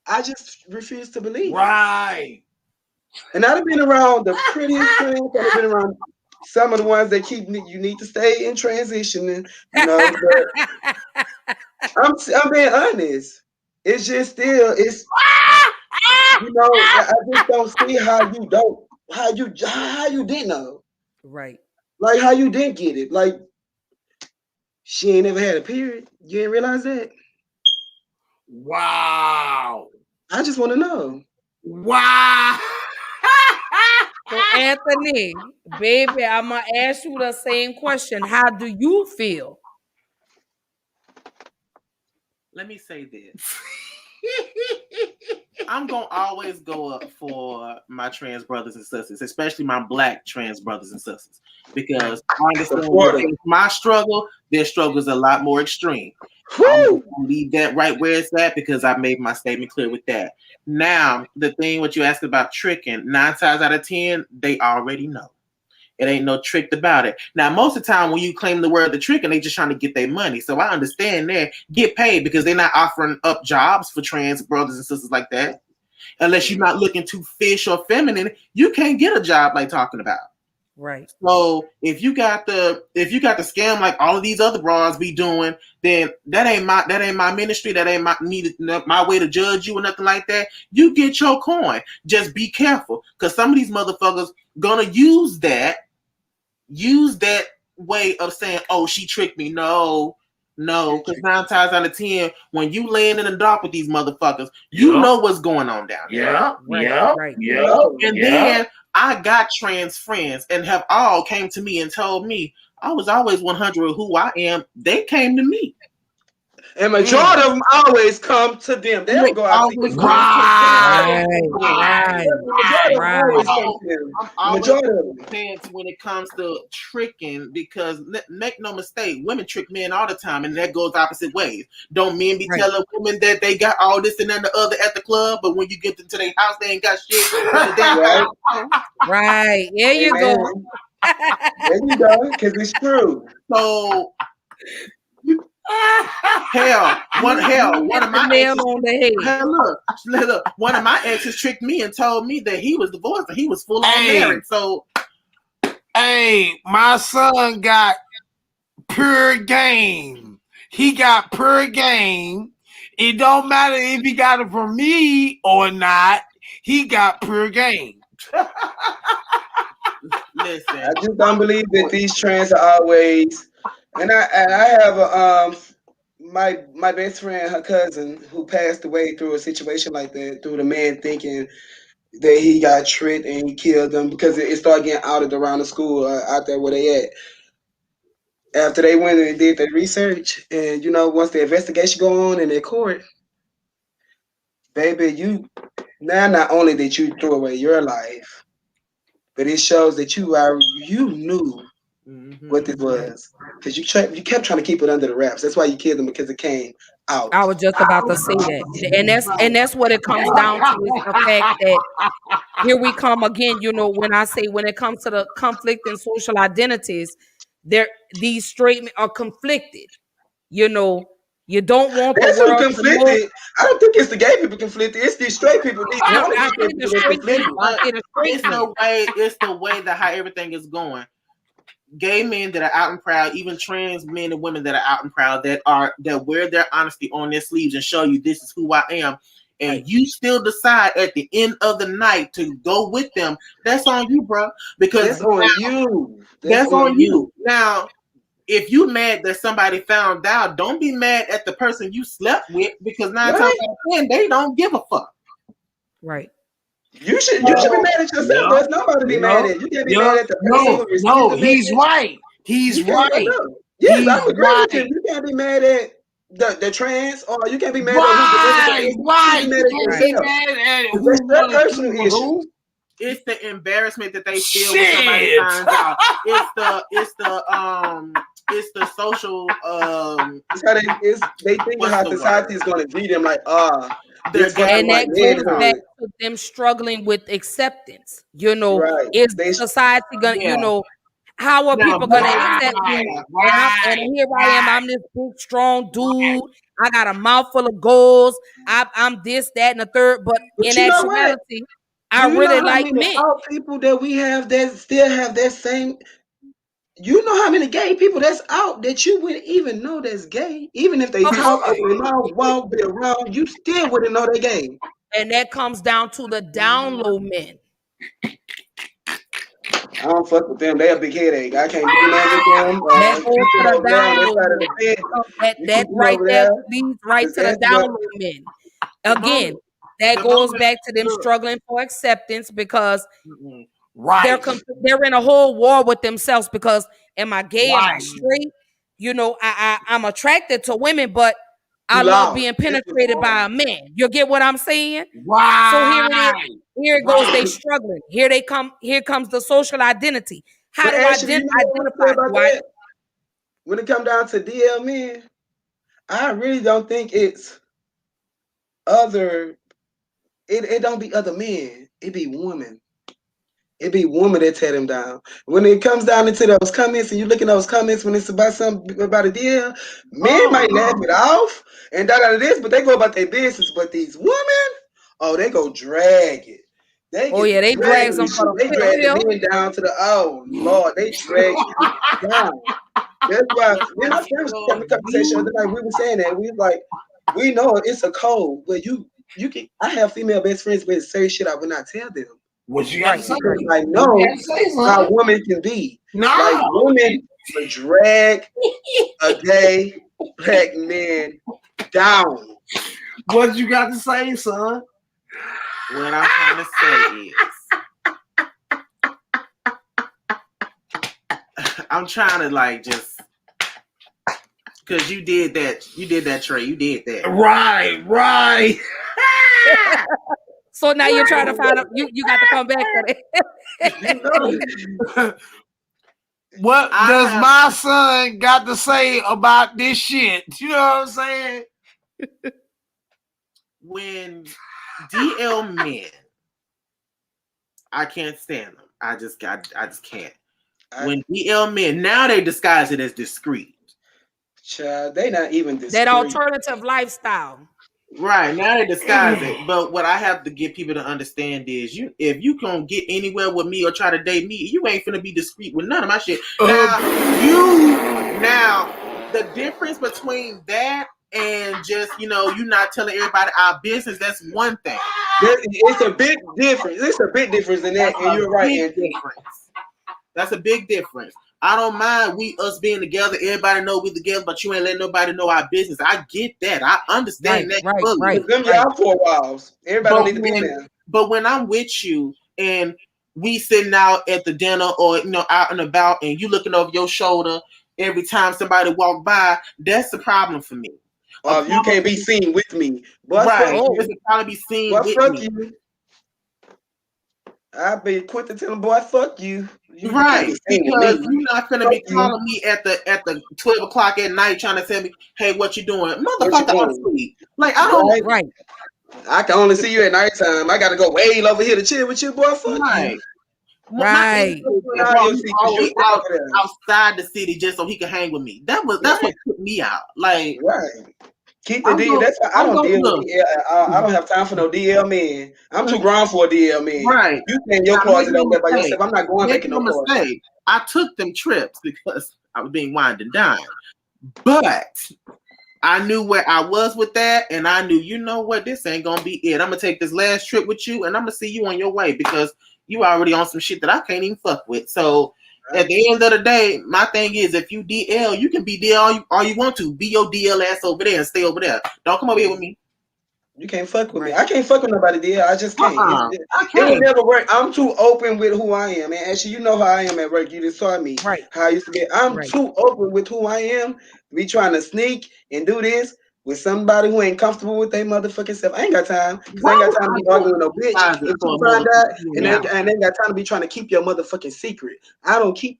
A: I just refuse to believe.
D: Right.
A: And I've been around the prettiest trans. I've been around some of the ones that you need to stay in transitioning, you know. But I'm being honest. It's just still it's you know, I just don't see how you didn't know.
B: Right.
A: Like how you didn't get it. Like she ain't never had a period. You didn't realize that?
D: Wow.
A: I just want to know.
D: Wow.
B: So Anthony, baby, I'm gonna ask you the same question. How do you feel?
C: Let me say this. I'm gonna always go up for my trans brothers and sisters, especially my black trans brothers and sisters, because I understand my struggle, their struggle is a lot more extreme. I'm gonna leave that right where it's at because I made my statement clear with that. Now, the thing what you asked about tricking, 9 times out of 10, they already know. It ain't no trick about it. Now, most of the time when you claim the word the trick, and they just trying to get their money. So I understand that. Get paid because they're not offering up jobs for trans brothers and sisters like that. Unless you're not looking too fish or feminine, you can't get a job like talking about.
B: Right.
C: So if you got the scam like all of these other bras be doing, then that ain't my ministry. That ain't my way to judge you or nothing like that. You get your coin. Just be careful, because some of these motherfuckers gonna use that way of saying, "Oh, she tricked me." No, because 9 times out of 10, when you laying in the dark with these motherfuckers, you know what's going on down there. And then I got trans friends and have all came to me and told me I was always 100 of who I am. They came to me.
A: And majority of them always come to them. They don't go out to you.
B: Right.
C: I'm always fans when it comes to tricking, because make no mistake, women trick men all the time, and that goes opposite ways. Don't men be telling women that they got all this and then the other at the club, but when you get into their house, they ain't got shit.
B: Right. There you go.
A: There you go, because it's true.
C: So One of my
B: nail
C: exes,
B: on the head.
C: look, one of my exes tricked me and told me that he was divorced and he was full on married. So,
D: hey, my son got pure game. He got pure game. It don't matter if he got it from me or not. He got pure game.
C: listen,
A: I just don't believe that these trends are always. And I have a my best friend, her cousin, who passed away through a situation like that, through the man thinking that he got tricked and he killed them because it started getting outed around the school out there where they at. After they went and did their research, and once the investigation go on in their court, baby, you now not only did you throw away your life, but it shows that you knew what this was because you kept trying to keep it under the wraps. That's why you killed them because it came out.
B: I was just about to say that, and that's what it comes down to is the fact that here we come again. When I say when it comes to the conflict in social identities, these straight men are conflicted. You don't want the
A: That's who
B: world to know.
A: conflicted. I don't think it's the gay people conflicted. It's these straight people. These
B: I
A: women
B: say the straight people. I say the straight men.
C: it's the way that how everything is going. Gay men that are out and proud, even trans men and women that are out and proud, that wear their honesty on their sleeves and show you this is who I am, and you still decide at the end of the night to go with them. That's on you, bro. Because
A: that's on you.
C: That's on you. Now, if you mad that somebody found out, don't be mad at the person you slept with because 9 times out of 10 they don't give a fuck.
B: Right.
A: You should be mad at yourself. There's nobody to be mad at. You can't be mad at the person.
D: No, he's right. He's right.
A: Yes, I'm agreeing with you. You can't be mad at the trans, or you can't be mad at who's That's their personal issue.
C: It's the embarrassment that they feel when somebody finds out. It's the social.
A: It's how they think how society is going to treat them like
B: and that goes back to them struggling with acceptance. Is society gonna how are people gonna accept me? And here I am, I'm this big strong dude. I got a mouthful of goals. I'm this, that, and the third. But in actuality, I really like men.
A: People that we have that still have that same. You know how many gay people that's out that you wouldn't even know that's gay, even if they talk, walk, be around, you still wouldn't know they're gay.
B: And that comes down to the down low men.
A: I don't fuck with them. They a big headache. I can't do nothing with them.
B: That right there leads right to the down low men. Again, that goes back to them struggling for acceptance because they're in a whole war with themselves because am I gay? Am I straight? I'm attracted to women, but I love being penetrated by a man. You get what I'm saying?
D: Wow.
B: So here it is. Here it goes. They struggling. Here they come. Here comes the social identity. How do I identify about that?
A: When it comes down to DL men, I really don't think it's other. It don't be other men. It be women. It be women that tear them down. When it comes down into those comments, and you look at those comments when it's about something about a deal, men might laugh it off and this, but they go about their business. But these women, they go drag it. They
B: drag them.
A: They drag the men down to the Lord, they drag it down. That's why me and my friends was having a conversation the other night. We were saying that we like we know it's a code, but you can. I have female best friends, but say shit I would not tell them.
D: What you got to say?
A: I know how women can be. Like women drag a gay black man down.
D: What you got to say, son?
C: What I'm trying to say is, I'm trying to just because you did that, Trey. You did that.
D: Right.
B: So now you're trying to find out. You got to come back to it.
D: What does my son got to say about this shit? You know what I'm saying?
C: When DL men, I can't stand them. I just can't. When DL men, now they disguise it as discreet.
A: Child, they not even
B: That
A: discreet.
B: alternative lifestyle.
C: Right, now they disguise it. But what I have to get people to understand is if you can get anywhere with me or try to date me, you ain't finna be discreet with none of my shit. Now the difference between that and just, you not telling everybody our business, that's one thing.
A: It's a big difference. It's a big difference in that, and you're right, Anthony.
C: That's a big difference. I don't mind us being together. Everybody know we together, but you ain't letting nobody know our business. I get that. I understand that fully.
A: Them y'all 4 walls. Everybody don't need to be there.
C: But when I'm with you and we sitting out at the dinner or out and about, and you looking over your shoulder every time somebody walk by, that's the problem for me.
A: You can't be seen with me.
C: Boy, right. It's probably be seen with
A: fuck
C: me.
A: You. I be quick to tell them, boy, fuck you.
C: Right, because you're not gonna be calling me at the 12 o'clock at night trying to tell me, hey, what you doing? Motherfucker, I'm asleep. Like, I don't
B: right.
A: I can only see you at nighttime. I gotta go way over here to chill with you, boy. Fuck you.
B: Right.
C: Outside the city just so he can hang with me. That's what put me out. Like,
A: right. Keep the DL. That's why I don't deal with DL. I don't have time for no DL man. I'm too grown for a DL man.
C: Right.
A: You stay in your closet over there by yourself. I'm not going back in no
C: closet. I took them trips because I was being wined and dined. But I knew where I was with that, and I knew, you know what, this ain't gonna be it. I'm gonna take this last trip with you, and I'm gonna see you on your way because you already on some shit that I can't even fuck with. So at the end of the day, my thing is, if you DL, you can be DL all you want to. Be your DL ass over there and stay over there. Don't come over here with me.
A: You can't fuck with me. I can't fuck with nobody, DL. I just can't.
C: I
A: can't. It will never work. I'm too open with who I am. And actually, you know how I am at work. You just saw me.
B: Right.
A: How I used to get. I'm too open with who I am. We trying to sneak and do this with somebody who ain't comfortable with their motherfucking self. I ain't got time. Because I ain't got time to be arguing with no bitch. If you find out, and ain't got time to be trying to keep your motherfucking secret. I don't keep.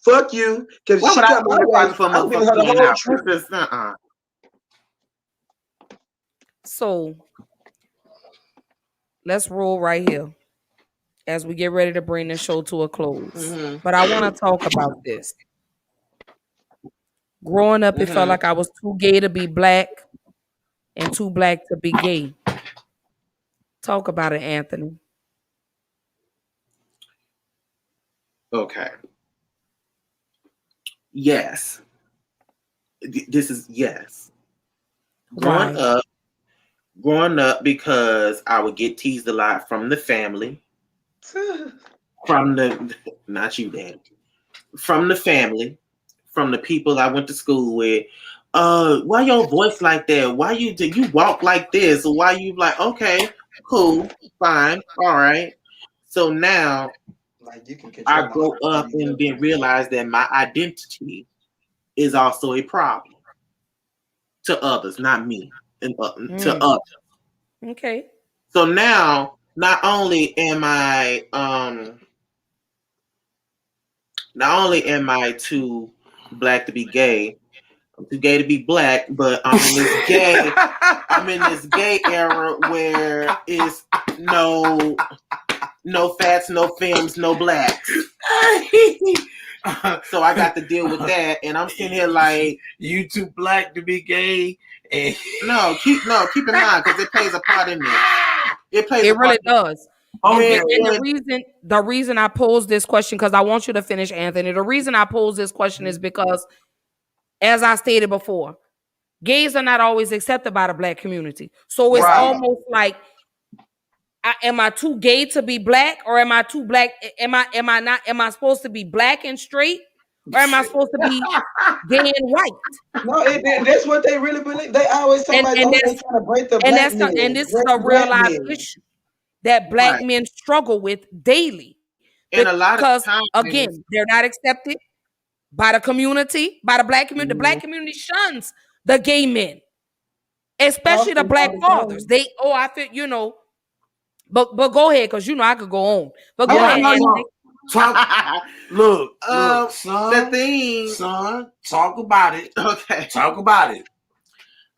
A: Fuck you. Because she got my wife. I'm giving her the whole truth.
B: So let's roll right here as we get ready to bring the show to a close. Mm-hmm. But I want to talk about this. Growing up, it felt like I was too gay to be black and too black to be gay. Talk about it, Anthony.
C: Okay. Yes. This is yes. Growing up because I would get teased a lot from the family. Not you, Dad. From the family, from the people I went to school with. Why your voice like that? Why you walk like this? Or why you like, okay, cool, fine, all right. So now I grow up and then realize that my identity is also a problem to others, not me, and to others.
B: Okay.
C: So now, not only am I too black to be gay, I'm too gay to be black, but I'm in this gay era where it's no fats, no films, no blacks. So I got to deal with that, and I'm sitting here like,
D: you too black to be gay. And
C: keep in mind because it plays a part in this. It
B: really does.
C: Okay.
B: And the reason I posed this question, because I want you to finish, Anthony. The reason I posed this question is because, as I stated before, gays are not always accepted by the black community. So it's almost like, am I too gay to be black, or am I too black? Am I supposed to be black and straight, or am I supposed to be gay and white?
A: No, that's what they really believe. They always talk about trying to break the black men.
B: And this is a real life issue that black men struggle with daily.
C: And a lot of times,
B: again, they're not accepted by the community, by the black community. The black community shuns the gay men, especially the black fathers. I feel, but go ahead, because I could go on. But go ahead, Anthony.
D: Look,
C: son,
D: talk about it.
C: Okay.
D: Talk about it.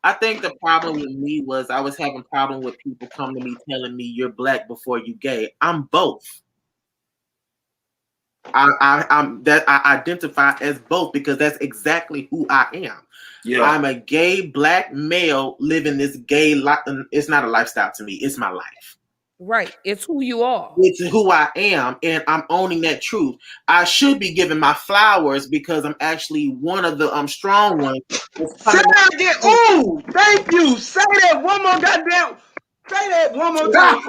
C: I think the problem with me was I was having problem with people coming to me telling me you're black before you gay. I'm both. I identify as both because that's exactly who I am.
D: Yeah.
C: I'm a gay black male living this gay life. It's not a lifestyle to me. It's my life.
B: Right. It's who you are.
C: It's who I am, and I'm owning that truth. I should be giving my flowers because I'm actually one of the strong ones.
A: Say that again. Ooh, thank you. Say that one more goddamn. Say that one more time.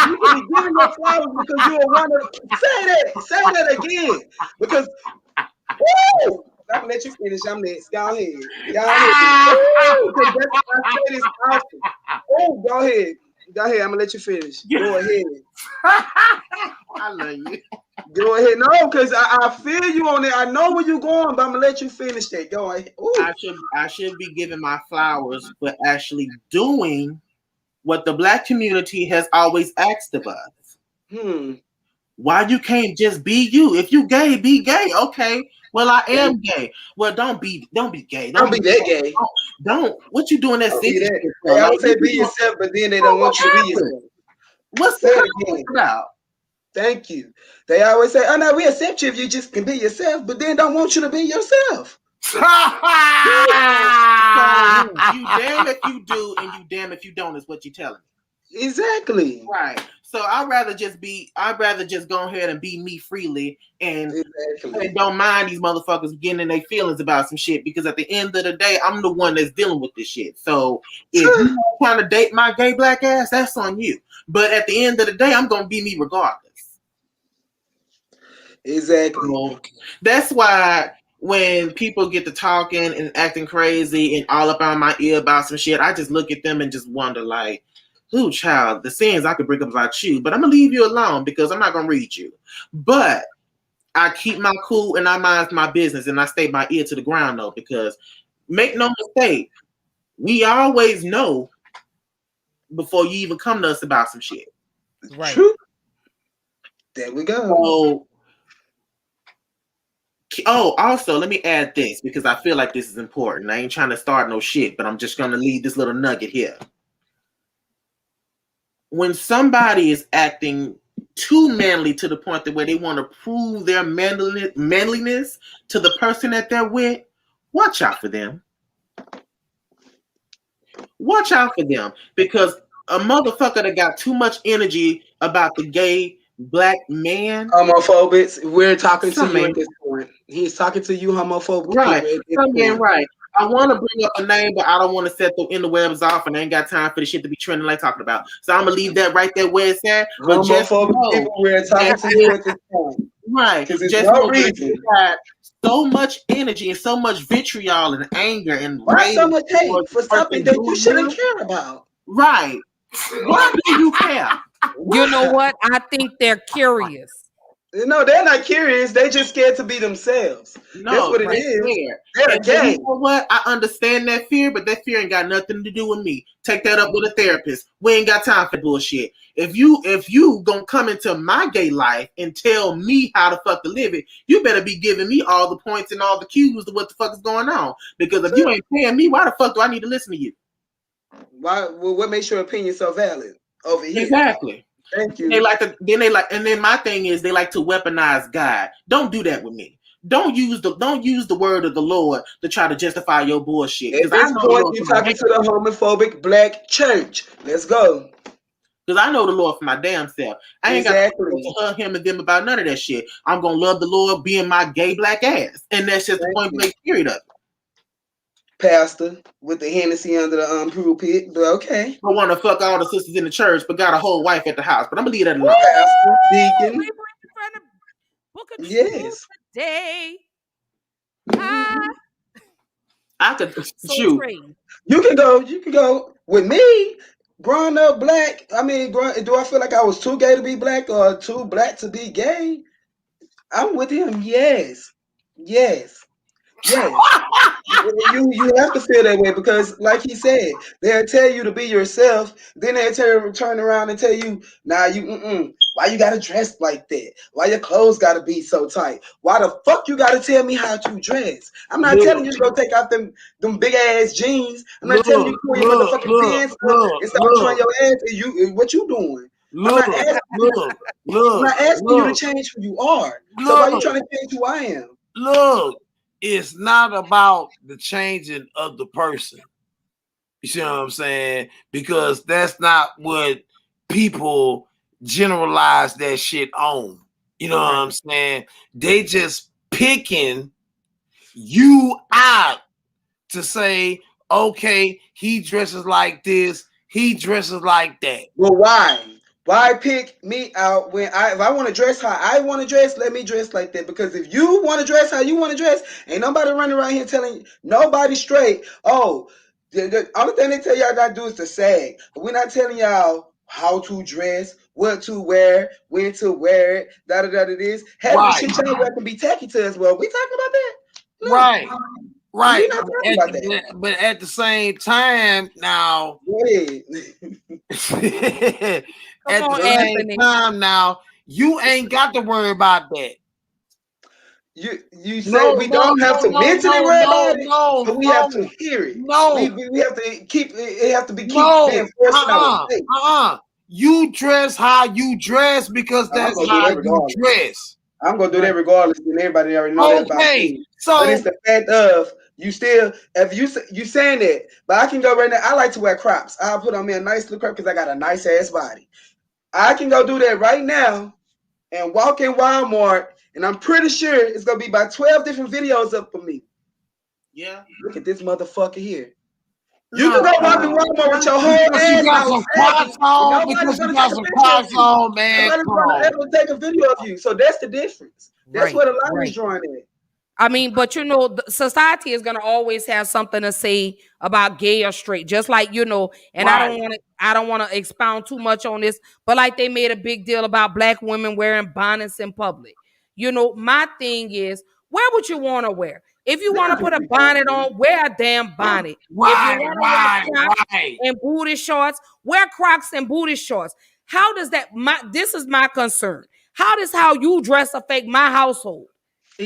A: You can be giving your flowers because you are one of. Say that. Say that again. Because. Woo! I'm gonna let you finish. I'm next. Go ahead. Go ahead. Ooh, 'cause that's what I say this often. Oh, go ahead. Go ahead. I'm gonna let you finish. Go ahead.
C: I love you.
A: Go ahead. No, because I feel you on it. I know where you're going, but I'm gonna let you finish that. Go ahead. Ooh.
C: I should be giving my flowers for actually doing what the black community has always asked of us. Why you can't just be you? If you gay, be gay. Okay. Well, I am gay. Well, don't be gay.
A: Don't be that gay.
C: Don't. What you doing that?
A: They always say be yourself, but then they don't want you to be yourself.
C: What's
A: that
C: about?
A: Thank you. They always say, "Oh no, we accept you if you just can be yourself," but then don't want you to be yourself.
C: So you damn if you do, and you damn if you don't is what you're telling me.
A: Exactly.
C: Right. So I'd rather just go ahead and be me freely and don't mind these motherfuckers getting in their feelings about some shit because at the end of the day, I'm the one that's dealing with this shit. So if you're trying to date my gay black ass, that's on you. But at the end of the day, I'm gonna be me regardless.
A: Exactly.
C: So that's why when people get to talking and acting crazy and all up on my ear about some shit, I just look at them and just wonder like, ooh, child, the sins I could bring up about you, but I'm gonna leave you alone because I'm not gonna read you. But I keep my cool and I mind my business and I stay my ear to the ground though, because make no mistake, we always know before you even come to us about some shit.
B: Right.
A: True. There we go.
C: Also, let me add this because I feel like this is important. I ain't trying to start no shit, but I'm just gonna leave this little nugget here. When somebody is acting too manly to the point that where they want to prove their manliness to the person that they're with, watch out for them. Watch out for them because a motherfucker that got too much energy about the gay black man.
A: Homophobics, we're talking to you at this point. He's talking to you, homophobic.
C: Right. Right. I want to bring up a name, but I don't want to set the interwebs off, and I ain't got time for the shit to be trending like talking about. So I'm gonna leave that right there where it's at. But just know
A: people, we're talking to you at this point.
C: Right.
A: Because
C: just
A: no reason.
C: Got so much energy and so much vitriol and anger and
A: why so much hate for something that you shouldn't care about?
C: Right. Why do you care?
B: You know what? I think they're curious.
A: No, they're not curious. They just scared to be themselves.
C: No,
A: that's what it is.
C: They're gay. You know what? I understand that fear, but that fear ain't got nothing to do with me. Take that up with a therapist. We ain't got time for bullshit. If you gonna come into my gay life and tell me how the fuck to live it, you better be giving me all the points and all the cues to what the fuck is going on. Because if you ain't paying me, why the fuck do I need to listen to you?
A: Why? Well, what makes your opinion so valid over here?
C: Exactly.
A: Thank you.
C: And then my thing is they like to weaponize God. Don't do that with me. Don't use the word of the Lord to try to justify your bullshit.
A: At this point, you're talking to the homophobic black church. Let's go.
C: Because I know the Lord for my damn self. I ain't got to hug him and them about none of that shit. I'm gonna love the Lord being my gay black ass, and that's just the point blank period of it.
A: Pastor with the Hennessy under the pulpit, but okay.
C: I want to fuck all the sisters in the church, but got a whole wife at the house. But I'm gonna leave that alone.
A: Pastor, deacon.
B: Yes. Today.
C: I could shoot.
A: You can go with me. Growing up black, I mean, do I feel like I was too gay to be black or too black to be gay? I'm with him. Yes. You have to feel that way because, like he said, they'll tell you to be yourself. Then they'll turn around and tell you, "Nah, why you gotta dress like that? Why your clothes gotta be so tight? Why the fuck you gotta tell me how to dress? I'm not telling you to go take out them big ass jeans. I'm not telling you to pull your motherfucking pants up and start showing your ass. And what you doing?
D: look,
A: I'm not asking you to change who you are. So why are you trying to change who I am?
D: Look, it's not about the changing of the person. You see what I'm saying? Because that's not what people generalize that shit on. You know what I'm saying? They just picking you out to say, okay, he dresses like this, he dresses like that.
A: Well, why? Why pick me out when if I want to dress how I want to dress, let me dress like that. Because if you want to dress how you want to dress, ain't nobody running around here telling nobody straight, oh, the only thing they tell y'all gotta do is to sag. But we're not telling y'all how to dress, what to wear, when to wear it, this. Having the shit y'all wear can be tacky to us. Well, we talking about that? No.
D: Right.
A: We're not talking about that.
D: But at the same time, now you ain't got to worry about that.
A: You say we don't have to mentally worry about it, but we have to hear it. We have to keep it. Have to be reinforced in our face.
D: You dress how you dress because that's how you dress.
A: I'm gonna do that regardless, and everybody already know that about me. So, but it's the fact of you still, if you saying that, but I can go right now. I like to wear crops. I'll put on me a nice little crop because I got a nice ass body. I can go do that right now and walk in Walmart, and I'm pretty sure it's gonna be about 12 different videos up for me.
C: Yeah.
A: Look at this motherfucker here. You can go walk in Walmart with your whole ass.
D: You got some Crocs on because you got some Crocs on, man.
A: Nobody's gonna ever take a video of you. So that's the difference. That's what a line is drawing at.
B: I mean, but you know, society is gonna always have something to say about gay or straight, just like And I don't want to expound too much on this, but like they made a big deal about black women wearing bonnets in public. My thing is, where would you want to wear? If you want to put a bonnet on, wear a damn bonnet. If you want to wear Crocs and booty shorts, wear Crocs and booty shorts. How does that? This is my concern. How does how you dress affect my household?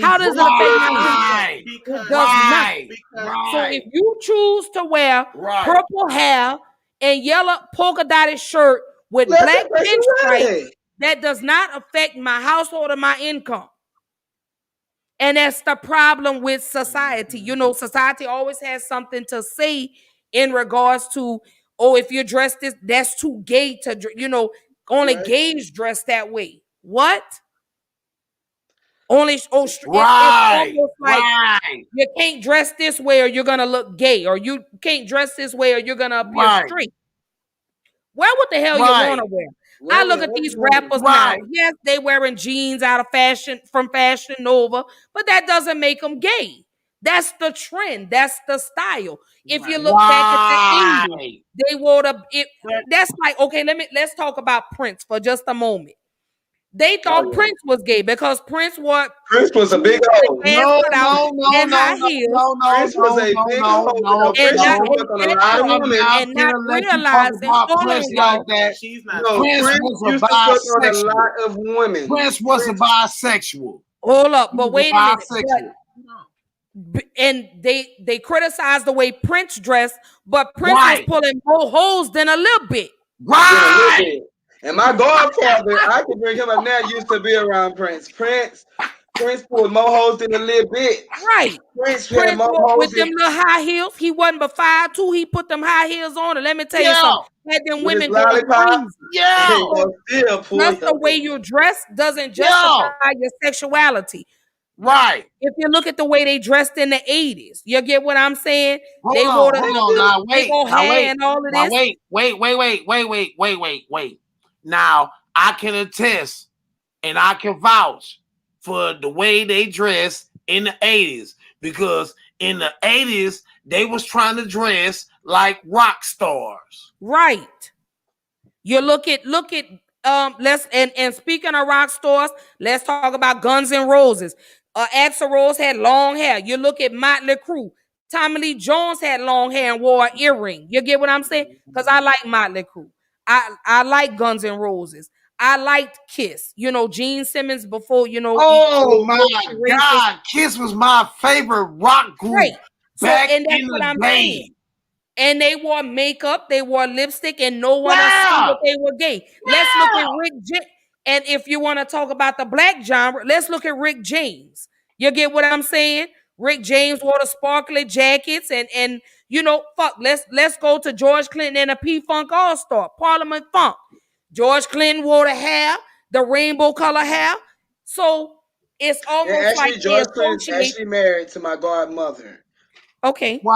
B: How does it affect my income? It does not. So if you choose to wear purple hair and yellow polka dotted shirt with black pinstripes, that does not affect my household or my income. And that's the problem with society. Society always has something to say in regards to, if you're dressed this, that's too gay to, only gays dress that way. What? It's almost like you can't dress this way or you're gonna look gay, or you can't dress this way or you're gonna appear straight. Wear what the hell you want to wear. I look at these rappers now. Yes, they wearing jeans out of from Fashion Nova, but that doesn't make them gay. That's the trend. That's the style. If you look back at the 80s, they wore that's like, okay, let's talk about Prince for just a moment. They thought Prince was gay because Prince was
A: a big hole.
D: No.
A: Prince was a big hole.
B: And not realizing
D: Prince used to fuck on a lot of women. Prince was a bisexual.
B: Hold up, but wait a minute. And they criticized the way Prince dressed, but Prince was pulling more holes than a little bit.
D: Right.
A: And my godfather, I can bring him up now, used to be around Prince. Prince pulled more holes than a little bit.
B: Right.
A: Prince had more holes
B: with them little high heels. He wasn't but 5'2". He put them high heels on. And let me tell you something. Had them women going crazy. Just the way you dress doesn't justify your sexuality.
D: Right.
B: If you look at the way they dressed in the 80s, you get what I'm saying?
D: Hold on. Wait. Now, I can attest and I can vouch for the way they dressed in the 80s, because in the 80s, they was trying to dress like rock stars.
B: Right. You look at and speaking of rock stars, let's talk about Guns N' Roses. Axl Rose had long hair. You look at Motley Crue. Tommy Lee Jones had long hair and wore an earring. You get what I'm saying? Because I like Motley Crue. I like Guns N' Roses. I liked Kiss. Gene Simmons before,
D: Oh my God. Kiss was my favorite rock group back in the day.
B: and they wore makeup, they wore lipstick, and no one assumed
D: Yeah.
B: that they were gay. Let's look at Rick James. And if you want to talk about the black genre, let's look at Rick James. You get what I'm saying? Rick James wore the sparkly jackets, and fuck. Let's go to George Clinton and a P Funk All Star, Parliament Funk. George Clinton wore the hair, the rainbow color hair. So it's
A: And
B: almost like
A: actually,
B: they
A: George Clinton's
B: associate.
A: actually married to my godmother.
B: Okay.
D: Wow.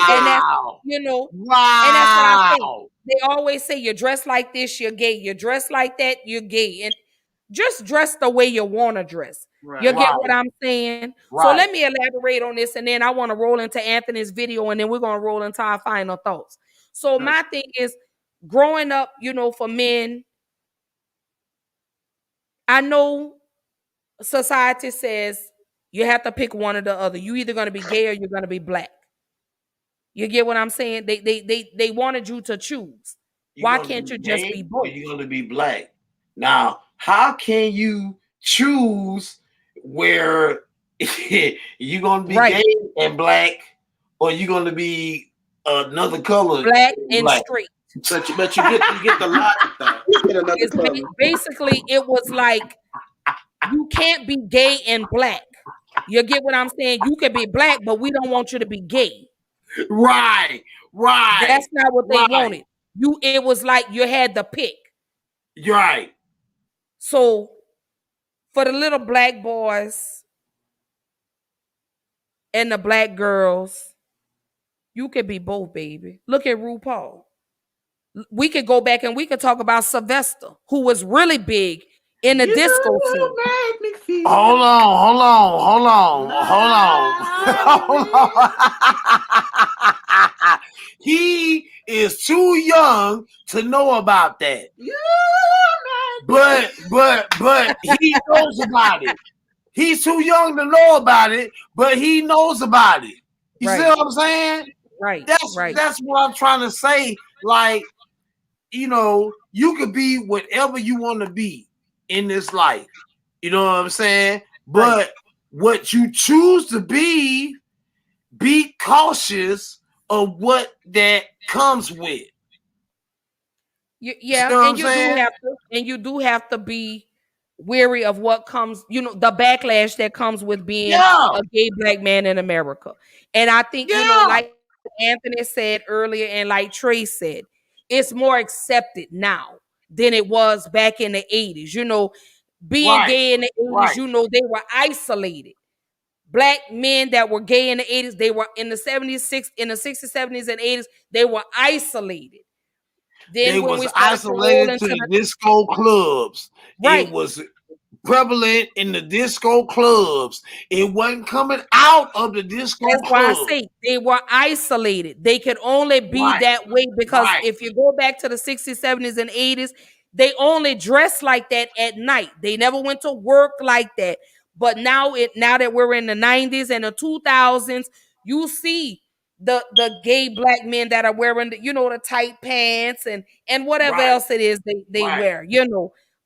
B: And that's, and that's what I say.
D: Wow.
B: They always say you dress like this, you're gay. You dress like that, you're gay. And just dress the way you want to dress.
C: Right.
B: You get what I'm saying? So
D: Right.
B: let me elaborate on this, and then I want to roll into Anthony's video, and then we're going to roll into our final thoughts. So my thing is, growing up, for men, I know society says you have to pick one or the other. You either going to be gay or you're going to be black. You get what I'm saying? They wanted you to choose. Why can't you just be both?
D: You're going to be black. Now, how can you choose where you're going to be gay and black, or you're going to be another color,
B: black and straight?
C: But you get the logic though.
B: Basically, it was like you can't be gay and black. You get what I'm saying? You could be black, but we don't want you to be gay.
D: Right.
B: That's not what they wanted. It was like you had to pick.
D: Right.
B: So for the little black boys and the black girls, you could be both, baby. Look at RuPaul. We could go back and we could talk about Sylvester, who was really big in the disco scene.
D: Hold on. He is too young to know about that. But he knows about it. He's too young to know about it, but he knows about it. You see what I'm saying?
B: Right.
D: That's what I'm trying to say. Like, you could be whatever you want to be in this life. You know what I'm saying? But what you choose to be cautious of what that comes with.
B: And you do have to be wary of what comes, the backlash that comes with being a gay black man in America. And I think, like Anthony said earlier, and like Trey said, it's more accepted now than it was back in the 80s. Being gay in the 80s, they were isolated. Black men that were gay in the 80s, they were in the 60s, 70s, and 80s, they were isolated. Then
D: they was isolated to the disco clubs. It was prevalent in the disco clubs. It wasn't coming out of the disco clubs. That's why I say
B: they were isolated. They could only be that way because if you go back to the 60s, 70s, and 80s, they only dressed like that at night. They never went to work like that. But now that we're in the 90s and the 2000s, you see the gay black men that are wearing the tight pants and whatever else it is they wear,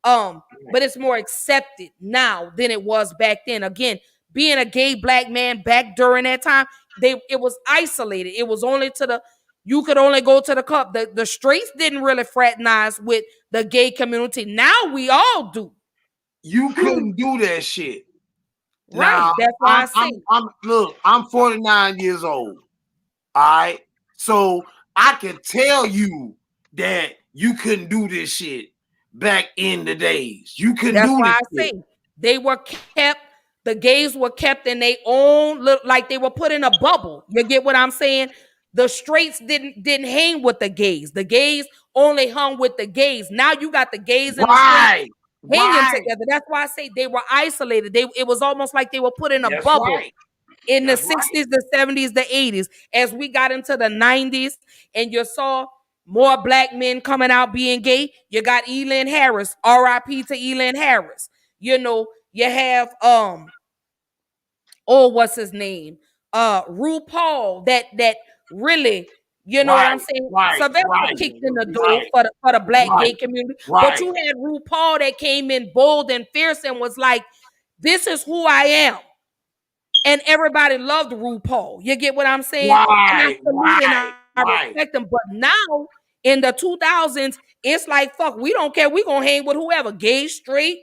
B: but it's more accepted now than it was back then. Again, being a gay black man back during that time, it was isolated. It was only you could only go to the club. The straights didn't really fraternize with the gay community. Now we all do.
D: You couldn't do that shit.
B: Right. Now, that's why I say.
D: I'm 49 years old. All right. So I can tell you that you couldn't do this shit back in the days. You couldn't do this. That's why I say
B: they were kept. The gays were kept in their own like they were put in a bubble. You get what I'm saying? The straights didn't hang with the gays. The gays only hung with the gays. Now you got the gays and the straights hanging together. That's why I say they were isolated. It was almost like they were put in a bubble. In the 60s, the 70s, the 80s, as we got into the 90s, and you saw more black men coming out being gay, you got Elin Harris, R.I.P. to Elin Harris. You have what's his name? RuPaul that really, what I'm saying? Sylvester kicked in the door for the black gay community. But you had RuPaul that came in bold and fierce and was like, this is who I am. and everybody loved RuPaul. You get what I'm saying? And I
D: Right,
B: salute and I
D: right.
B: respect them. But now in the 2000s, it's like, fuck, we don't care. We gonna hang with whoever, gay, straight,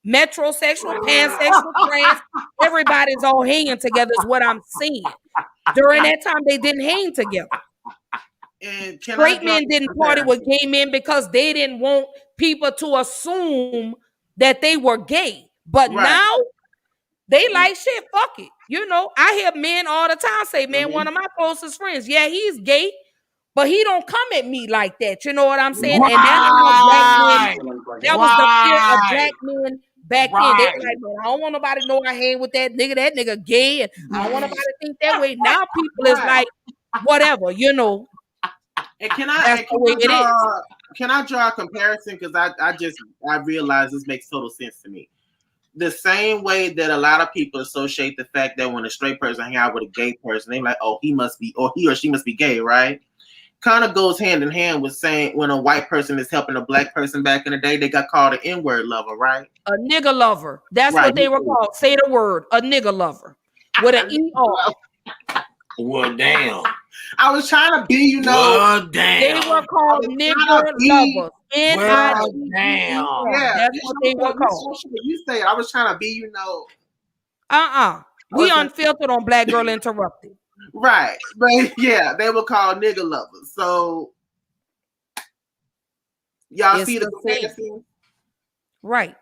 B: metrosexual, pansexual, trans. Everybody's all hanging together is what I'm saying. During that time, they didn't hang together.
C: And
B: Straight men didn't party with gay men because they didn't want people to assume that they were gay. But now they like shit, fuck it. You know, I hear men all the time say, man, one of my closest friends, yeah, he's gay, but he don't come at me like that. You know what I'm saying? And that's how black men, that was the fear of black men back then. They were like, man, I don't want nobody to know I hang with that nigga gay, and I don't want nobody to think that way. Now people is like, whatever, you know.
C: And can I draw a comparison? Because I realize this makes total sense to me. The same way that a lot of people associate the fact that when a straight person hang out with a gay person, they're like, oh, he must be, or he or she must be gay, right? Kind of goes hand in hand with saying when a white person is helping a black person back in the day, they got called an N-word lover, right?
B: A nigga lover. That's what they were called. Say the word, a nigga lover. With an E-R.
D: Well, damn.
C: I was trying to be, you know.
D: Well, damn.
B: They were called nigger lovers.
D: Well, damn.
C: Yeah,
B: that's what they were called.
C: You say I was trying to be, you know.
B: We unfiltered on Black Girl Interrupted.
C: Right. But yeah, they were called nigger lovers. So y'all see the comparison?
B: Right.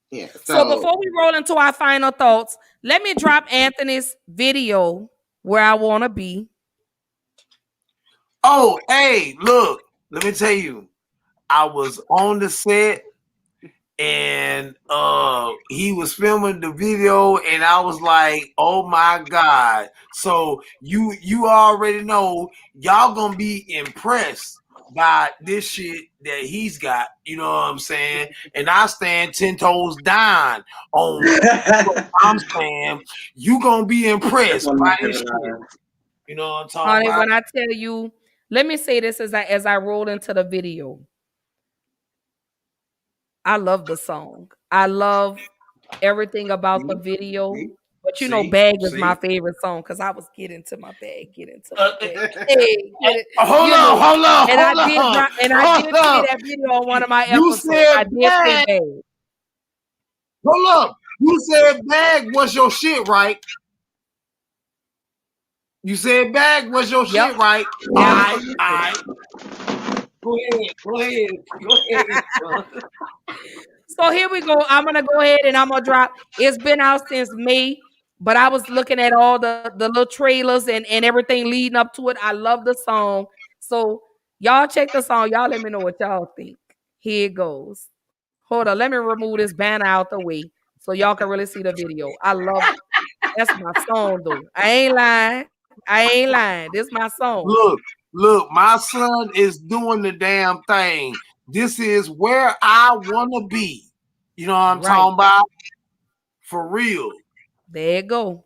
C: Yeah.
B: So before we roll into our final thoughts, let me drop Anthony's video where I want to be.
D: Oh, hey, look, let me tell you, I was on the set and he was filming the video and I was like, oh my God. So you already know y'all gonna be impressed by this shit that he's got, you know what I'm saying? And I stand 10 toes down on what I'm saying. You gonna be impressed by this shit. You know what I'm talking about?
B: When I tell you, let me say this as I roll into the video. I love the song. I love everything about the video. But you know, Bag is my favorite song because I was getting to my bag, Hey,
D: hold on.
B: And I did play that video on one of my episodes. I did play Bag.
D: Hold up. You said Bag was your shit, right? You said Bag was your shit, right? All right. Go ahead.
B: So here we go. I'm gonna go ahead and I'm gonna drop. It's been out since May, but I was looking at all the little trailers and everything leading up to it. I love the song. So y'all check the song. Y'all let me know what y'all think. Here it goes. Hold on, let me remove this banner out the way so y'all can really see the video. I love it. That's my song though. I ain't lying. This is my song.
D: Look, my son is doing the damn thing. This is where I want to be. You know what I'm talking about? For real.
B: There you go.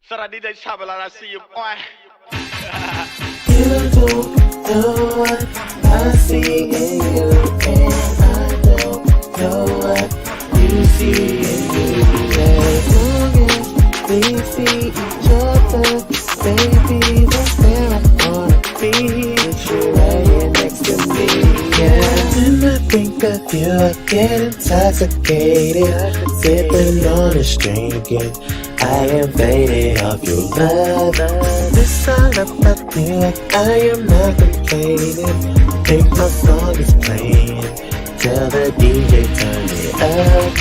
H: So I did that chopper like I see you, boy.
I: You don't know what I see in you, and I don't know what you see in me. As long as we see each other, baby, that's where I wanna be. With you right here next to me, yeah. When I think of you, I get intoxicated, sipping on a string again. I am faded off your love. This all about you, I am not complaining. Think my song is playing, tell the DJ turn it up.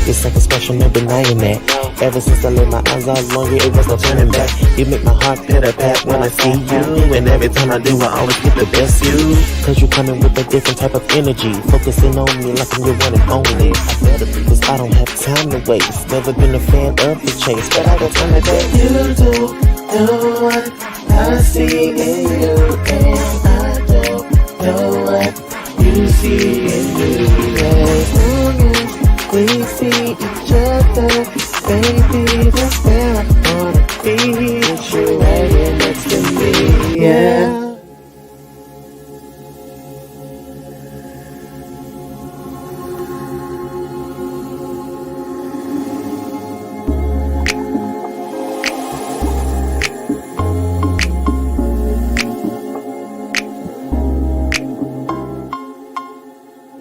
I: It's like a special, no denying that. Ever since I laid my eyes all on you, it was no turning back. You make my heart pitter-pat when I see you, and every time I do, I always get the best you. Cause you coming with a different type of energy, focusing on me like I'm your one and only. I better because I don't have time to waste. Never been a fan of the chase, but I got time to date. You don't know what I see in you, and I don't know what you see in me. As long as we see each other, baby, that's where I wanna be. With you right here next to me, yeah.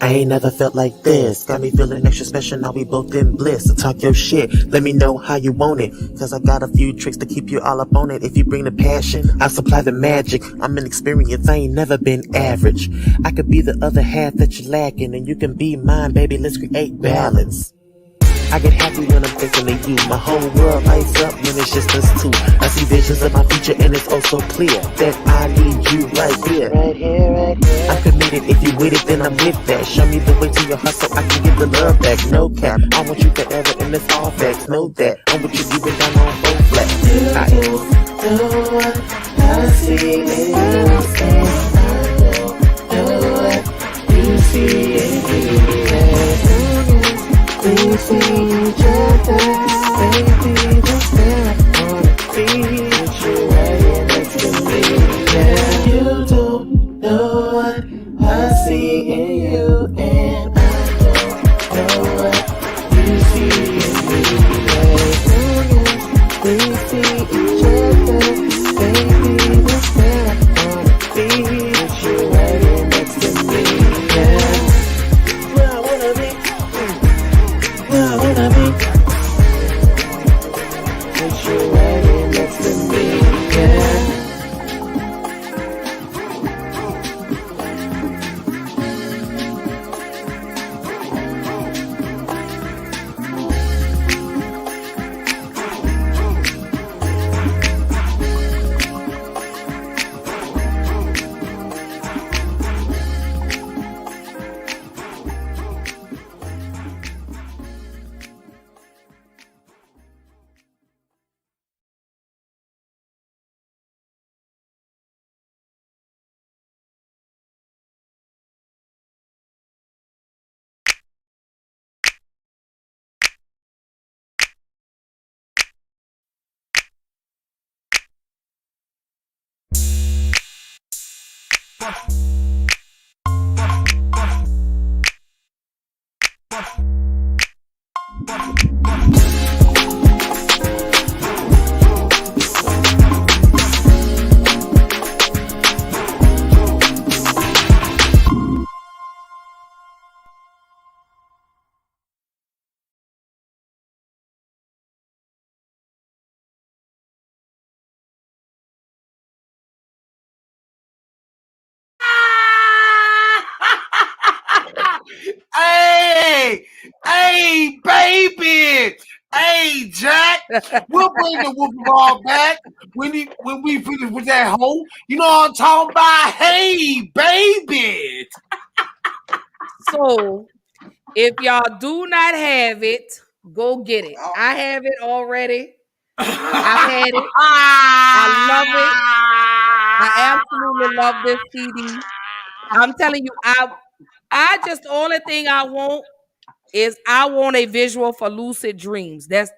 I: I ain't never felt like this. Got me feeling extra special, now we both in bliss. So talk your shit, let me know how you want it. Cause I got a few tricks to keep you all up on it. If you bring the passion, I'll supply the magic. I'm an experience, I ain't never been average. I could be the other half that you're lacking, and you can be mine, baby, let's create balance. I get happy when I'm thinking of you. My whole world lights up when it's just us two. I see visions of my future and it's oh so clear that I need you right here. Right here, right here. I'm committed, if you with it, then I'm with that. Show me the way to your heart so I can get the love back. No cap, I want you forever and it's all facts. Know that, I'm with you even down on both flats.
J: You know what I see in you, and I know what you see in me. We see each other, baby, that's where I wanna be. With you right here next to me. Yeah, you don't know what I see in you, and I don't know what you see in me. Yeah, we see each other, baby, that's where I wanna be. With you right here next to me. Yeah, where I wanna be. I wanna be with you right here next to me, yeah.
D: Hey, baby. Hey, Jack. We'll bring the whooping ball back when we finish with that hoe. You know what I'm talking about? Hey, baby.
B: So, if y'all do not have it, go get it. I have it already. I've had it. I love it. I absolutely love this CD. I'm telling you, I just the only thing I want is I want a visual for lucid dreams. That's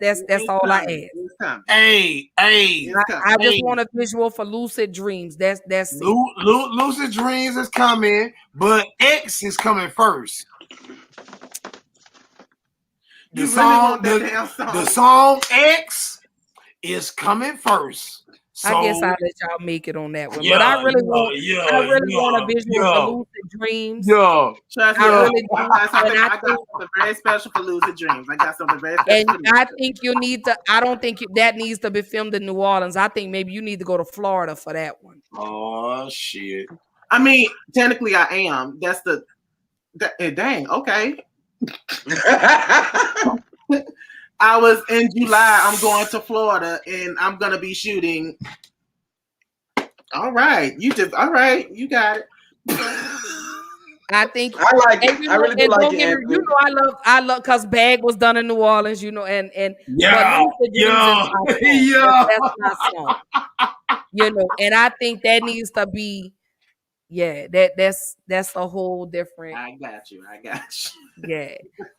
B: all I ask.
D: Hey,
B: I just want a visual for lucid dreams. That's it.
D: Lucid Dreams is coming, but X is coming first. The song X is coming first. So,
B: I guess I'll let y'all make it on that one. But I really want a visual for lucid dreams.
C: Trust me, I really do. I got something very special for lucid dreams. I got something very special.
B: And I think you need to. I don't think that needs to be filmed in New Orleans. I think maybe you need to go to Florida for that one.
D: Oh shit!
C: I mean, technically, I am. That's the dang. Okay. I was in July. I'm going to Florida, and I'm gonna be shooting. All right, you got it.
B: I think
A: I like it. I really do like it.
B: You know, I love because Bag was done in New Orleans. You know, and
D: yeah.
B: That's my song. You know, and I think that needs to be. Yeah, that's a whole different.
C: I got you.
B: Yeah.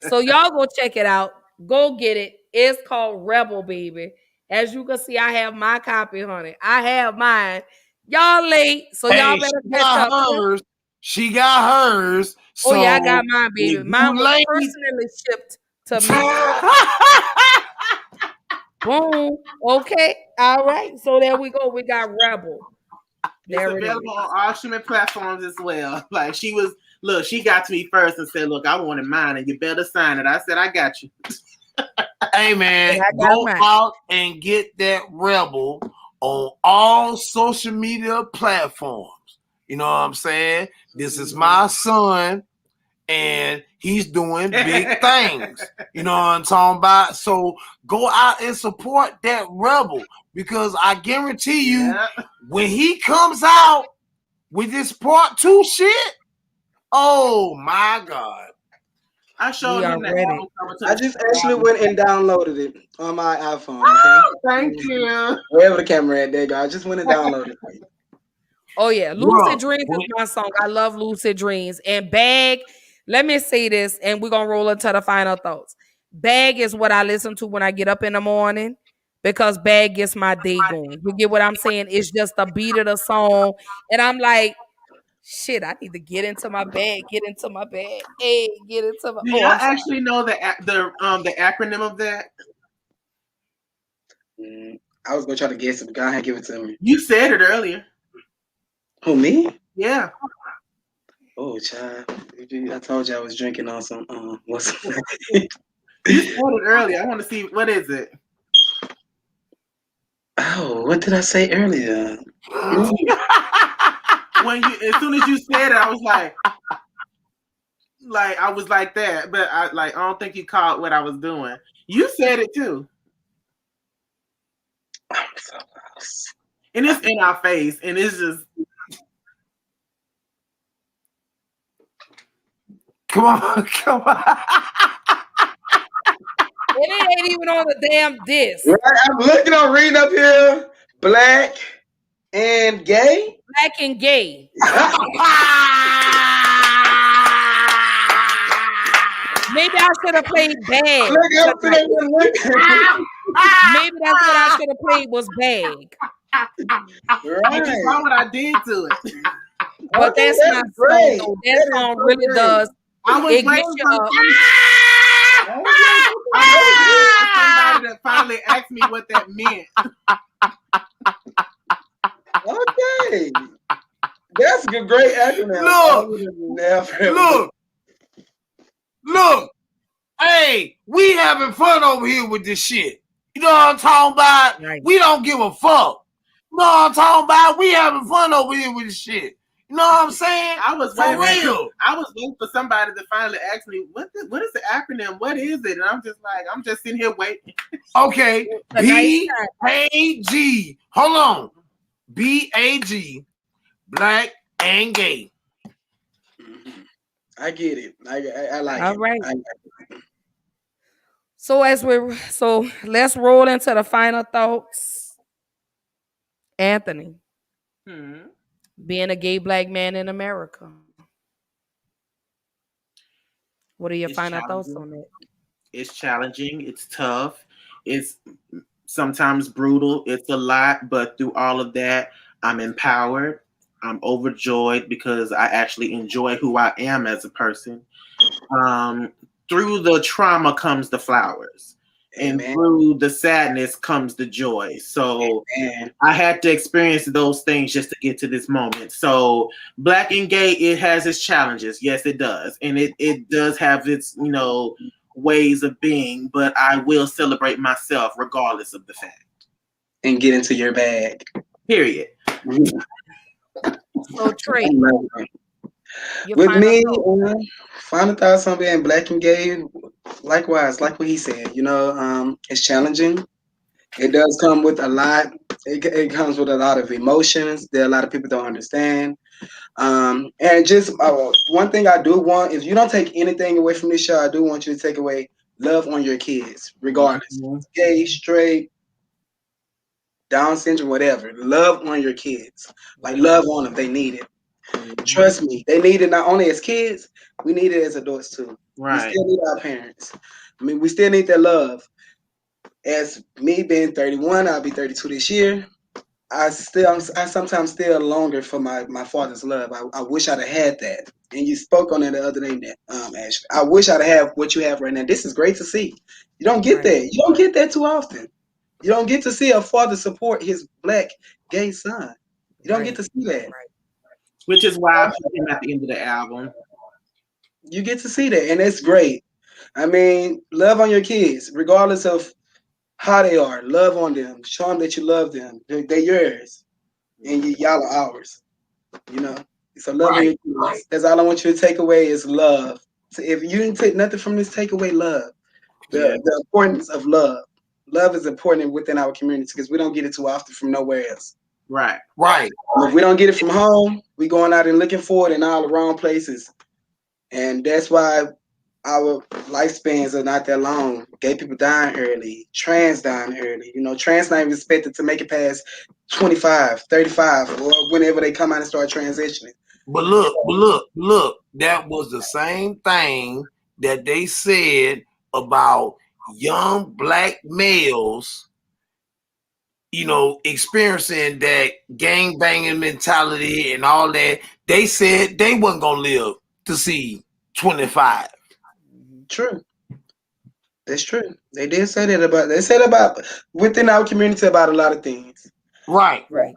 B: So y'all go check it out. Go get it. It's called Rebel, baby. As you can see, I have my copy, honey. I have mine. Y'all late, so y'all better catch up.
D: She got hers. So
B: oh yeah, I got mine, baby. Mine was personally shipped to me. Boom. Okay. All right. So there we go. We got Rebel.
C: It's available on all streaming platforms as well. Like she was Look, she got to me first and said, "Look, I wanted mine, and you better sign it." I said, "I got you."
D: Hey man,
B: I got
D: go
B: mine.
D: out and get that Rebel on all social media platforms. You know what I'm saying? This is my son, and he's doing big things. You know what I'm talking about? So go out and support that Rebel, because I guarantee you, when he comes out with this part 2 shit, oh my God.
C: I showed him that album cover to
A: I
C: the
A: just
C: album.
A: actually went and downloaded it on my iPhone. Okay.
C: Thank you.
A: Wherever the camera at, there you go. I just went and downloaded it.
B: Oh yeah, Lucid Dreams is my song. I love Lucid Dreams. And Bag, let me say this, and we're gonna roll into the final thoughts. Bag is what I listen to when I get up in the morning because Bag gets my day going. You get what I'm saying? It's just the beat of the song, and I'm like, shit, I need to get into my bag, get into my bag. Hey, get into my.
C: Do
B: Oh,
C: y'all
B: I'm sorry.
C: actually know the acronym of that?
A: I was gonna try to guess it, but go ahead and give it to me.
C: You said it earlier.
A: Who, me?
C: Yeah.
A: Oh, child. I told you I was drinking on some. What's
C: You said it earlier. I want to see, what is it?
A: Oh, what did I say earlier?
C: When you, as soon as you said it, I was like I was like that, but I don't think you caught what I was doing. You said it too.
A: I'm so lost.
C: And it's in our face, and it's just.
D: Come on.
B: It ain't even on the damn disc.
A: Right, I'm looking, I'm reading up here. Black and gay.
B: Black and gay. Maybe I should have played Bag. Maybe that's what I should have played was Bag.
C: Right. You saw what I did to it.
B: But
A: Okay,
B: that's my
A: great.
B: song, though. That song really does.
C: I was
B: It
C: waiting
B: gets you
C: for
B: up.
C: somebody that finally asked me what that meant.
A: Okay. That's a great acronym.
D: Look. Hey, we having fun over here with this shit. You know what I'm talking about? Right. We don't give a fuck. You know what I'm talking about? We having fun over here with this shit. You know what I'm saying?
C: I was waiting for somebody to finally ask me what is the acronym? What is it? And I'm just sitting here waiting.
D: Okay, B-A-G. Hold on, B-A-G, black and gay.
A: I get it. I like
B: All
A: it.
B: right.
A: I
B: So let's roll into the final thoughts. Anthony, being a gay black man in America. What are your final thoughts on that?
C: It's challenging. It's tough. It's sometimes brutal. It's a lot, but through all of that, I'm empowered. I'm overjoyed because I actually enjoy who I am as a person. Through the trauma comes the flowers. And through the sadness comes the joy. So I had to experience those things just to get to this moment. So black and gay, it has its challenges. Yes, it does. And it does have its, ways of being, but I will celebrate myself regardless of the fact.
A: And get into your bag.
C: Period.
B: So Trey.
A: With me, final thoughts on being black and gay, likewise, like what he said, it's challenging. It does come with a lot. It comes with a lot of emotions that a lot of people don't understand. And just one thing I do want, if you don't take anything away from this show, I do want you to take away love on your kids, regardless. Gay, straight, Down syndrome, whatever. Love on your kids. Like, love on them. They need it. Trust me, they need it not only as kids, we need it as adults too.
C: Right.
A: We still need our parents. I mean, we still need their love. As me being 31, I'll be 32 this year. I sometimes still longer for my father's love. I wish I'd have had that. And you spoke on it the other day, Ashley. I wish I'd have what you have right now. This is great to see. You don't get that. You don't get that too often. You don't get to see a father support his black gay son. You don't get to see that.
C: Which is why I put him at the end of the album.
A: You get to see that, and it's great. I mean, love on your kids, regardless of how they are. Love on them. Show them that you love them. They're yours, and y'all are ours. You know. So love on
D: Right.
A: your kids. That's all I want you to take away is love. So if you didn't take nothing from this, take away love.
C: Yeah.
A: The importance of love. Love is important within our community because we don't get it too often from nowhere else.
C: Right.
D: Right.
A: If we don't get it from home, we going out and looking for it in all the wrong places. And that's why our lifespans are not that long. Gay people dying early, trans dying early. You know, trans not even expected to make it past 25, 35, or whenever they come out and start transitioning.
D: But look, that was the same thing that they said about young black males, experiencing that gang banging mentality and all that. They said they wasn't gonna live to see 25.
A: True. That's true. They did say that about. They said about within our community about a lot of things.
D: Right.
B: Right.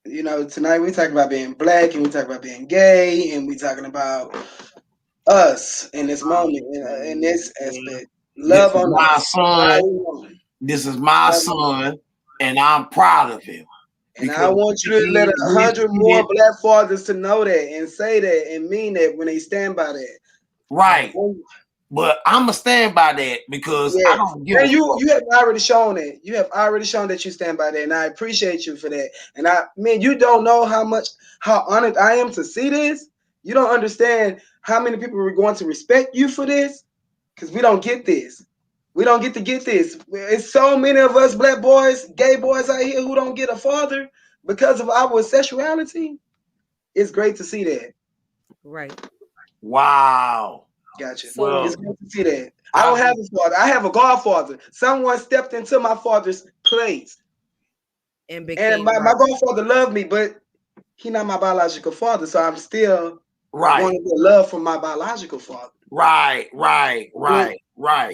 A: You know, tonight we talking about being black and we talking about being gay and we talking about us in this moment in this aspect.
D: This
A: Love
D: is
A: on
D: my
A: us.
D: son. This is my son, and I'm proud of him
A: And I
D: because
A: want you to let 100 more black fathers to know that and say that and mean that when they stand by that.
D: right. But I'm gonna stand by that because I
A: Yes.
D: don't give a
A: And you
D: fuck.
A: you have already shown it. You have already shown that you stand by that, and I appreciate you for that. And I mean, you don't know how honored I am to see this. You don't understand how many people are going to respect you for this because we don't get this. We don't get to get this. It's so many of us black boys, gay boys out here who don't get a father because of our sexuality. It's great to see that.
B: Right.
D: Wow.
A: Gotcha.
B: So
A: It's great to see that. I don't have a father. I have a godfather. Someone stepped into my father's place.
B: and
A: And
B: became
A: my
B: right.
A: godfather loved me, but he not my biological father. So I'm still
D: Right.
A: wanting the love from my biological father.
D: Right.
A: But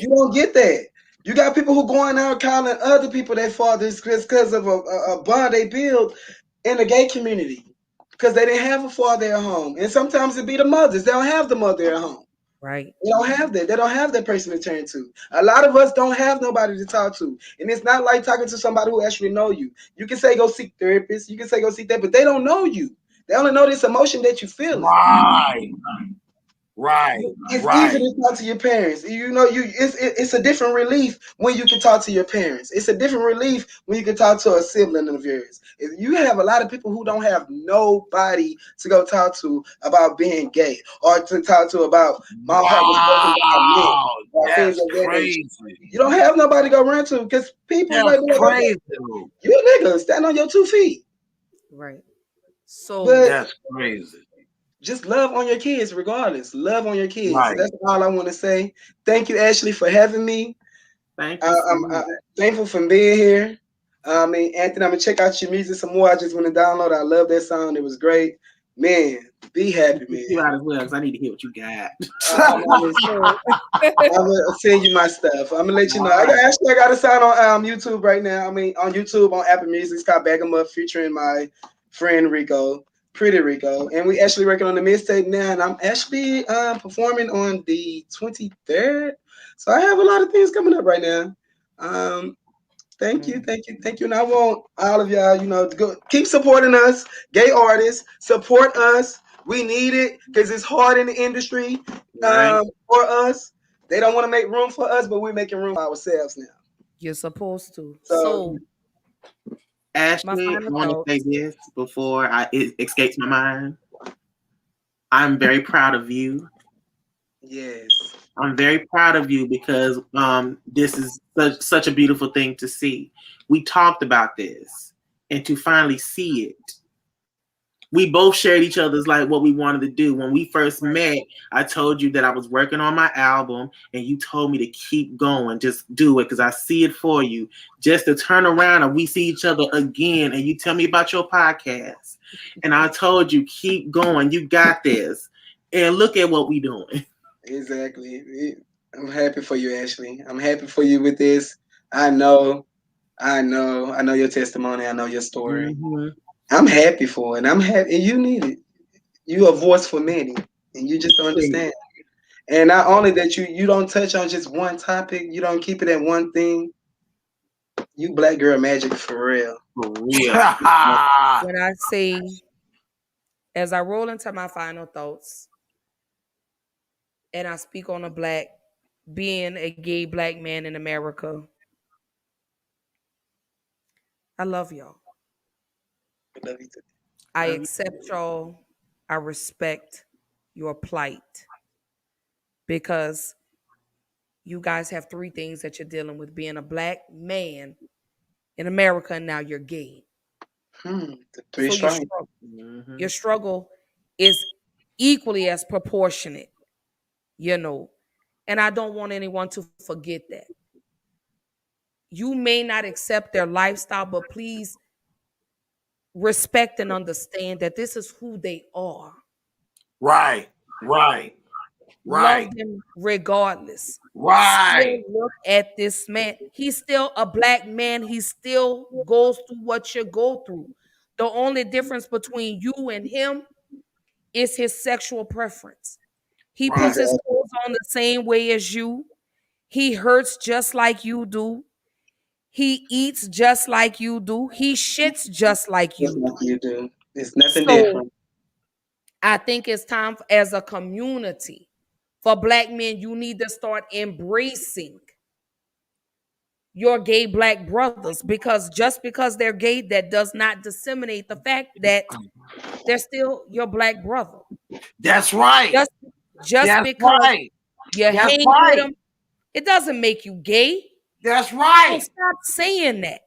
A: you don't get that. You got people who going out calling other people their fathers because of a bond they build in the gay community. Because they didn't have a father at home. And sometimes it be the mothers. They don't have the mother at home.
B: Right.
A: They don't have that. They don't have that person to turn to. A lot of us don't have nobody to talk to. And it's not like talking to somebody who actually know you. You can say go seek therapists. You can say go seek that, but they don't know you. They only know this emotion that you feeling.
D: Right.
A: It's easy to talk to your parents. You know, it's a different relief when you can talk to your parents. It's a different relief when you can talk to a sibling of yours. If you have a lot of people who don't have nobody to go talk to about being gay or to talk to about my heart was broken by a man or things
D: That's
A: of that nature.
D: crazy.
A: You don't have nobody to go run to because people might
D: That's
A: be like, okay,
D: crazy.
A: you a nigga, stand on your 2 feet.
B: Right. So
A: But
D: That's crazy.
A: just love on your kids regardless. Love on your kids.
D: Right.
A: That's all I want to say. Thank you, Ashley, for having me.
C: Thank you so
A: I'm
C: much.
A: thankful for being here. I mean, Anthony, I'm gonna check out your music some more. I just want to download it. I love that song. It was great. Man, be happy, man.
C: You out as well because I need to hear what you got.
A: I'm gonna send you my stuff. I'm gonna let you know. I got a song on YouTube right now. I mean, on YouTube on Apple Music. It's called Bag 'Em Up, featuring my friend Rico, Pretty Rico, and we actually working on the mixtape now. And I'm actually performing on the 23rd. So I have a lot of things coming up right now. Thank you. And I want all of y'all, to go keep supporting us, gay artists. Support us. We need it because it's hard in the industry
C: Right.
A: for us. They don't want to make room for us, but we're making room for ourselves now.
B: you're supposed to.
A: So
B: So my
C: Ashley, I
B: final
C: want to say
B: thoughts.
C: this before it escapes my mind. I'm very proud of you.
A: yes,
C: I'm very proud of you because this is such a beautiful thing to see. We talked about this, and to finally see it, we both shared each other's like what we wanted to do. When we first met, I told you that I was working on my album, and you told me to keep going, just do it because I see it for you. Just to turn around and we see each other again, and you tell me about your podcast, and I told you keep going, you got this, and look at what we doing.
A: exactly. I'm happy for you, Ashley. I'm happy for you with this. I know your testimony. I know your story.
C: Mm-hmm.
A: I'm happy for it. I'm happy. And you need it. You a voice for many, and you just don't understand. And not only that, you don't touch on just one topic. You don't keep it at one thing. You black girl magic for real.
C: For real.
B: When I say, as I roll into my final thoughts, and I speak on being a gay black man in America, I love y'all.
A: I love you too.
B: I accept y'all. I respect your plight because you guys have three things that you're dealing with: being a black man in America, and now you're gay.
A: The three
B: So your
A: strong.
B: struggle, your struggle is equally as proportionate, and I don't want anyone to forget that. You may not accept their lifestyle, but please respect and understand that this is who they are.
D: Right.
B: Love them regardless.
D: Right.
B: Still look at this man. He's still a black man. He still goes through what you go through. The only difference between you and him is his sexual preference. He puts his
A: Exactly.
B: clothes on the same way as you. He hurts just like you do. He eats just like you do. He shits just like
A: Just
B: you
A: like
B: do.
A: you do. It's nothing
B: So
A: different.
B: I think it's time as a community for black men, you need to start embracing your gay black brothers, because just because they're gay, that does not disseminate the fact that they're still your black brother.
D: That's right.
B: Just
D: That's
B: because
D: right.
B: you
D: That's
B: hang with
D: right.
B: them, it doesn't make you gay.
D: That's
B: So
D: right.
B: stop saying that.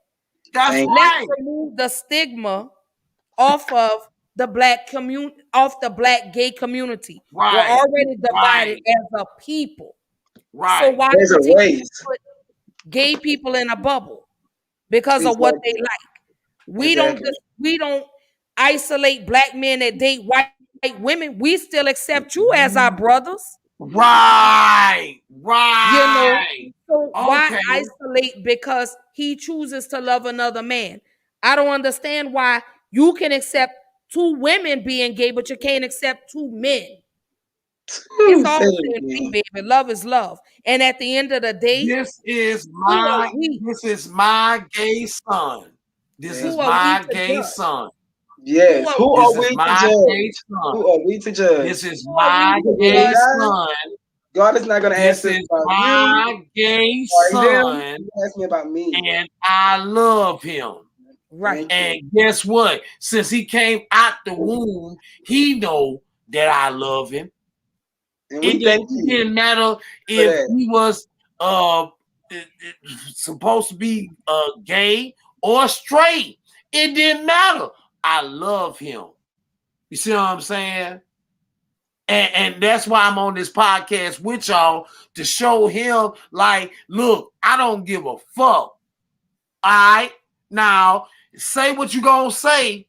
D: That's
A: Thank
B: Let's
D: right.
B: remove the stigma off of the off the black gay community. We're
D: Right.
B: already divided
D: Right.
B: as a people. So
D: Right.
B: why
A: There's a
B: continue
A: ways.
B: to put gay people in a bubble because of what they
A: Exactly.
B: like?
A: Exactly.
B: We don't isolate black men that date white women. We still accept you as our brothers.
D: Right.
B: You know,
D: Right.
B: so why
D: Okay.
B: isolate because he chooses to love another man? I don't understand why you can accept two women being gay, but you can't accept two men. It's all
A: Say
B: the
A: it
B: same thing,
A: again.
B: baby. Love is love. And at the end of the day,
D: This is
B: who are
D: my
B: we?
D: this is my gay son. This is
B: Who are we
D: my
B: to
D: gay
B: judge?
D: son.
B: Who
A: Yes.
B: are
A: Who
D: This
A: are
B: we
A: we
D: is
B: to
A: to
D: my
B: judge?
D: gay
A: judge?
D: son.
A: Who are we to
D: This
A: judge?
D: is
B: Who are we
D: my
B: to
A: When we
D: gay
B: judge?
A: die,
D: son.
A: God is not going to ask
D: This
A: us
D: is
A: about you
D: my gay
A: or them.
D: son,
A: He's gonna ask me about me.
D: and I love him.
B: Right.
A: Thank you.
D: And guess what? Since he came out the womb, he know that I love him.
A: And we thank
D: It
A: you
D: didn't matter
A: for
D: if
A: that.
D: he was supposed to be gay or straight. It didn't matter. I love him. You see what I'm saying? And that's why I'm on this podcast with y'all, to show him, like, look, I don't give a fuck. All right? Now, say what you gonna say,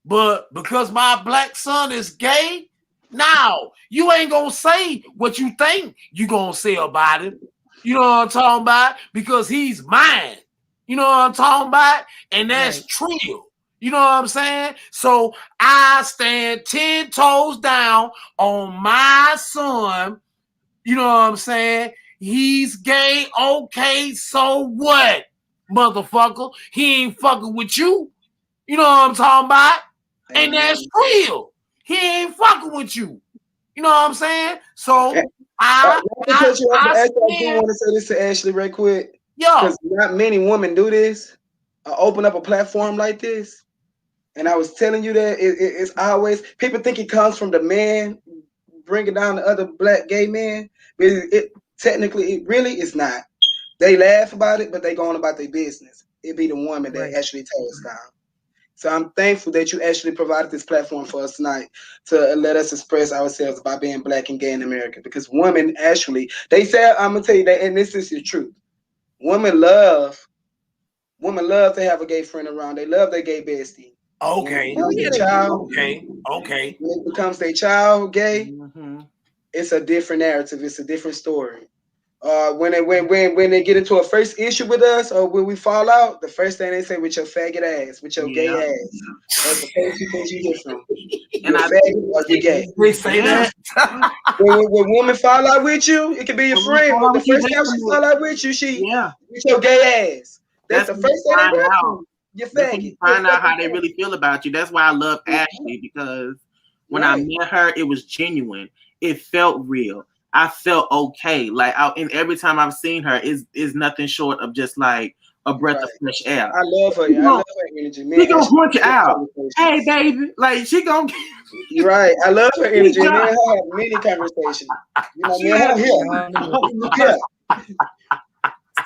D: but because my black son is gay, now you ain't gonna say what you think you gonna say about him. You know what I'm talking about? Because he's mine. You know what I'm talking about? And that's
B: Right.
D: trill. You know what I'm saying? So I stand 10 toes down on my son. You know what I'm saying? He's gay. Okay, so what, motherfucker? He ain't fucking with you. You know what I'm talking about? And that's
A: Amen.
D: real. He ain't fucking with you. You know what I'm saying? So
A: Not to cut you off, but actually, I do
D: stand.
A: want to say this to Ashley right quick,
D: Yo,
A: because not many women do this. Open up a platform like this, and I was telling you that it's always people think it comes from the man bringing down the other black gay men, but technically it really is not. They laugh about it, but they go on about their business. It be the woman that
B: Right.
A: actually tear us down. So I'm thankful that you actually provided this platform for us tonight to let us express ourselves about being black and gay in America. Because women actually, they say, I'm gonna tell you that, and this is the truth. Women love to have a gay friend around. They love their gay bestie. When it
D: okay,
B: Oh
A: becomes
B: yeah,
A: their
B: they do.
A: child,
D: okay.
A: when it becomes their child gay,
C: Mm-hmm.
A: it's a different narrative. It's a different story. When they get into a first issue with us or when we fall out, the first thing they say, with your faggot ass, with your gay
C: Yeah.
A: ass. That's the first two things you hear from.
C: And
A: You're a faggot or you're gay.
D: They say
C: Yeah.
D: that.
A: When women fall out with you, it can be your
C: When we
A: friend,
C: fall
A: but
C: out
A: the
C: with you,
A: first
C: that's
A: time she
C: when
A: fall out with you, she
C: yeah,
A: with your gay ass. That's
C: that's
A: the
C: when you
A: first thing they
C: find
A: do to
C: out.
A: you. You
C: That's when
A: faggot.
C: you
A: You a
C: find out
A: fucking
C: how they
A: faggot.
C: really feel about you. That's why I love Ashley, because when I
A: Right.
C: met her, it was genuine. It felt real. I felt okay. And every time I've seen her, is nothing short of just like a breath of
A: Right.
C: fresh air.
A: I love her.
C: She
A: I love
C: gonna,
A: her energy.
C: she
A: Man,
C: gonna
A: Ashley,
C: point you
A: good
C: out. Hey,
A: conversations.
C: baby, like she gonna.
A: You're right. I love her
C: She
A: energy. Me and
C: gonna
A: her have many conversations. You know, me and
C: yeah.
A: her here.
B: Y'all know it.
A: Yeah.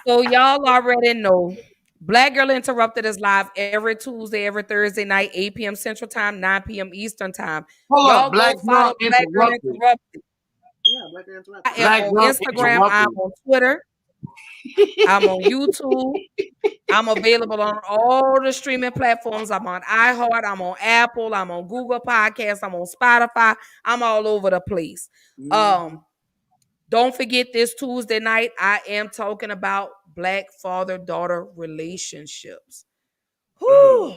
B: So y'all already know. Black Girl Interrupted is live every Tuesday, every Thursday night, 8 p.m. Central Time, 9 p.m. Eastern Time.
D: Hold up,
B: Y'all
D: Black
B: go
D: Girl
B: follow Black Girl
D: Interrupted.
B: Interrupted.
C: Yeah, Black Girl
B: I
C: Interrupted.
B: am
D: Black
B: on
D: Girl
B: Instagram. I'm
D: Interrupted.
B: on Twitter. I'm on YouTube. I'm available on all the streaming platforms. I'm on iHeart. I'm on Apple. I'm on Google Podcasts. I'm on Spotify. I'm all over the place. Um, don't forget this Tuesday night, I am talking about Black father-daughter relationships. Whew.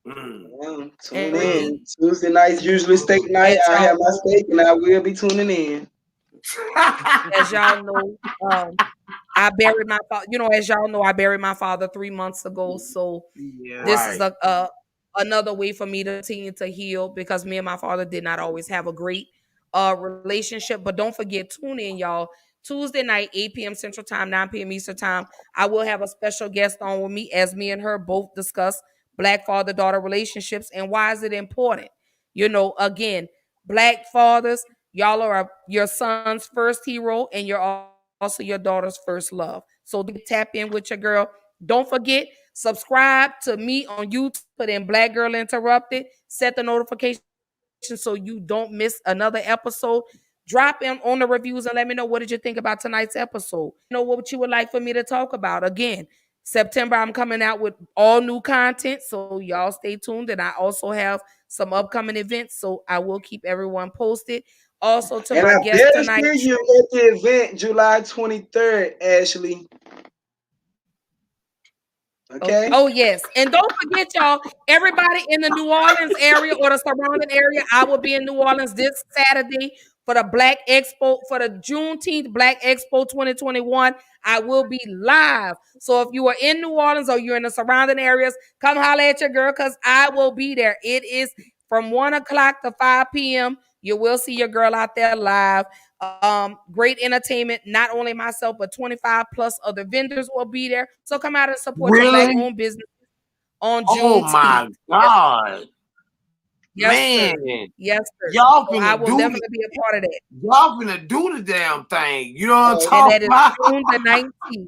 A: Tune
B: And
A: in. Tuesday nights usually steak night.
B: as
A: I
B: y'all
A: have my
B: know,
A: steak and I will be tuning in.
B: as y'all know, I buried my father. As y'all know, I buried my father 3 months ago. So
C: Yeah.
B: this is
D: Right.
B: another way for me to continue to heal, because me and my father did not always have a great relationship. But don't forget, tune in, y'all. Tuesday night, 8 p.m. Central Time, 9 p.m. Eastern Time. I will have a special guest on with me as me and her both discuss Black father-daughter relationships and why is it important. Again, Black fathers, y'all are your son's first hero and you're also your daughter's first love. So don't forget to tap in with your girl. Don't forget, subscribe to me on YouTube, put in Black Girl Interrupted, set the notification so you don't miss another episode. Drop in on the reviews and let me know, what did you think about tonight's episode? Let me know what you would like for me to talk about. Again, September, I'm coming out with all new content, so y'all stay tuned. And I also have some upcoming events, so I will keep everyone posted. Also, to
A: And
B: my
A: I
B: guest
A: better
B: tonight,
A: see you at the event July 23rd, Ashley.
B: okay.
A: Okay?
B: Oh, yes. And don't forget, y'all, everybody in the New Orleans area or the surrounding area, I will be in New Orleans this Saturday for the Black Expo, for the Juneteenth Black Expo 2021. I will be live. So if you are in New Orleans or you're in the surrounding areas, come holler at your girl, because I will be there. It is from 1 o'clock to 5 p.m. You will see your girl out there live. Great entertainment. Not only myself, but 25 plus other vendors will be there. So come out and support your Black
D: Really?
B: owned business on
D: Oh
B: Juneteenth.
D: my God.
B: Yes,
D: Man.
B: sir. Yes, sir.
D: Y'all
B: So I
D: finna
B: will
D: do
B: definitely be a part of that.
D: y'all finna do the damn thing. You know what I'm
B: And
D: talking
B: that is
D: about?
B: June the 19th.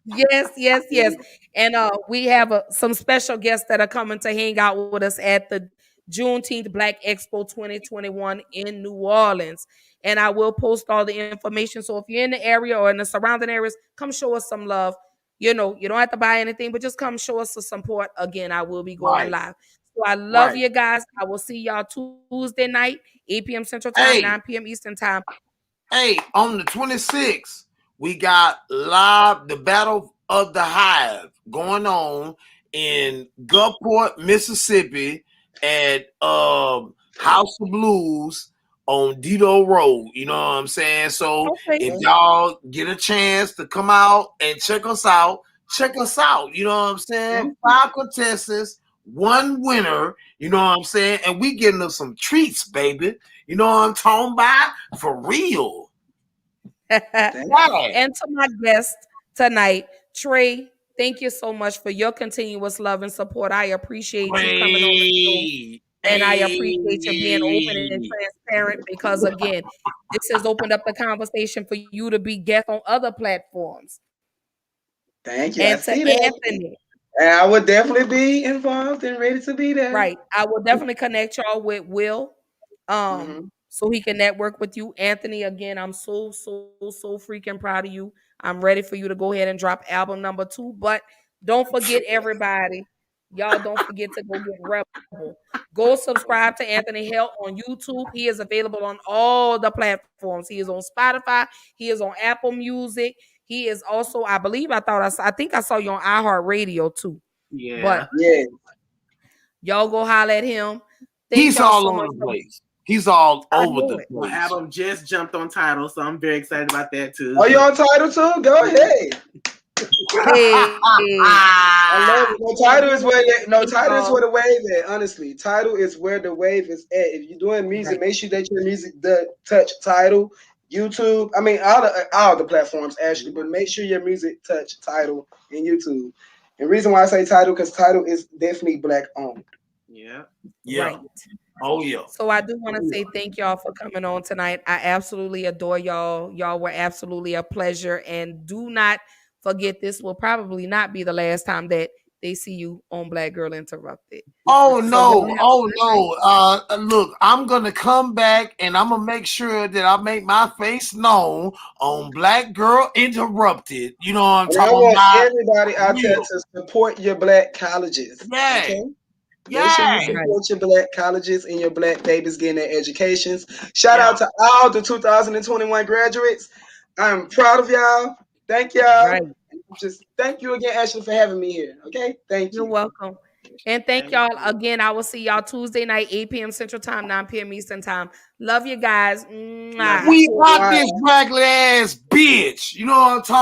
B: Yes, yes, yes. And we have some special guests that are coming to hang out with us at the Juneteenth Black Expo 2021 in New Orleans. And I will post all the information. So if you're in the area or in the surrounding areas, come show us some love. You don't have to buy anything, but just come show us some support. Again, I will be going
D: Right,
B: live. So I love
D: right.
B: you guys. I will see y'all Tuesday night, 8 p.m. Central Time, 9
D: Hey,
B: p.m. Eastern Time.
D: hey, on the 26th, we got live the Battle of the Hive going on in Gulfport, Mississippi at House of Blues on Dido Road. You know what I'm saying? So
B: Okay.
D: if y'all get a chance to come out and check us out, check us out. You know what I'm saying? 5 contestants, 1 winner. You know what I'm saying? And we getting us some treats, baby. You know what I'm talking about? For real. Right.
B: And to my guest tonight, Trey, thank you so much for your continuous love and support. I appreciate you coming on the show.
D: Hey,
B: And I appreciate you being open and
D: hey.
B: transparent, because, again, this has opened up the conversation for you to be guest on other platforms.
A: Thank you. I
B: And to
A: see that.
B: Anthony,
A: And I would definitely be involved and ready to be there.
B: right, I will definitely connect y'all with Will,
A: Mm-hmm.
B: so he can network with you. Anthony, again, I'm so freaking proud of you. I'm ready for you to go ahead and drop album number 2. But don't forget, everybody, y'all don't forget to go get Rebel. Go subscribe to Anthony Hell on YouTube. He is available on all the platforms. He is on Spotify. He is on Apple Music. He is also, I think I saw you on iHeartRadio too.
C: Yeah.
B: But
A: Yeah.
B: y'all go holler at him. Thank
D: He's
B: y'all
D: all
B: so
D: over
B: much
D: the
B: for
D: place. He's all
B: I
D: over
B: know
D: the
B: it.
C: My
D: place.
C: album just jumped on Tidal, so I'm very excited about that too.
A: Are you on Tidal too? Go ahead.
B: Hey,
A: I love it. No, Tidal is where Tidal is
B: y'all.
A: where the wave at. Honestly, Tidal is where the wave is at. If you're doing music,
B: Right.
A: make sure that your music touch Tidal, YouTube. I mean, all the platforms actually, but make sure your music touch Tidal and YouTube. And reason why I say Tidal because Tidal is definitely black owned.
C: Yeah.
D: Yeah.
B: Right.
D: Oh yeah.
B: So I do want to say thank y'all for coming on tonight. I absolutely adore y'all. Y'all were absolutely a pleasure. And do not forget, this will probably not be the last time that they see you on Black Girl Interrupted.
D: Oh
B: So y'all
D: no,
B: have
D: oh
B: a good night.
D: no. Look, I'm gonna come back and I'm gonna make sure that I make my face known on Black Girl Interrupted. You know what I'm
A: And I
D: talking
A: want
D: about?
A: everybody out there
D: Real.
A: to support your black colleges.
D: Yeah.
A: Okay? Make sure you
D: Yeah.
A: support your black colleges and your black babies getting their educations. Shout
D: Yeah.
A: out to all the 2021 graduates. I'm proud of y'all. Thank y'all.
B: Right.
A: Just thank you again, Ashley, for having me here. Okay? Thank
B: You're
A: you.
B: welcome. And thank
C: Thank
B: y'all
C: you.
B: again. I will see y'all Tuesday night, 8 p.m. Central Time, 9 p.m. Eastern Time. Love you guys.
C: Love
B: Mwah.
C: you
D: We
C: too.
D: out
A: Bye.
D: this black ass bitch. You know what I'm talking